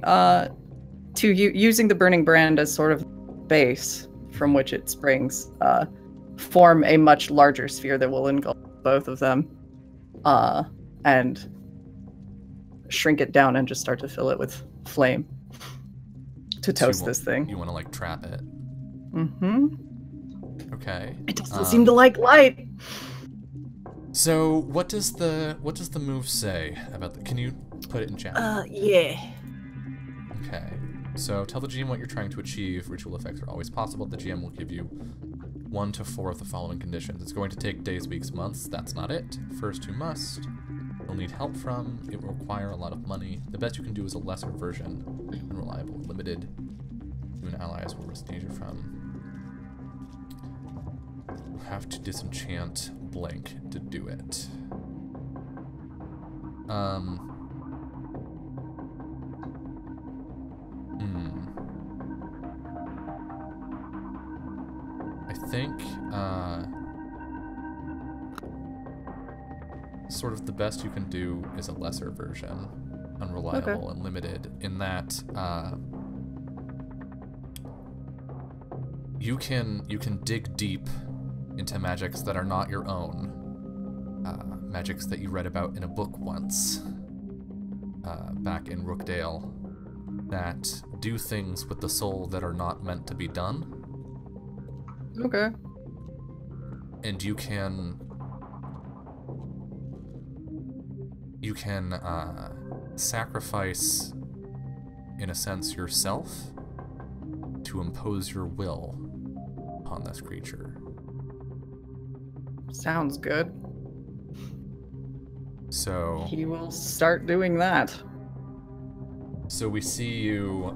using the burning brand as sort of base from which it springs, form a much larger sphere that will engulf both of them, and shrink it down and just start to fill it with flame to toast this thing. You want to like trap it? Mm-hmm. Okay. It doesn't seem to like light. So what does the move say about the? Can you put it in chat? Yeah. Okay. So tell the GM what you're trying to achieve. Ritual effects are always possible. The GM will give you 1 to 4 of the following conditions. It's going to take days, weeks, months. That's not it. First, you must. You'll need help from. It will require a lot of money. The best you can do is a lesser version. Unreliable, limited. You and allies will risk danger from. You'll have to disenchant blank to do it. I think, sort of the best you can do is a lesser version, unreliable and limited, in that, you can dig deep into magics that are not your own, magics that you read about in a book once, back in Rookdale, that do things with the soul that are not meant to be done. Okay. And you can sacrifice, in a sense, yourself to impose your will upon this creature. Sounds good. So He will start doing that. So we see you,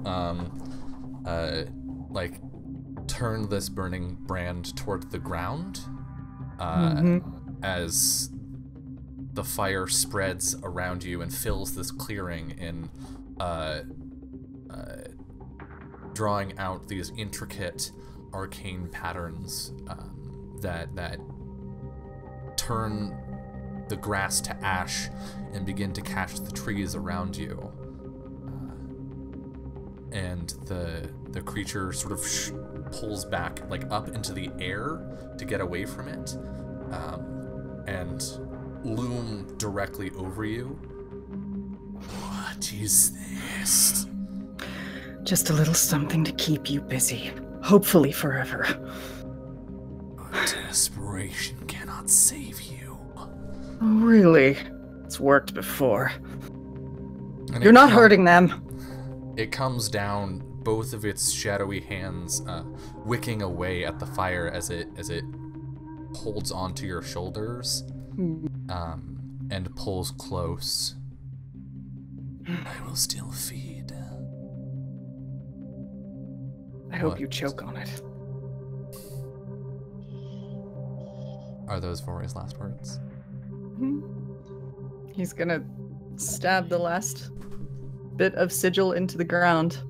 like, turn this burning brand toward the ground, as the fire spreads around you and fills this clearing in, drawing out these intricate arcane patterns, that turn the grass to ash and begin to catch the trees around you. And the creature sort of pulls back, like, up into the air to get away from it, and loom directly over you. What is this? Just a little something to keep you busy. Hopefully forever. Desperation cannot save you. Really? It's worked before. And You're not hurting them. It comes down, both of its shadowy hands wicking away at the fire as it holds onto your shoulders, and pulls close. I will still feed. I hope you choke on it. Are those Voray's last words? He's gonna stab the last bit of sigil into the ground.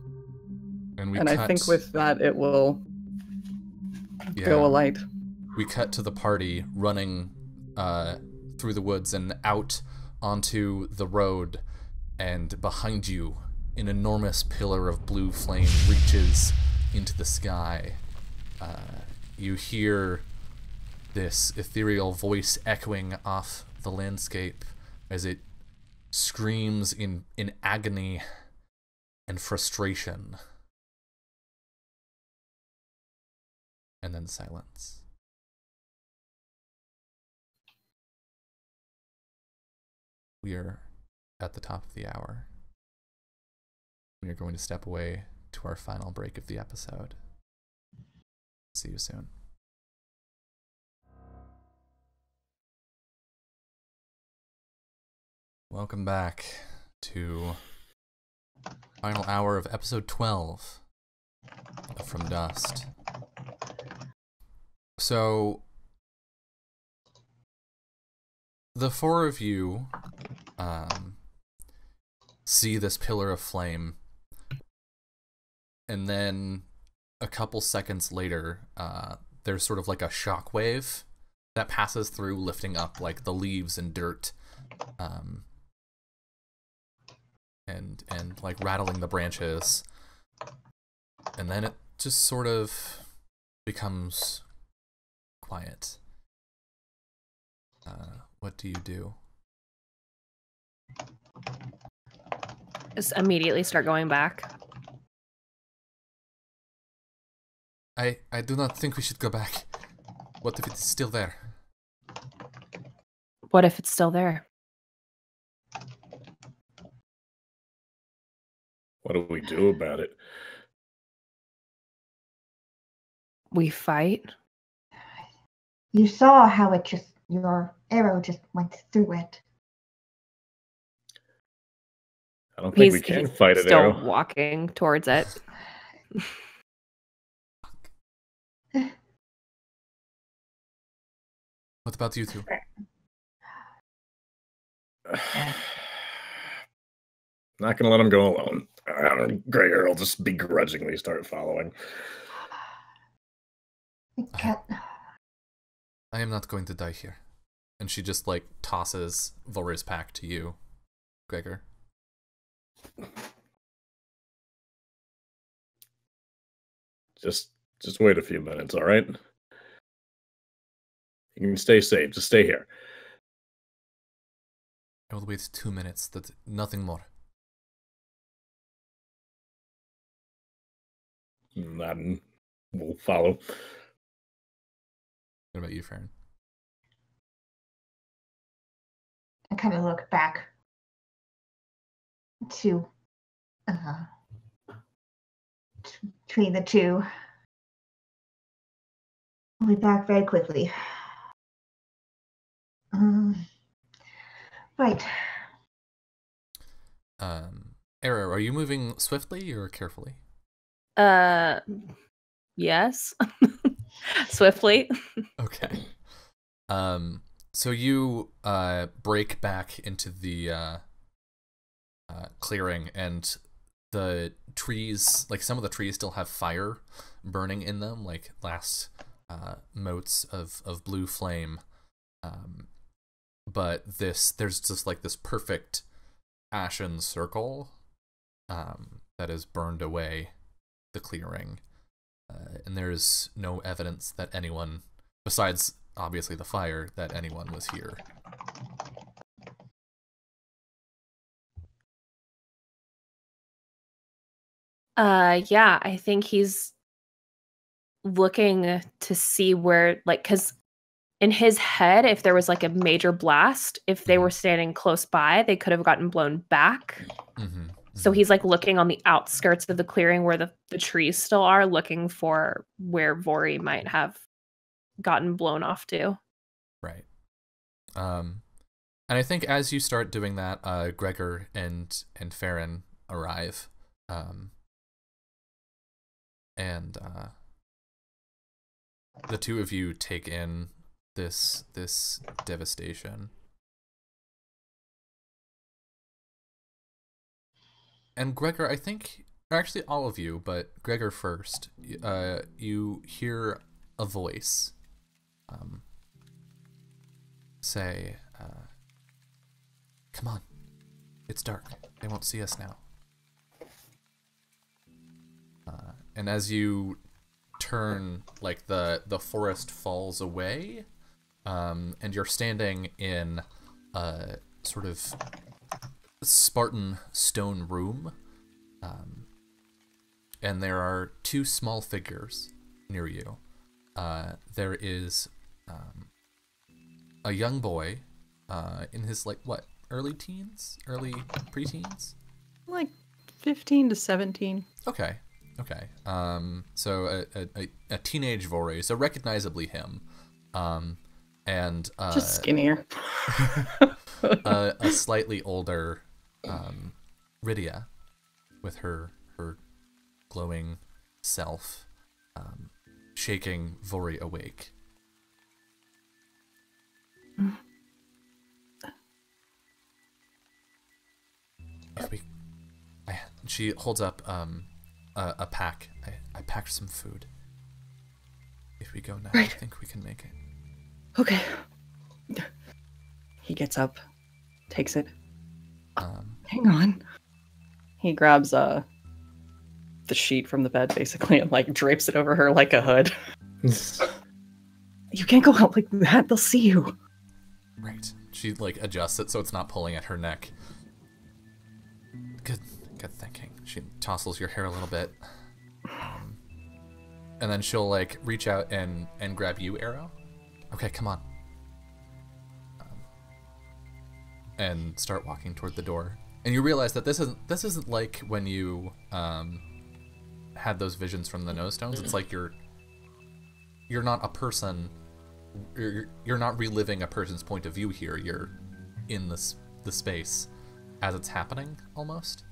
And I think with that it will go alight. We cut to the party running through the woods and out onto the road, and behind you an enormous pillar of blue flame reaches into the sky. You hear this ethereal voice echoing off the landscape as it screams in agony and frustration. And then silence. We are at the top of the hour. We are going to step away to our final break of the episode. See you soon. Welcome back to final hour of episode 12 of From Dust. So, the four of you see this pillar of flame, and then a couple seconds later, there's sort of like a shockwave that passes through, lifting up like the leaves and dirt, and like rattling the branches, and then it just sort of becomes quiet. What do you do? Just immediately start going back. I do not think we should go back. What if it is still there? What if it's still there? What do we do about it? We fight? You saw how your arrow just went through it. I don't think we can fight it, still Arrow. walking towards it. What about you two? Not gonna let him go alone. Gregor will just begrudgingly start following. I am not going to die here. And she just, like, tosses Vori's pack to you, Gregor. Just wait a few minutes, all right? You can stay safe. Just stay here. I will wait 2 minutes, nothing more. Then we'll follow. What about you, Farron? I kind of look back to between the two. I'll be back very quickly. Right. Arrow, are you moving swiftly or carefully? Yes. Swiftly. Okay. So you break back into the clearing, and the trees, like some of the trees still have fire burning in them, like last motes of blue flame. But there's just like this perfect ashen circle that has burned away the clearing. And there's no evidence that anyone, besides obviously the fire, that anyone was here. Yeah, I think he's looking to see where, like, because in his head, if there was like a major blast, if they were standing close by, they could have gotten blown back. Mm-hmm. So he's like looking on the outskirts of the clearing where the trees still are, looking for where Vori might have gotten blown off to. Right. And I think as you start doing that, Gregor and Farron arrive. And the two of you take in this devastation. And Gregor, I think, or actually all of you, but Gregor first, you hear a voice say, come on, it's dark, they won't see us now. And as you turn, like the forest falls away, and you're standing in a sort of Spartan stone room, and there are two small figures near you. There is a young boy in his, like, what, early preteens? Like 15 to 17. Okay. So a teenage Vori, so recognizably him, and just skinnier. a slightly older Rydia, with her glowing self, shaking Vori awake. She holds up a pack. I packed some food. If we go now, right. I think we can make it. Okay. He gets up, takes it. Hang on. He grabs the sheet from the bed, basically, and like drapes it over her like a hood. You can't go out like that. They'll see you. Right. She like adjusts it so it's not pulling at her neck. Good thinking. She tousles your hair a little bit, and then she'll like reach out and grab you, Arrow. Okay, come on. and start walking toward the door. And you realize that this isn't like when you had those visions from the nose stones. It's like you're not a person. You're not reliving a person's point of view here. You're in the space as it's happening, almost.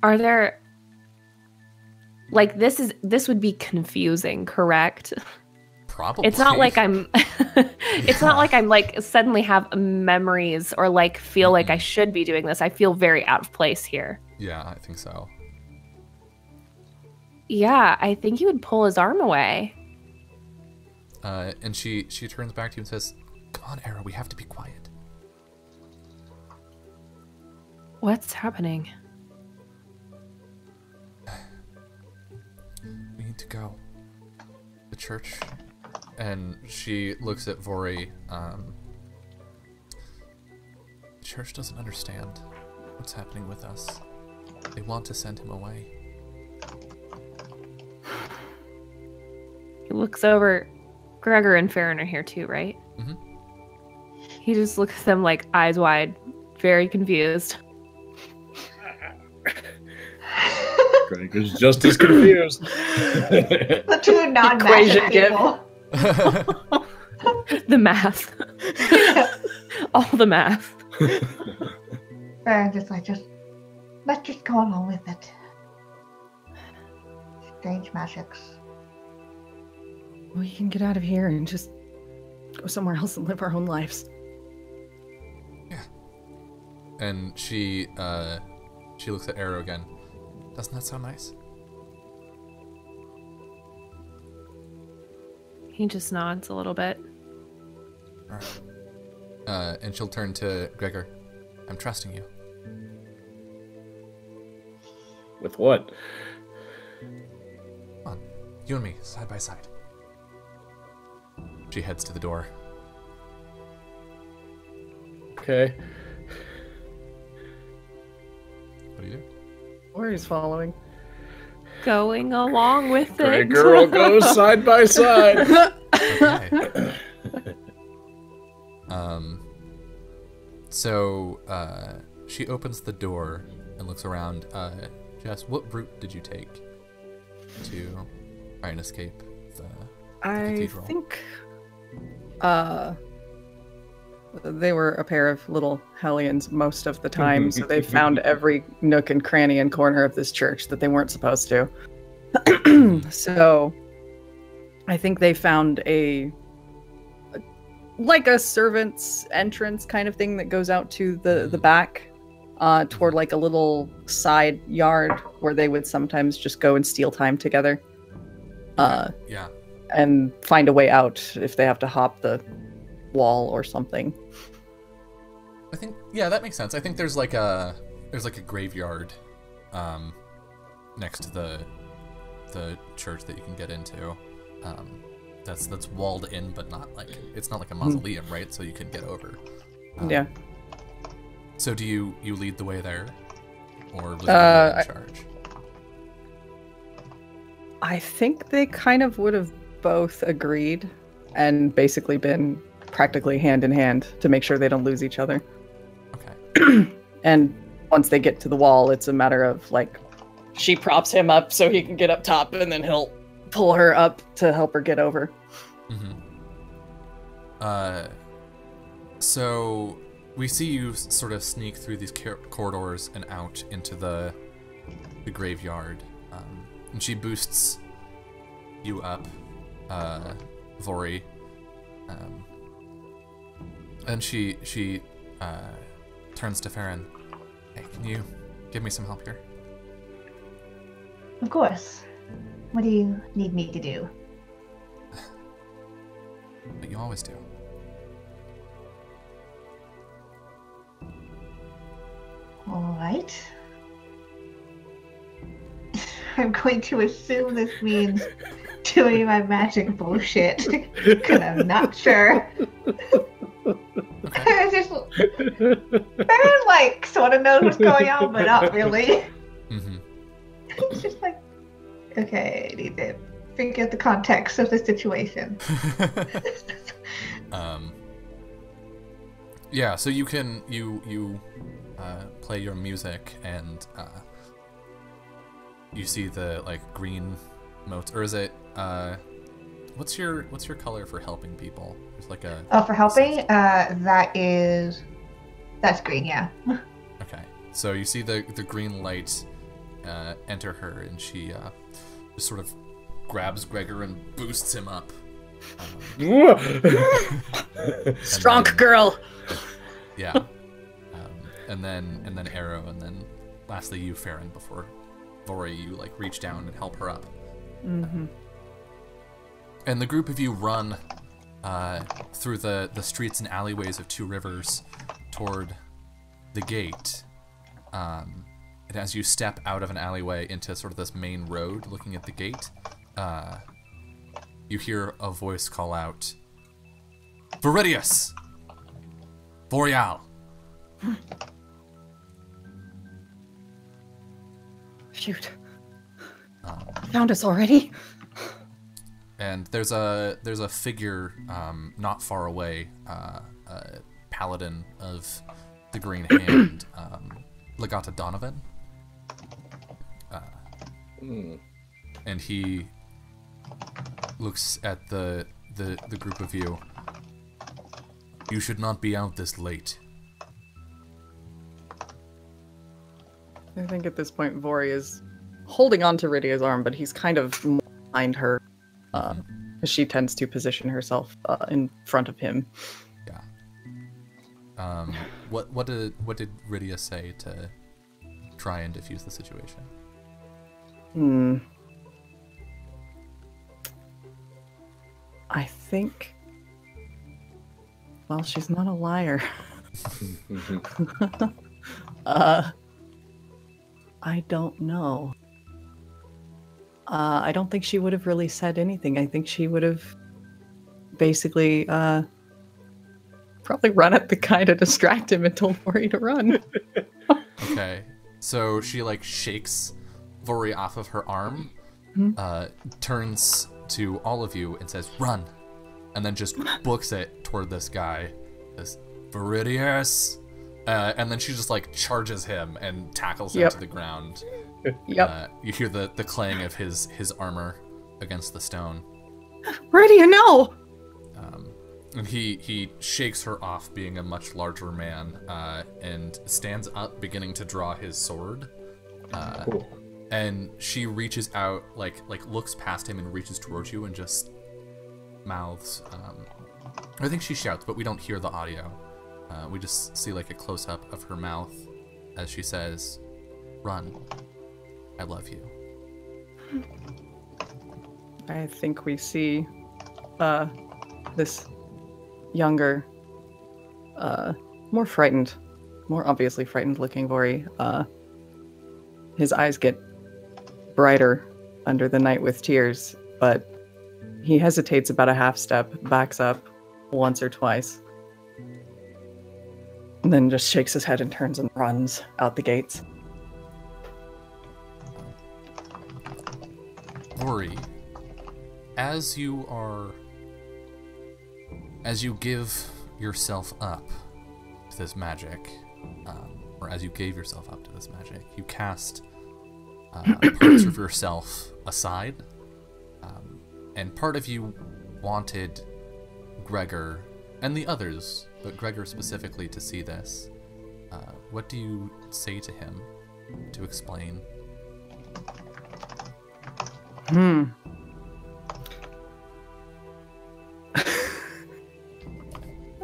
Are there, like, this would be confusing, correct? Probably. It's not like I'm it's not like I'm like suddenly have memories or like feel like I should be doing this. I feel very out of place here. Yeah, I think so. Yeah, I think he would pull his arm away. And she turns back to you and says, "Come on, Era, we have to be quiet." What's happening? We need to go. The church. And she looks at Vori. The church doesn't understand what's happening with us. They want to send him away. He looks over. Gregor and Farron are here too, right? Mm-hmm. He just looks at them like eyes wide, very confused. Gregor's just as confused. The two Equation non-magic gift. people. The math. All the math. And let's just go along with it. Strange magics. We can get out of here and just go somewhere else and live our own lives. Yeah. And she looks at Arrow again. Doesn't that sound nice? He just nods a little bit. All right. And she'll turn to Gregor. I'm trusting you. With what? Come on. You and me, side by side. She heads to the door. Okay. What do you do? Or he's following. Going along with it. Gregor will go side by side. Okay. So she opens the door and looks around. Jess, what route did you take to try and escape the I cathedral? think they were a pair of little hellions most of the time, so they found every nook and cranny and corner of this church that they weren't supposed to. So I think they found like a servant's entrance kind of thing that goes out to the back, toward like a little side yard where they would sometimes just go and steal time together. Yeah. And find a way out if they have to hop the wall or something. I think that makes sense. I think there's like a graveyard next to the church that you can get into. That's walled in, but not like it's not like a mausoleum, right? So you can get over. Yeah. So do you lead the way there, or was you in charge? I think they kind of would have both agreed and basically been practically hand in hand to make sure they don't lose each other. Okay. And once they get to the wall, it's a matter of like she props him up so he can get up top, and then he'll pull her up to help her get over. Mm-hmm. So we see you sort of sneak through these corridors and out into the graveyard, and she boosts you up, Vori, and she turns to Farron. Hey, can you give me some help here? Of course. What do you need me to do? What you always do. All right. I'm going to assume this means doing my magic bullshit, because I'm not sure. I just, Farron, like, sort of knows what's going on, but not really. Mm-hmm. It's just like, okay, I need to figure out the context of the situation. Yeah, so you can play your music and you see the like green motes, or is it what's your color for helping people? There's like a Oh, for helping, that's green, yeah. Okay, so you see the green light enter her, and she just sort of grabs Gregor and boosts him up. Strong then- girl. Yeah. And then Arrow, and then lastly you, Farron, before Vori, you like reach down and help her up. Mm-hmm. And the group of you run through the streets and alleyways of Two Rivers toward the gate. And as you step out of an alleyway into sort of this main road looking at the gate, you hear a voice call out, Viridius! Boreal! Shoot. Found us already? And there's a figure not far away, a paladin of the Green Hand, Legata Donovan. And he looks at the group of you. You should not be out this late. I think at this point Vori is holding on to Rydia's arm, but he's kind of more behind her. She tends to position herself in front of him. Yeah. What did Rydia say to try and defuse the situation? I think. Well, she's not a liar. I don't know. I don't think she would have really said anything. I think she would have basically probably run at the guy to distract him and told Vori to run. Okay. So she like shakes Vori off of her arm, turns to all of you and says, "Run," and then just books it toward this guy. This Viridius, and then she just like charges him and tackles him to the ground. Yep. You hear the clang of his armor against the stone. Rydia, no! And he shakes her off, being a much larger man, and stands up, beginning to draw his sword. Cool. And she reaches out, like looks past him and reaches towards you and just mouths. I think she shouts, but we don't hear the audio. We just see like a close up of her mouth as she says, "Run. I love you." I think we see this younger, more frightened, more obviously frightened looking Vori. His eyes get brighter under the night with tears, but he hesitates about a half step, backs up once or twice, and then just shakes his head and turns and runs out the gates. Vori, as you give yourself up to this magic, or as you gave yourself up to this magic, you cast parts of yourself aside, and part of you wanted Gregor and the others, but Gregor specifically, to see this. What do you say to him to explain?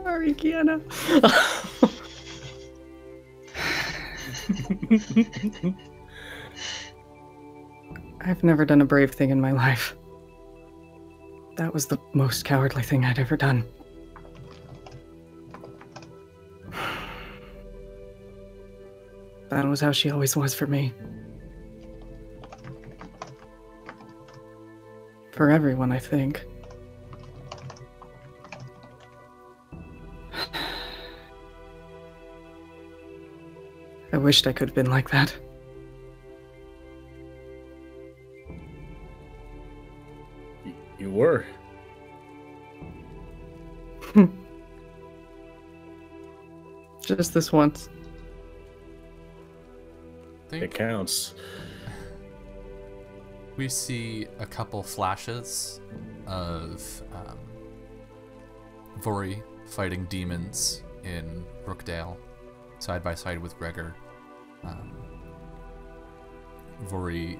Sorry, Kiana. I've never done a brave thing in my life. That was the most cowardly thing I'd ever done. That was how she always was for me. For everyone, I think. I wished I could have been like that. You were. Just this once. It counts. We see a couple flashes of Vori fighting demons in Brookdale, side by side with Gregor. Vori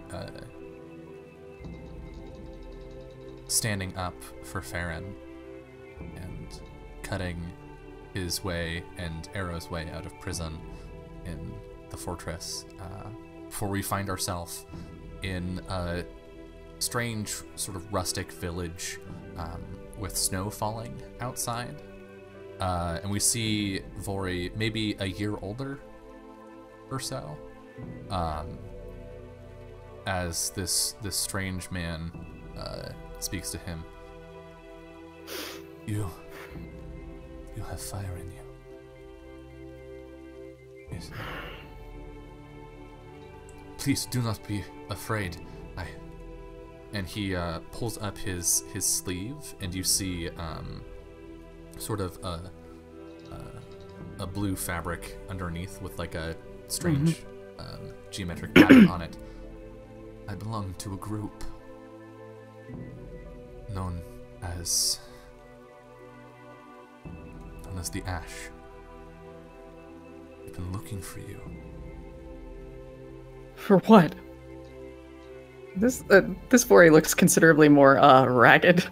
standing up for Farron and cutting his way and Arrow's way out of prison in the fortress, before we find ourselves in a strange sort of rustic village with snow falling outside. And we see Vori maybe a year older or so, as this strange man speaks to him. You have fire in you. Yes. Please do not be afraid. And he pulls up his sleeve, and you see sort of a blue fabric underneath with like a strange geometric pattern on it. I belong to a group known as the Ash. I've been looking for you. For what? This Vori looks considerably more ragged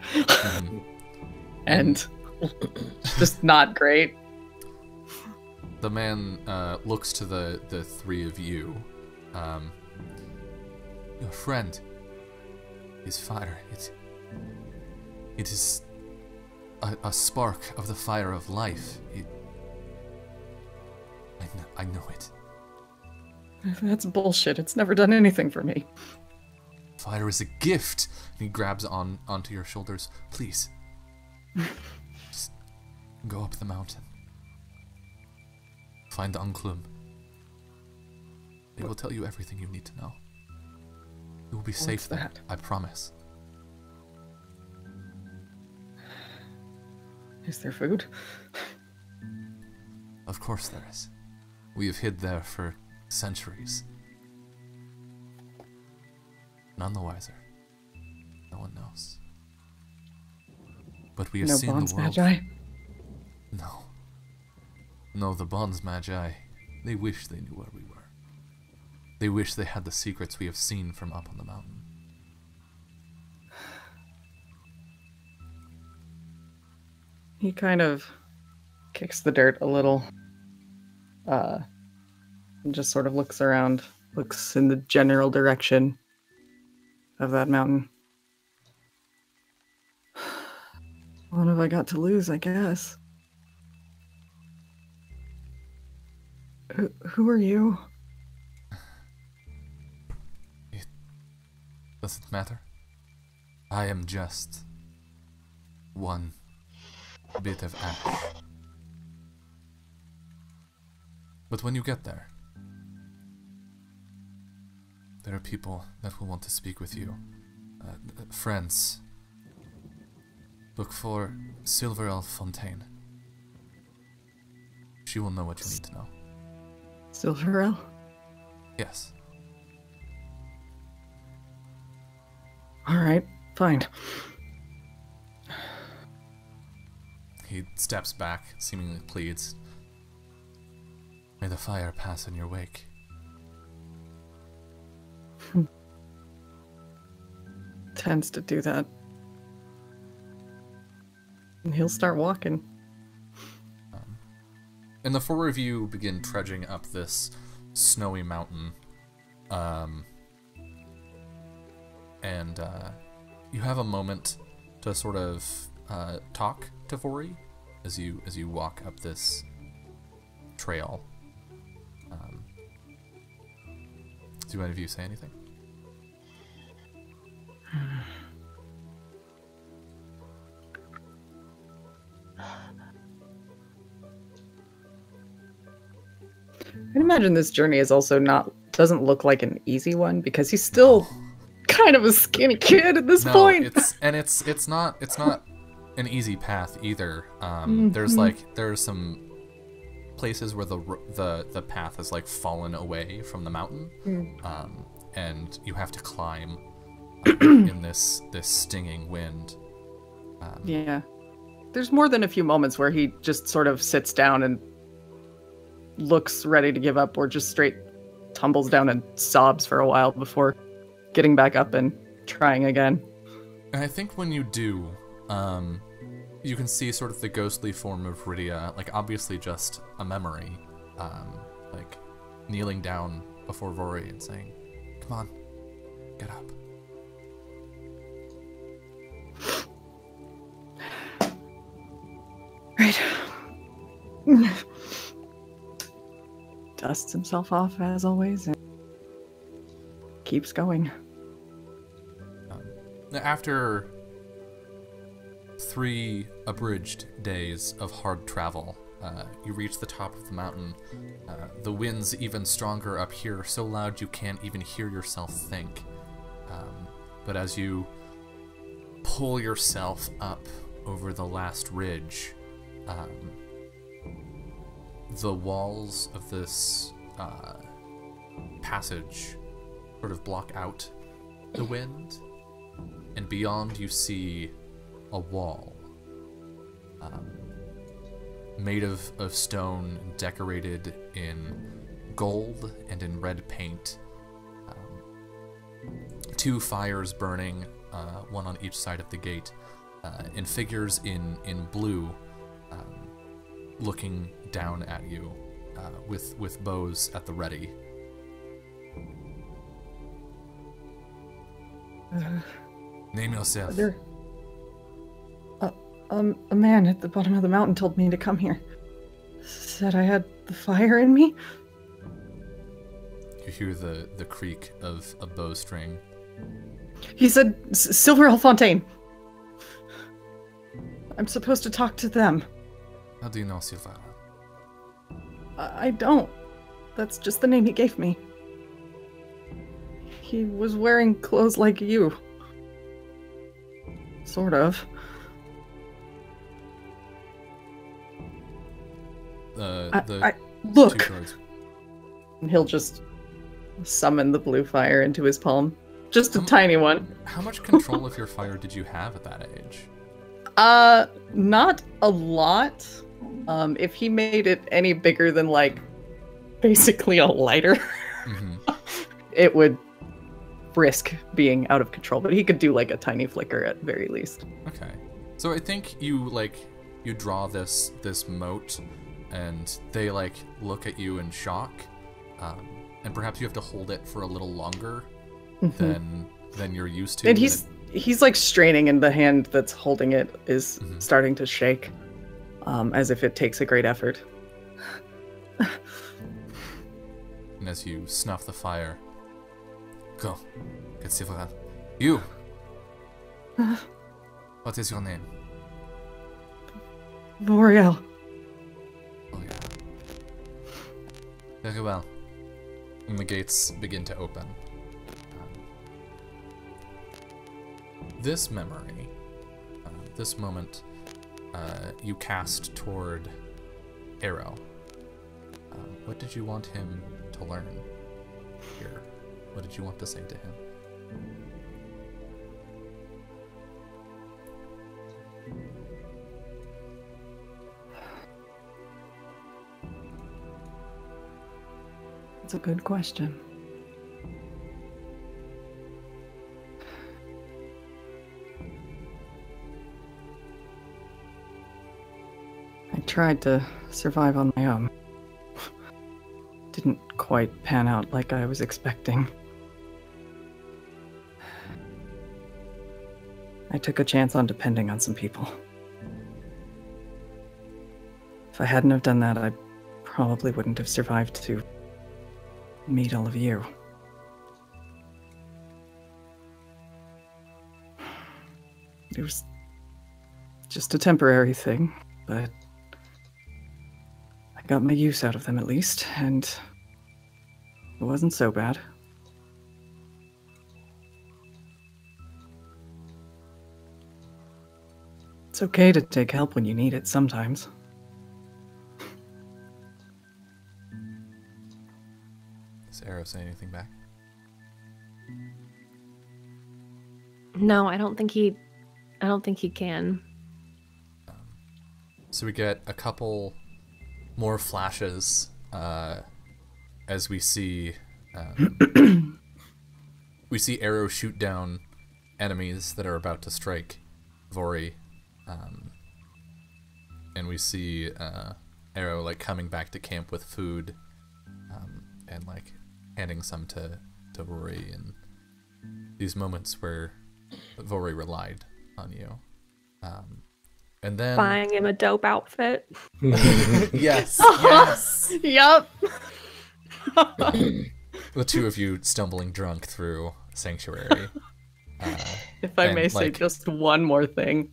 and just not great. The man looks to the three of you. Your friend is fire. It is a spark of the fire of life. I know it. That's bullshit. It's never done anything for me. Fire is a gift. And he grabs onto your shoulders. Please, just go up the mountain. Find the Unclum. They will tell you everything you need to know. You will be safe there, I promise. Is there food? Of course there is. We have hid there for centuries. None the wiser. No one knows. But we have seen bonds, the world. Magi? No, the bonds, Magi. They wish they knew where we were. They wish they had the secrets we have seen from up on the mountain. He kind of kicks the dirt a little. And just sort of looks around, looks in the general direction of that mountain. What have I got to lose, I guess? Who are you? Does it matter? I am just one bit of ash. But when you get there, there are people that will want to speak with you. Friends. Look for Silver Elf Fontaine. She will know what you need to know. Silverell? Yes. Alright, fine. He steps back, seemingly pleads. May the fire pass in your wake. Tends to do that. And he'll start walking. And the four of you begin trudging up this snowy mountain. And you have a moment to sort of talk to Vori as you walk up this trail. Do any of you say anything? I imagine this journey is also doesn't look like an easy one because he's still kind of a skinny kid at this point. It's not an easy path either. There's some places where the path has like fallen away from the mountain, and you have to climb in this stinging wind. Yeah. There's more than a few moments where he just sort of sits down and looks ready to give up, or just straight tumbles down and sobs for a while before getting back up and trying again. And I think when you do, you can see sort of the ghostly form of Rydia, like obviously just a memory, like kneeling down before Rory and saying, "Come on, get up." Right. Dusts himself off as always and keeps going. After 3 abridged days of hard travel, you reach the top of the mountain. The wind's even stronger up here, so loud you can't even hear yourself think. But as you pull yourself up over the last ridge, the walls of this passage sort of block out the wind, and beyond you see a wall made of stone, decorated in gold and in red paint. 2 fires burning, one on each side of the gate, and figures in blue looking down at you with bows at the ready. Name yourself. A man at the bottom of the mountain told me to come here. Said I had the fire in me. You hear the creak of a bowstring. He said, Silver Fontaine. I'm supposed to talk to them. How do you know Silvara? I don't. That's just the name he gave me. He was wearing clothes like you. Sort of. Look! 2 guards. And he'll just summon the blue fire into his palm. Just a tiny one. How much control of your fire did you have at that age? Not a lot. If he made it any bigger than, like, basically a lighter, it would risk being out of control. But he could do, like, a tiny flicker at very least. Okay. So I think you draw this moat, and they, like, look at you in shock, and perhaps you have to hold it for a little longer than you're used to. And he's like straining, and the hand that's holding it is starting to shake, as if it takes a great effort. And as you snuff the fire, go, get Silvara. You. What is your name? Voriel. Oh yeah. Very well. And the gates begin to open. This memory, this moment, you cast toward Arrow. What did you want him to learn here? What did you want to say to him? That's a good question. I tried to survive on my own. Didn't quite pan out like I was expecting. I took a chance on depending on some people. If I hadn't have done that, I probably wouldn't have survived to meet all of you. It was just a temporary thing, but I got my use out of them at least, and it wasn't so bad. It's okay to take help when you need it sometimes. say anything back? No, I don't think he can. So we get a couple more flashes as we see Arrow shoot down enemies that are about to strike Vori, and we see Arrow like coming back to camp with food, and like handing some to Vori, and these moments where Vori relied on you, and then Buying him a dope outfit. yes, yes. Yup. The two of you stumbling drunk through Sanctuary. If I And, may say like- just one more thing.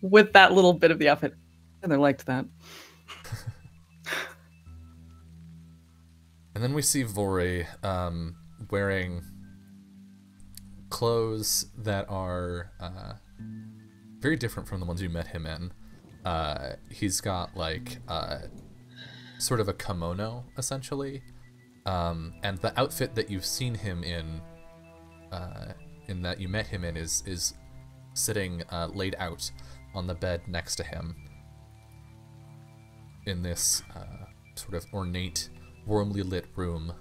With that little bit of the outfit. And I liked that. And then we see Vori wearing clothes that are very different from the ones you met him in. He's got like sort of a kimono, essentially. And the outfit that you've seen him in that you met him in, is sitting laid out on the bed next to him in this sort of ornate, warmly lit room.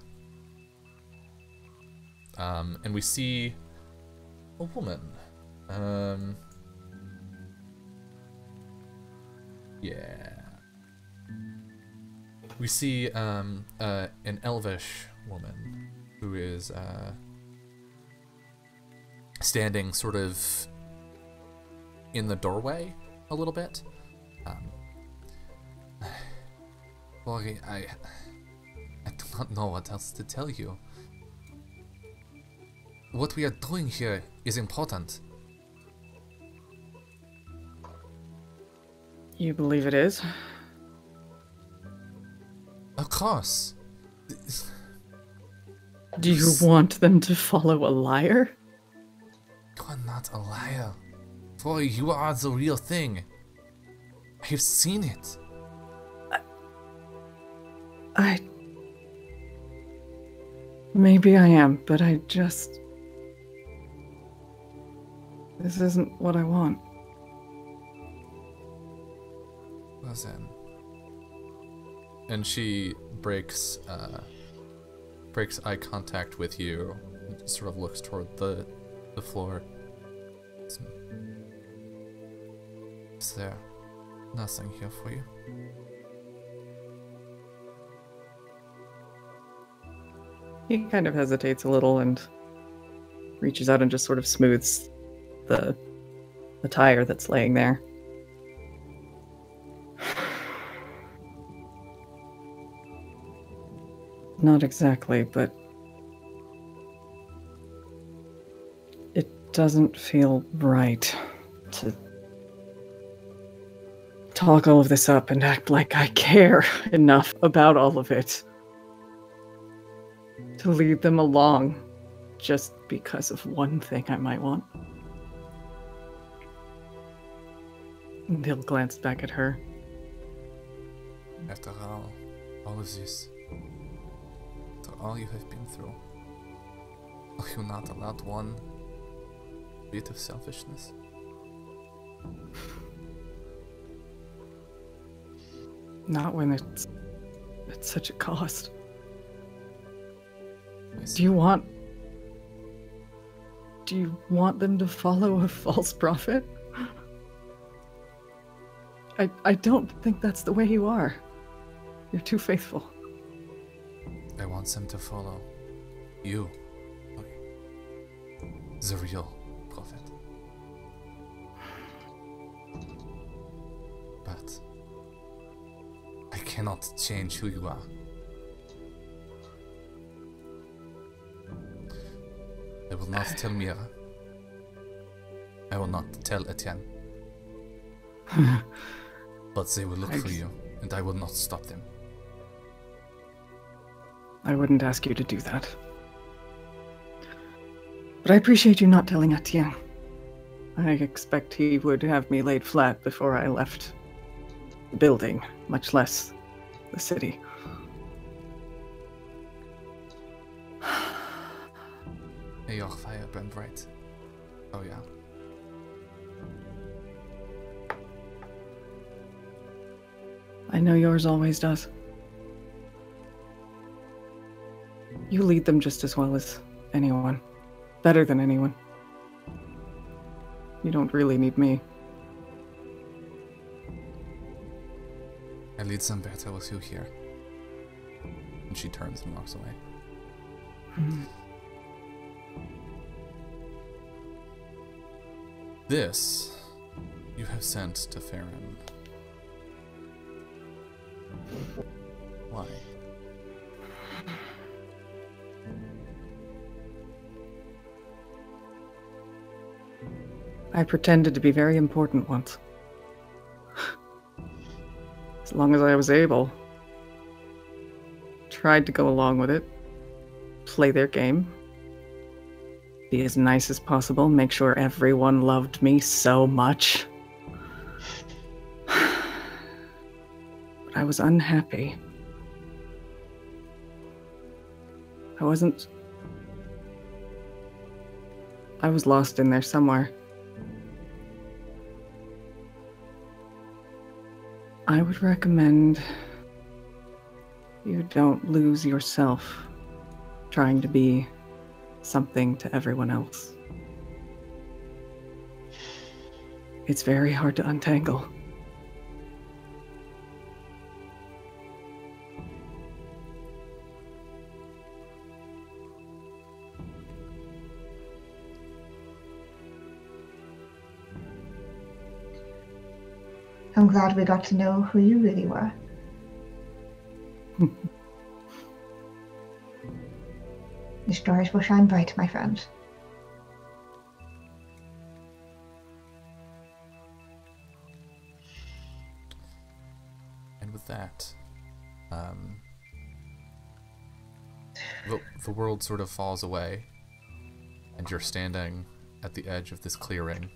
And we see a woman. Yeah. We see an elvish woman who is standing sort of in the doorway a little bit. Boy, I do not know what else to tell you. What we are doing here is important. You believe it is? Of course. Do you want them to follow a liar? You are not a liar. Boy, you are the real thing. I have seen it. Maybe I am, but I just... This isn't what I want. Well then. And she breaks eye contact with you, and sort of looks toward the floor. Is there nothing here for you? He kind of hesitates a little and reaches out and just sort of smooths the tire that's laying there. Not exactly, but it doesn't feel right to talk all of this up and act like I care enough about all of it to lead them along just because of one thing I might want. And he'll glance back at her. After all of this, after all you have been through, are you not allowed one bit of selfishness? Not when it's at such a cost. I see. Do you want them to follow a false prophet? I don't think that's the way you are. You're too faithful. I want them to follow you, the real prophet. But I cannot change who you are. I will not tell Mira. I will not tell Etienne. But they will look for you, and I will not stop them. I wouldn't ask you to do that. But I appreciate you not telling Etienne. I expect he would have me laid flat before I left the building, much less the city. fire burn bright. Oh yeah. I know yours always does. You lead them just as well as anyone. Better than anyone. You don't really need me. I lead some better with you here. And she turns and walks away. This you have sent to Farron. Why? I pretended to be very important once. As long as I was able. Tried to go along with it. Play their game. Be as nice as possible. Make sure everyone loved me so much. But I was unhappy. I was lost in there somewhere. I would recommend you don't lose yourself trying to be something to everyone else. It's very hard to untangle. I'm glad we got to know who you really were. The stars will shine bright, my friends. And with that, the world sort of falls away, and you're standing at the edge of this clearing.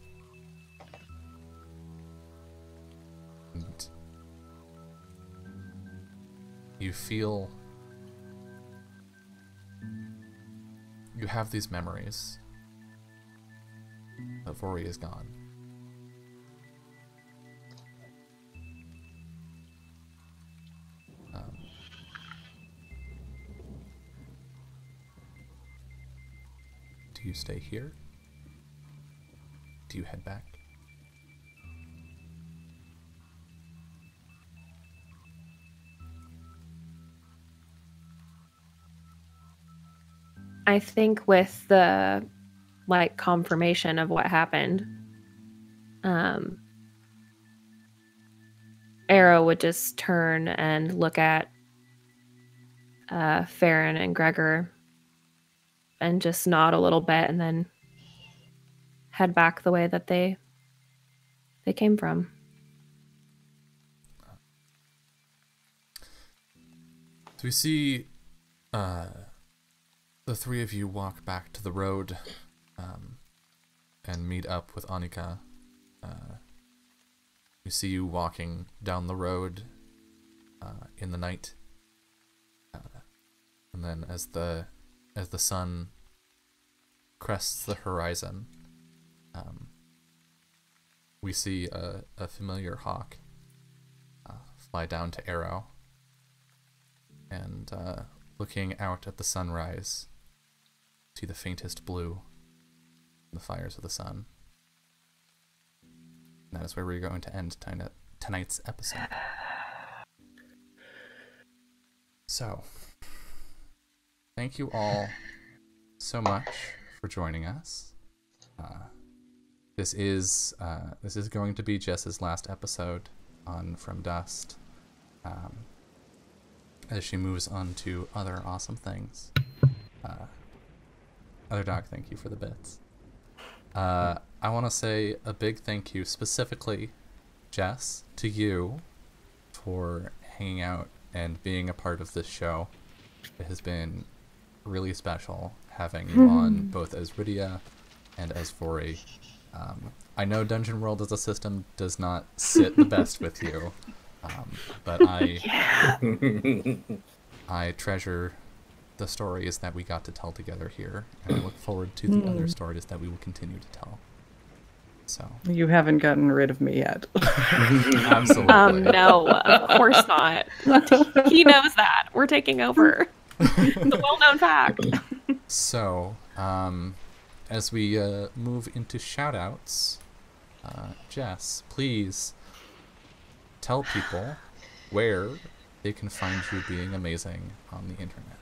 And you feel you have these memories, but Vori is gone. Do you stay here? Do you head back? I think with the confirmation of what happened, Arrow would just turn and look at Farron and Gregor and just nod a little bit and then head back the way that they came from. So we see the three of you walk back to the road and meet up with Annika. We see you walking down the road in the night, and then as the sun crests the horizon, we see a familiar hawk fly down to Arrow, and looking out at the sunrise, see the faintest blue in the fires of the sun. And that is where we're going to end tonight's episode. So, thank you all so much for joining us. This is going to be Jess's last episode on From Dust, as she moves on to other awesome things. Other Dog, thank you for the bits. I want to say a big thank you, specifically, Jess, to you for hanging out and being a part of this show. It has been really special having you on, both as Rydia and as Vori. I know Dungeon World as a system does not sit the best with you, but I treasure the stories that we got to tell together here, and I look forward to the other stories that we will continue to tell. So You haven't gotten rid of me yet. absolutely. No, of course not. He knows that. We're taking over. The well-known fact. So, as we move into shout-outs, Jess, please tell people where they can find you being amazing on the internet.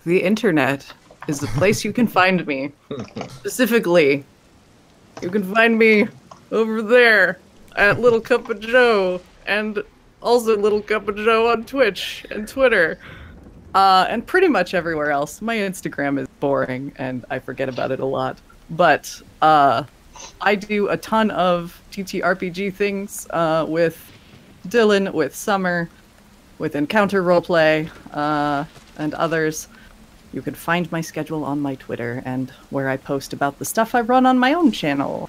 The internet is the place you can find me. Specifically, you can find me over there at Little Cup of Joe, and also Little Cup of Joe on Twitch and Twitter, and pretty much everywhere else. My Instagram is boring, and I forget about it a lot. But I do a ton of TTRPG things with Dylan, with Summer, with Encounter Roleplay, and others. You can find my schedule on my Twitter and where I post about the stuff I run on my own channel.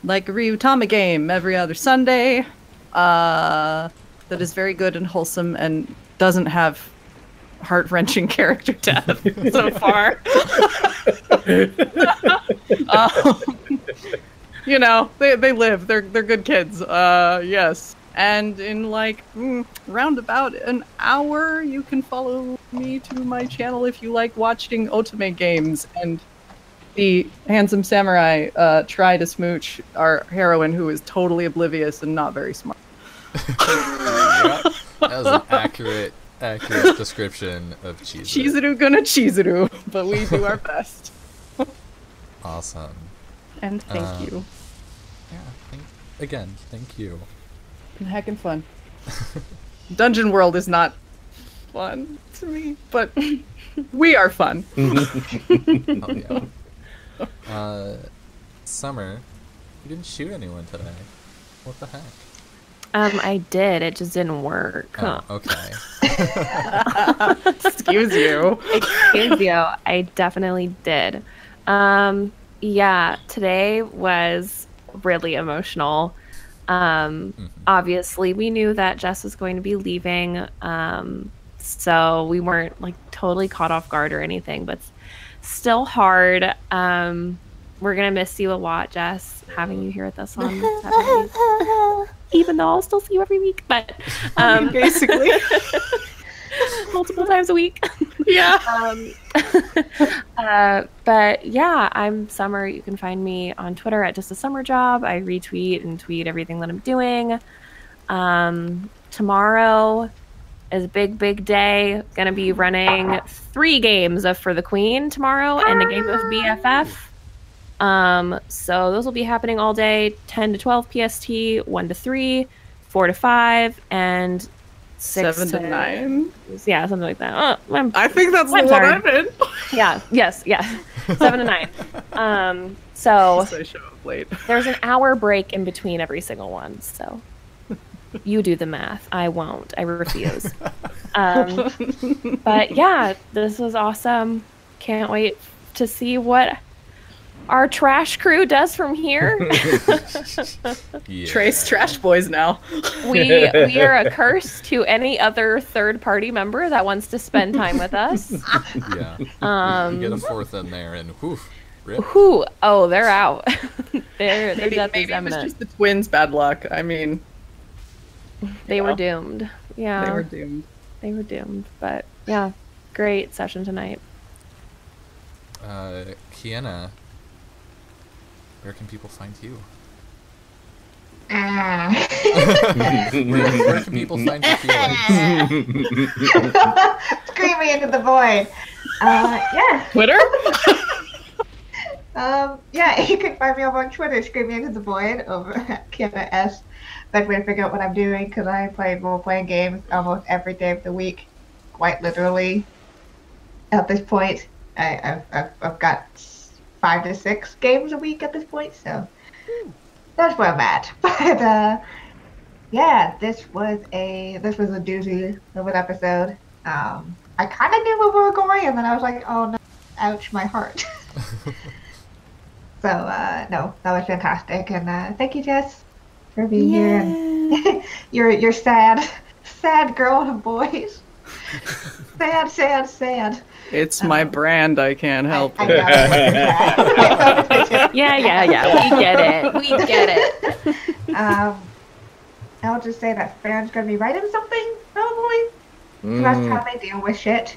Like a Ryutama game every other Sunday. That is very good and wholesome and doesn't have heart-wrenching character death so far. You know, they live. They're good kids. Yes. And in like round about an hour, you can follow me to my channel if you like watching otome games and the handsome samurai try to smooch our heroine who is totally oblivious and not very smart. Yeah, that was an accurate description of Chizuru. Chizuru gonna Chizuru, but we do our best. Awesome. And thank you. Yeah, thank you. Been heckin' fun. Dungeon World is not fun to me, but we are fun. Oh, yeah. Summer, you didn't shoot anyone today. What the heck? I did. It just didn't work. Oh, okay. Excuse you. Excuse you. I definitely did. Yeah, today was really emotional. Obviously, we knew that Jess was going to be leaving, so we weren't like totally caught off guard or anything, but still hard. We're gonna miss you a lot, Jess, having you here with us on Saturdays. Even though I'll still see you every week, but Basically. multiple times a week. Yeah. But yeah, I'm Summer. You can find me on Twitter at Just a Summer Job. I retweet and tweet everything that I'm doing. Tomorrow is a big day. Gonna be running 3 games of For the Queen tomorrow and a game of BFF. So those will be happening all day, 10 to 12 PST, 1 to 3, 4 to 5, and 6 7 to 9. Yeah, something like that. I think that's the one tired. I'm in. Yeah. 7 to 9. So I show up late. there's an hour break in between every single one. So you do the math. I won't. I refuse. But yeah, this was awesome. Can't wait to see what our trash crew does from here. Yeah. Trace Trash Boys now. We are a curse to any other third-party member that wants to spend time with us. Yeah. You get a 4th in there, and whew, rip. Who? Oh, they're out. Their Maybe death is it was imminent. just the twins' bad luck. I mean, They were know. doomed. Yeah, they were doomed. They were doomed. But yeah, great session tonight. Kiana, where can people find you? Where can people find your feelings? Screaming into the void. Yeah. Twitter? Yeah, you can find me over on Twitter, Screaming Into the Void, over at Kiana S. Best way to figure out what I'm doing, because I play role-playing games almost every day of the week, quite literally. At this point, I've got 5 to 6 games a week at this point, so that's where I'm at. But yeah, this was a doozy of an episode. I kind of knew where we were going, and then I was like, oh no, ouch, my heart. So no, that was fantastic, and thank you, Jess, for being here. And your sad sad girl and boys. Sad, sad, sad. It's my brand. I can't help I it. know. Yeah. We get it. We get it. I'll just say that Fran's gonna be writing something, probably. That's how they deal with shit.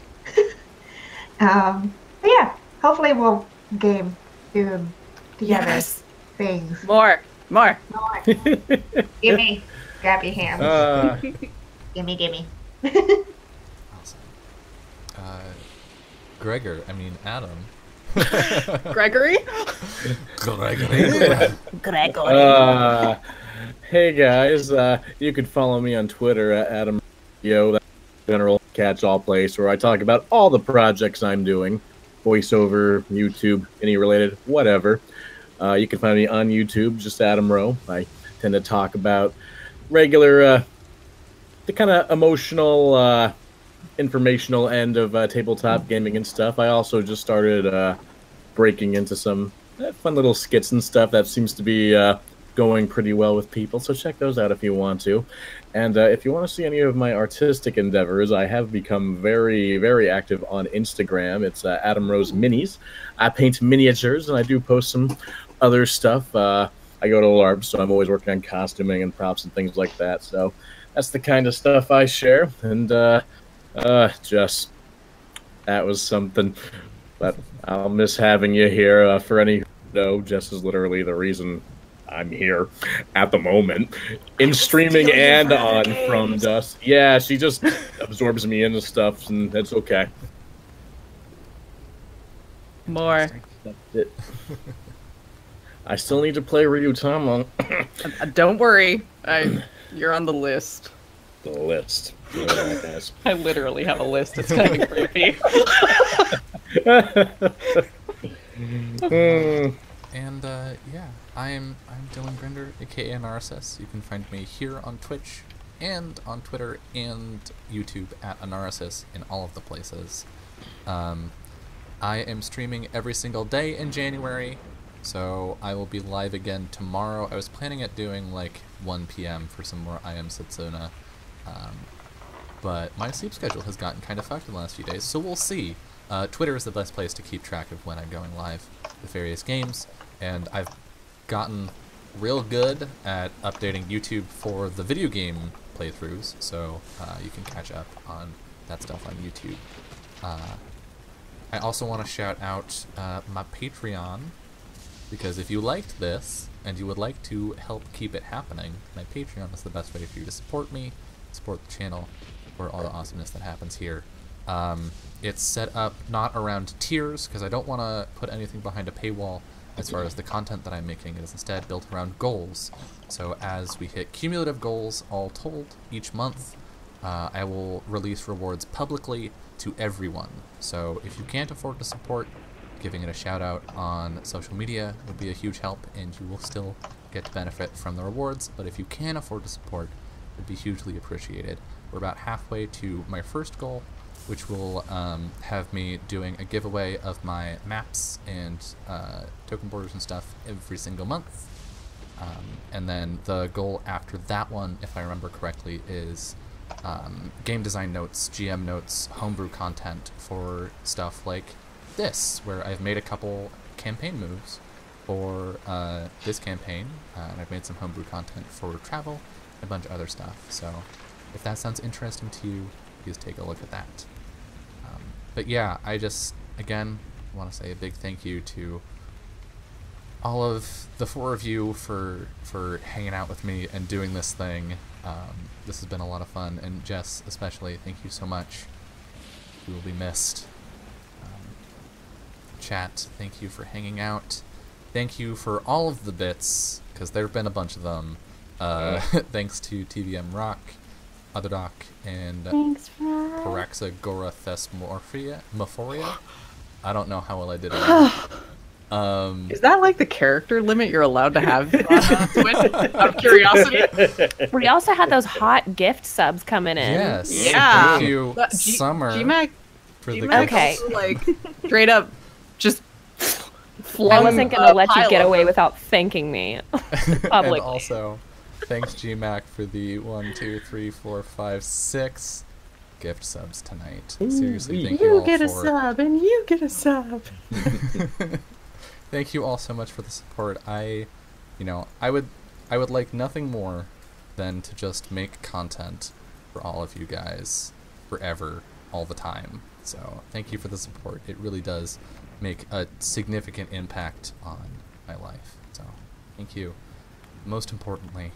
But yeah, hopefully we'll game soon together. Yes. Things. More. Gimme. Grab your hands. Gimme. Awesome. Adam. Gregory? Gregory. Hey guys, you can follow me on Twitter at AdamYo, that's general catch-all place where I talk about all the projects I'm doing, voiceover, YouTube, any related, whatever. You can find me on YouTube, just Adam Rowe. I tend to talk about regular, the kind of emotional, informational end of tabletop gaming and stuff. I also just started breaking into some fun little skits and stuff that seems to be going pretty well with people, so check those out if you want to. And if you want to see any of my artistic endeavors, I have become very, very active on Instagram. It's Adam Rose Minis. I paint miniatures, and I do post some other stuff. I go to LARP, so I'm always working on costuming and props and things like that. So that's the kind of stuff I share. And Jess, that was something. But I'll miss having you here. For any who know, Jess is literally the reason I'm here at the moment, in streaming and on From Dust. Yeah, she just absorbs me into stuff, and that's okay. More. That's it. I still need to play Ryutama. Don't worry. You're on the list. The list. Yeah, guys. I literally have a list. It's kind of creepy. And yeah, I'm Dylan Grinder, aka Anarsis. You can find me here on Twitch and on Twitter and YouTube at Anarsis in all of the places. I am streaming every single day in January, so I will be live again tomorrow. I was planning at doing like 1 p.m. for some more I Am Setsuna, but my sleep schedule has gotten kind of fucked in the last few days, so we'll see. Twitter is the best place to keep track of when I'm going live with various games, and I've gotten real good at updating YouTube for the video game playthroughs, so you can catch up on that stuff on YouTube. I also want to shout out my Patreon, because if you liked this and you would like to help keep it happening, my Patreon is the best way for you to support me, support the channel, for all the awesomeness that happens here. It's set up not around tiers, because I don't want to put anything behind a paywall as far as the content that I'm making. It is instead built around goals. So as we hit cumulative goals, all told, each month, I will release rewards publicly to everyone. So if you can't afford to support, giving it a shout out on social media would be a huge help, and you will still get to benefit from the rewards. But if you can afford to support, it would be hugely appreciated. We're about halfway to my first goal, which will have me doing a giveaway of my maps and token borders and stuff every single month. And then the goal after that one, if I remember correctly, is game design notes, GM notes, homebrew content for stuff like this, where I've made a couple campaign moves for this campaign, and I've made some homebrew content for travel, and a bunch of other stuff. So if that sounds interesting to you, please take a look at that. But yeah, I just, again, want to say a big thank you to all of the 4 of you for hanging out with me and doing this thing. This has been a lot of fun, and Jess especially, thank you so much. You will be missed. Chat, thank you for hanging out. Thank you for all of the bits, because there have been a bunch of them. Thanks to TVM Rock, Otherdoc, and Paraxa Gora Thesmorphoria. I don't know how well I did it. Is that like the character limit you're allowed to have on Twitch? Out of curiosity. We also had those hot gift subs coming in. Yes. Yeah. Thank you, Summer. GMAC, for the Okay. also, like, straight up just flung I wasn't going to let you pile get of away them. without thanking me And publicly. also, Thanks, GMAC, for the 1, 2, 3, 4, 5, 6 gift subs tonight. Seriously, thank you You all get a for... sub, and you get a sub. Thank you all so much for the support. I would like nothing more than to just make content for all of you guys forever, all the time. So thank you for the support. It really does make a significant impact on my life. So thank you. Most importantly,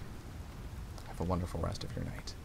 have a wonderful rest of your night.